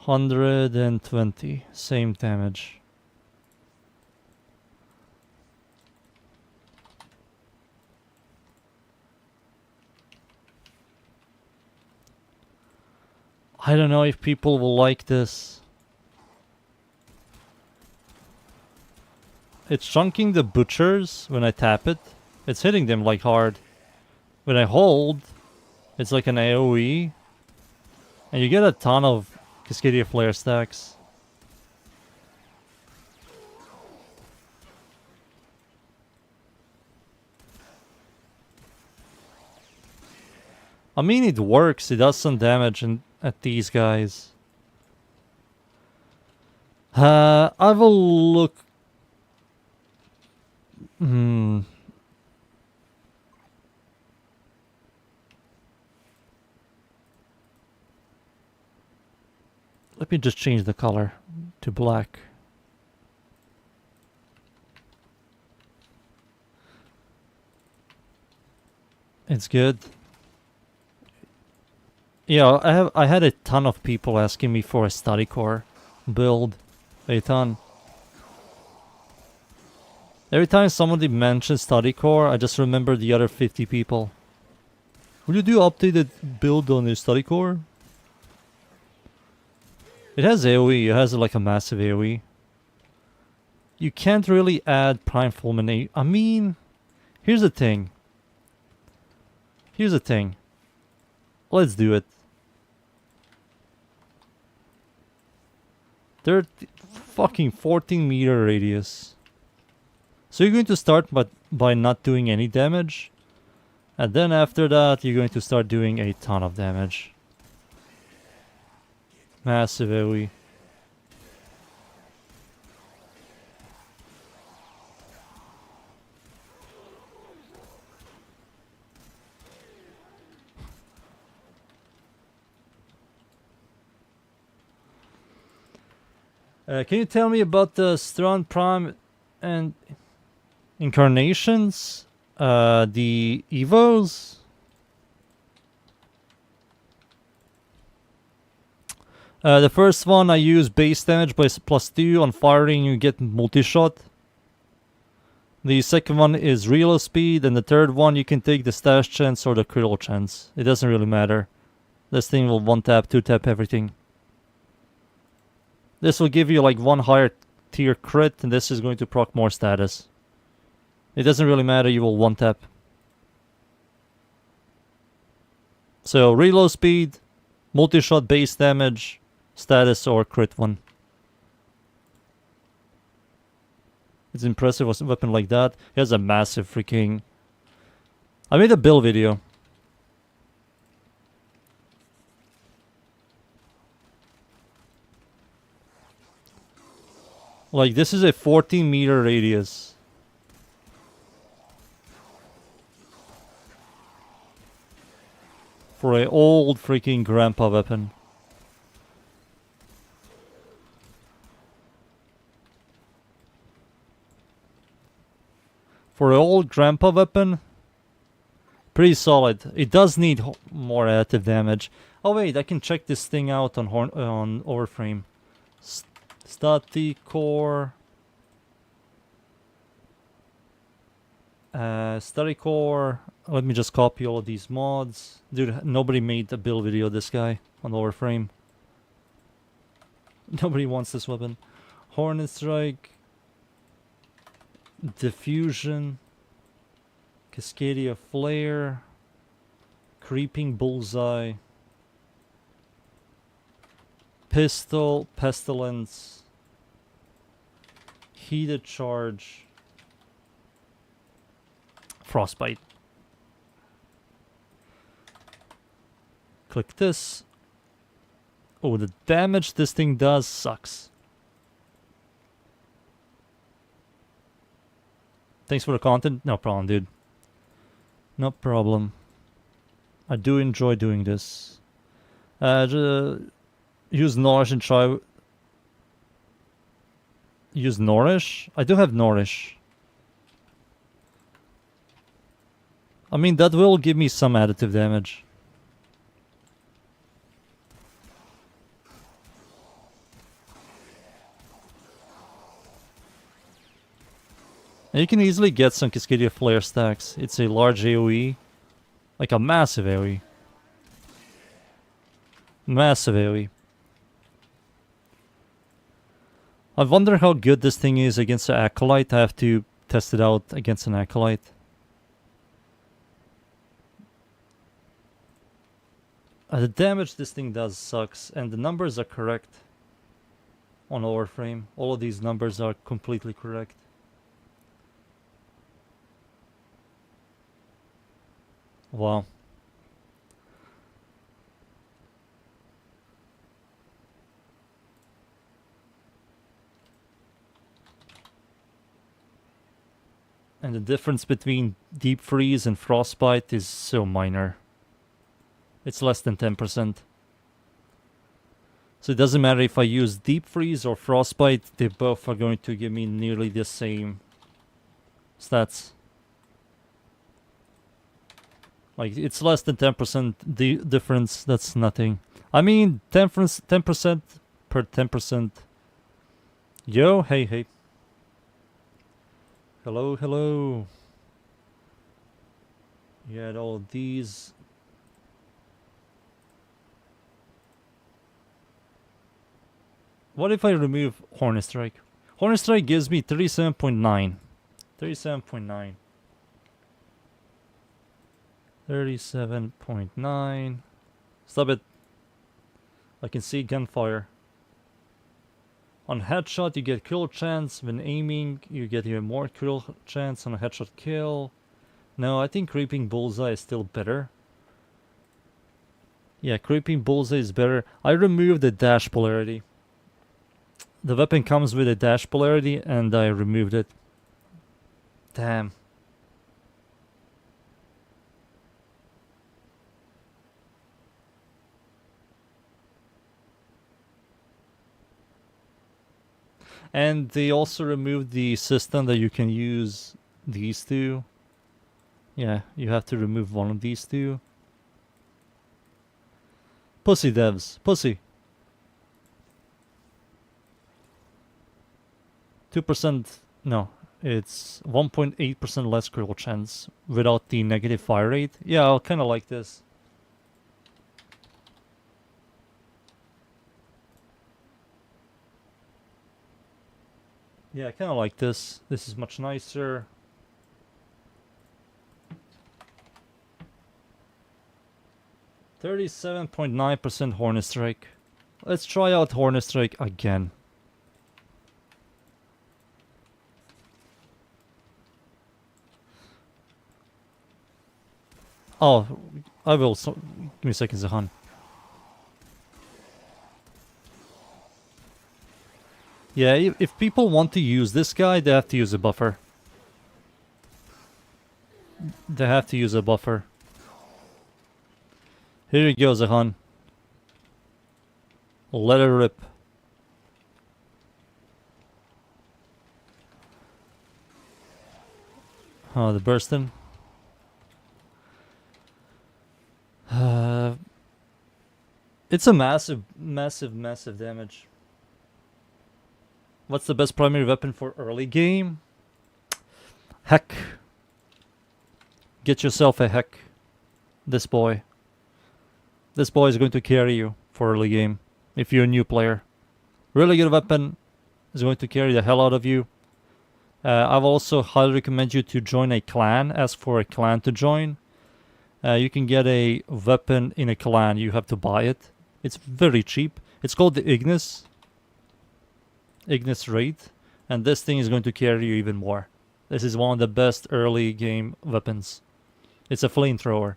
A: $120, same damage. I don't know if people will like this. It's chunking the butchers when I tap it. It's hitting them like hard. When I hold, it's like an AoE. And you get a ton of Cascadia Flare stacks. I mean, it works. It does some damage at these guys. I will look. Let me just change the color to black. It's good. Yeah, I had a ton of people asking me for a study core build. A ton. Every time somebody mentions study core, I just remember the other 50 people. Will you do updated build on your study core? It has AoE, it has like a massive AoE. You can't really add Prime Fulminate. I mean, here's the thing. Here's the thing. Let's do it. 14-meter radius. So you're going to start by not doing any damage. And then after that, you're going to start doing a ton of damage. Massive AoE. Can you tell me about the Strand Prime and Incarnations? The Evos. The first one I use base damage by +2 on firing. You get multi-shot. The second one is reload speed, and the third one you can take the stash chance or the critical chance. It doesn't really matter. This thing will 1-tap, 2-tap everything. This will give you like 1 higher tier crit, and this is going to proc more status. It doesn't really matter, you will 1-tap. So reload speed, multi-shot base damage, status or crit one. It's impressive with a weapon like that. He has a massive freaking... I made a build video. Like, this is a 14-meter radius. For a old freaking grandpa weapon. For an old grandpa weapon, pretty solid. It does need more additive damage. Oh wait, I can check this thing out on WARFRAME. Static core. Static core. Let me just copy all of these mods. Dude, nobody made a build video of this guy on WARFRAME. Nobody wants this weapon. Hornet Strike. Diffusion. Cascadia Flare. Creeping Bullseye. Pistol. Pestilence. Heated Charge. Frostbite. Click this. Oh, the damage this thing does sucks. Thanks for the content. No problem, dude. No problem. I do enjoy doing this. Use Nourish and try... Use Nourish? I do have Nourish. I mean, that will give me some additive damage. And you can easily get some Cascadia Flare stacks. It's a large AoE. Like a massive AoE. Massive AoE. I wonder how good this thing is against an Acolyte. I have to test it out against an Acolyte. The damage this thing does sucks, and the numbers are correct on WARFRAME. All of these numbers are completely correct. Wow. And the difference between Deep Freeze and Frostbite is so minor. It's less than 10%. So it doesn't matter if I use Deep Freeze or Frostbite, they both are going to give me nearly the same stats. Like, it's less than 10% difference, that's nothing. I mean, 10% per 10%. Yo, hey, hey. Hello, hello. You had all these. What if I remove Hornet Strike? Hornet Strike gives me 37.9. 37.9. 37.9. Stop it. I can see gunfire. On headshot you get kill chance. When aiming you get even more kill chance on a headshot kill. No, I think Creeping Bullseye is still better. Yeah, Creeping Bullseye is better. I removed the dash polarity. The weapon comes with a dash polarity and I removed it. Damn. And they also removed the system that you can use these two. Yeah, you have to remove one of these two. Pussy devs. Pussy. 2%. No. It's 1.8% less critical chance without the negative fire rate. Yeah, I'll kind of like this. Yeah, I kind of like this. This is much nicer. %37.9% Hornet Strike. Let's try out Hornet Strike again. Oh, I will. So, give me a second, Zahan. Yeah, if people want to use this guy, they have to use a buffer. They have to use a buffer. Here you go, Zahan. Let it rip. Oh, the bursting. It's a massive, massive, massive damage. What's the best primary weapon for early game? Heck. Get yourself a heck. This boy. This boy is going to carry you for early game. If you're a new player. Really good weapon. Is going to carry the hell out of you. I've also highly recommend you to join a clan. Ask for a clan to join. You can get a weapon in a clan. You have to buy it. It's very cheap. It's called the Ignis Rate. And this thing is going to carry you even more. This is one of the best early game weapons. It's a flamethrower.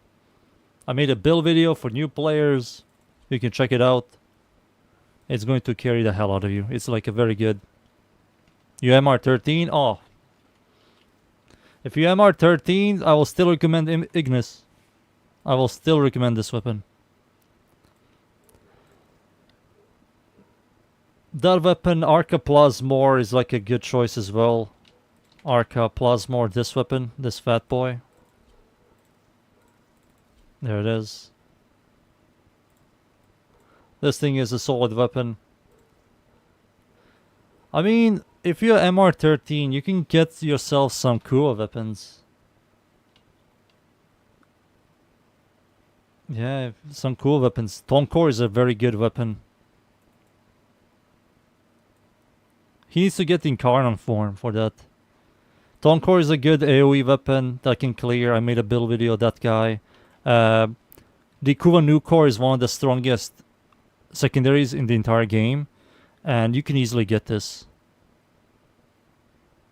A: I made a build video for new players. You can check it out. It's going to carry the hell out of you. It's like a very good. You MR13? Oh. If you MR13, I will still recommend Ignis. I will still recommend this weapon. That weapon, Arca Plasmor, is like a good choice as well. Arca Plasmor, this weapon, this fat boy. There it is. This thing is a solid weapon. I mean, if you're MR13, you can get yourself some cool weapons. Yeah, some cool weapons. Tonkor is a very good weapon. He needs to get Incarnon form for that. Tonkor is a good AoE weapon that can clear. I made a build video of that guy. The Kuva Nukor is one of the strongest secondaries in the entire game. And you can easily get this.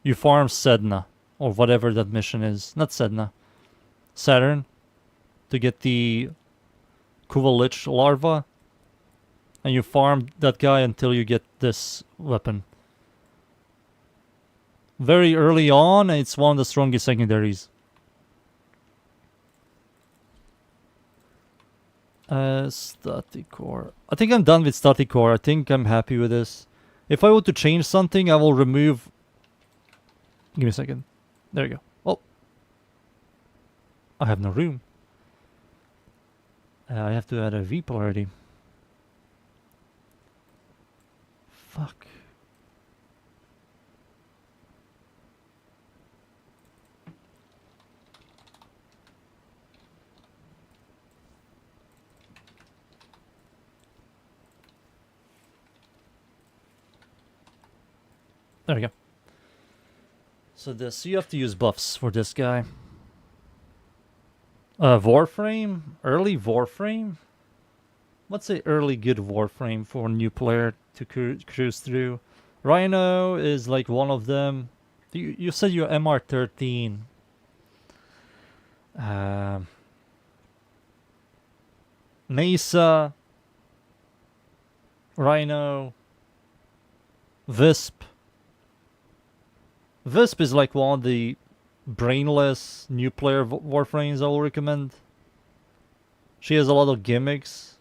A: You farm Sedna. Or whatever that mission is. Not Sedna. Saturn. To get the Kuva Lich larva. And you farm that guy until you get this weapon. Very early on, it's one of the strongest secondaries. Static core. I think I'm done with static core. I think I'm happy with this. If I were to change something, I will remove... Give me a second. There you go. Oh. I have no room. I have to add a V polarity. Fuck. There we go. So you have to use buffs for this guy. Warframe? Early Warframe? What's a early good Warframe for a new player to cruise through? Rhino is like one of them. You said you're MR13. Mesa. Rhino. Visp. Visp is like one of the brainless new player Warframes I will recommend. She has a lot of gimmicks.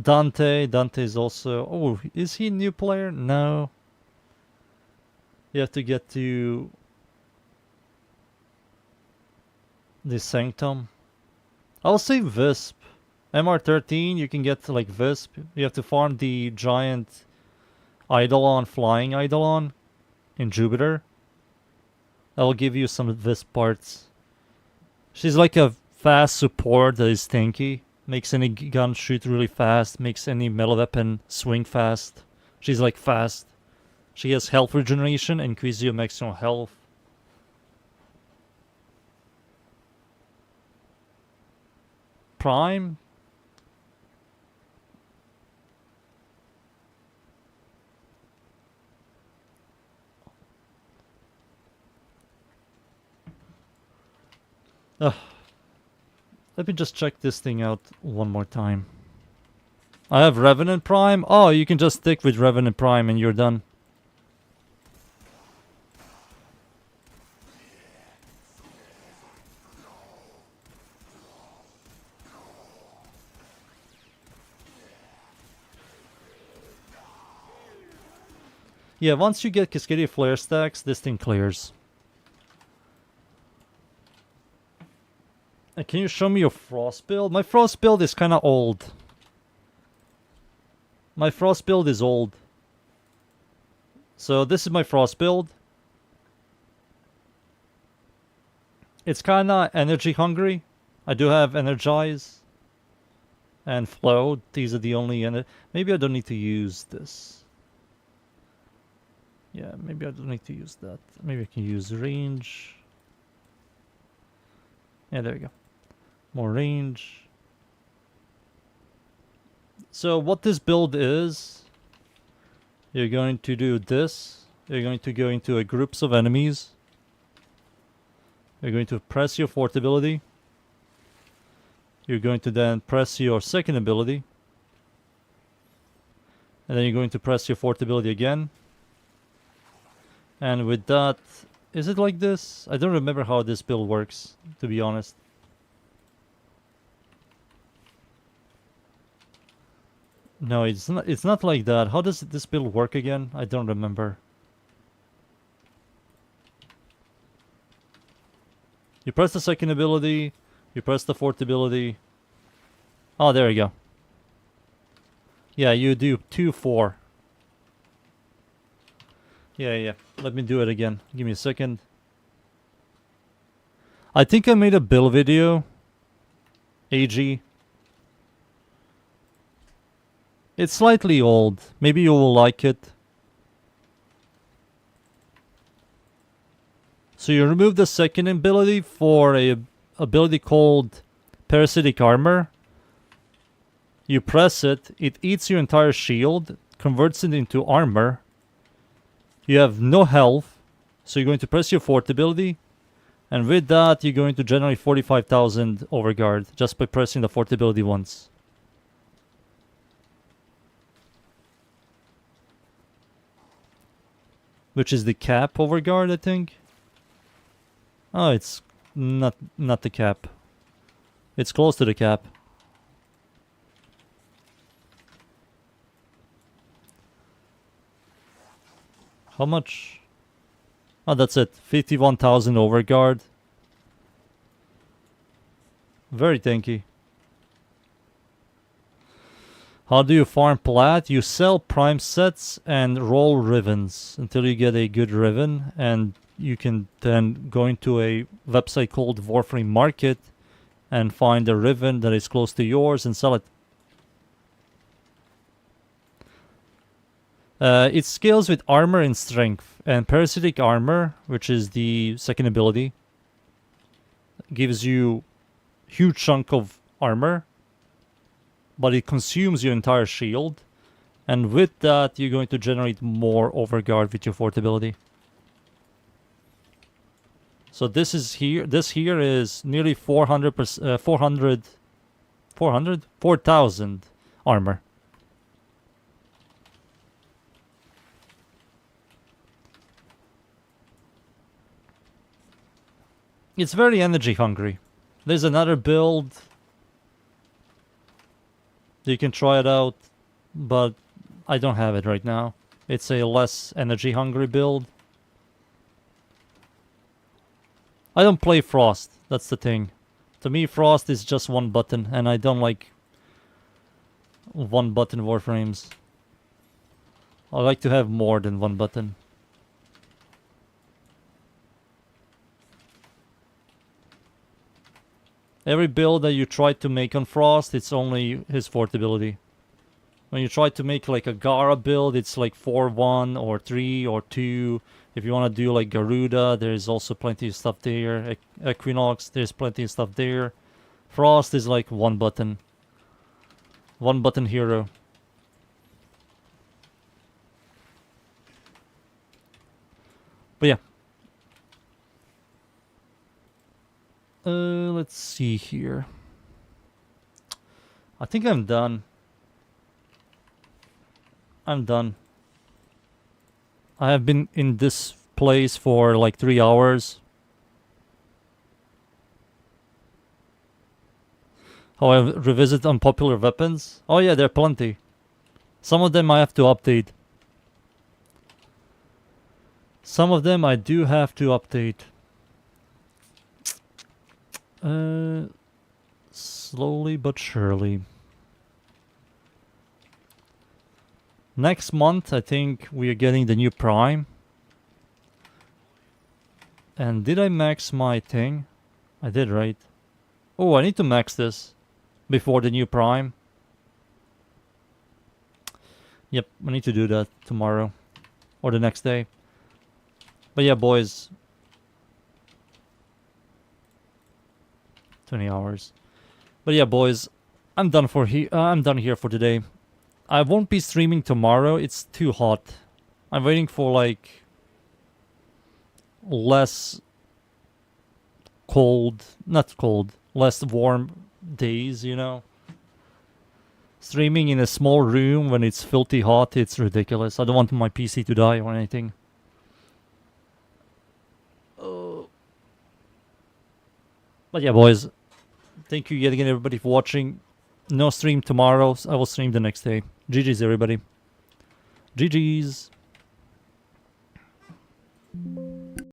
A: Dante is also... Oh, is he a new player? No. You have to get to The Sanctum. I'll say Visp. MR13, you can get like Visp. You have to farm the giant Eidolon, flying Eidolon in Jupiter. That will give you some Visp parts. She's like a fast support that is tanky. Makes any gun shoot really fast. Makes any melee weapon swing fast. She's like fast. She has health regeneration, increases your maximum health. Prime. Let me just check this thing out one more time. I have Revenant Prime. Oh, you can just stick with Revenant Prime and you're done. Yeah, once you get Cascadia Flare stacks, this thing clears. And can you show me your Frost build? My Frost build is kind of old. My Frost build is old. So this is my Frost build. It's kind of energy hungry. I do have Energize and Flow. These are the only... Maybe I don't need to use this. Yeah, maybe I don't need to use that. Maybe I can use range. Yeah, there we go. More range. So what this build is, you're going to do this. You're going to go into a groups of enemies. You're going to press your fourth ability. You're going to then press your second ability. And then you're going to press your fourth ability again. And with that, is it like this? I don't remember how this build works, to be honest. No, it's not like that. How does this build work again? I don't remember. You press the second ability, you press the fourth ability. Oh, there you go. Yeah, you do 2-4. Yeah. Let me do it again. Give me a second. I think I made a build video. AG. It's slightly old. Maybe you will like it. So you remove the second ability for a ability called Parasitic Armor. You press it, it eats your entire shield, converts it into armor. You have no health, so you're going to press your fourth ability, and with that you're going to generate 45,000 overguard just by pressing the fourth ability once. Which is the cap overguard, I think. Oh, it's not the cap. It's close to the cap. How much? Oh, that's it. 51,000 overguard. Very tanky. How do you farm plat? You sell prime sets and roll ribbons until you get a good ribbon, and you can then go into a website called WARFRAME Market and find a ribbon that is close to yours and sell it. It scales with armor and strength, and parasitic armor, which is the second ability, gives you huge chunk of armor, but it consumes your entire shield, and with that you're going to generate more overguard with your fourth ability. So this is here. This here is nearly 4,000 armor. It's very energy hungry. There's another build. You can try it out, but I don't have it right now. It's a less energy hungry build. I don't play Frost. That's the thing. To me, Frost is just one button, and I don't like one button Warframes. I like to have more than one button. Every build that you try to make on Frost, it's only his fourth ability. When you try to make like a Gara build, it's like 4-1 or 3 or 2. If you want to do like Garuda, there's also plenty of stuff there. Equinox, there's plenty of stuff there. Frost is like one button. One button hero. But yeah. Let's see here. I think I'm done. I'm done. I have been in this place for like 3 hours. However, revisit unpopular weapons. Oh yeah, there are plenty. Some of them I have to update. Some of them I do have to update. Slowly but surely. Next month, I think we are getting the new Prime. And did I max my thing? I did, right? Oh, I need to max this before the new Prime. Yep, I need to do that tomorrow or the next day. But yeah, boys. 20 hours. But yeah, boys, I'm done here for today. I won't be streaming tomorrow. It's too hot. I'm waiting for like less cold, not cold, less warm days, you know. Streaming in a small room when it's filthy hot, it's ridiculous. I don't want my PC to die or anything. But yeah, boys, thank you yet again, everybody, for watching. No stream tomorrow. I will stream the next day. GG's, everybody. GG's.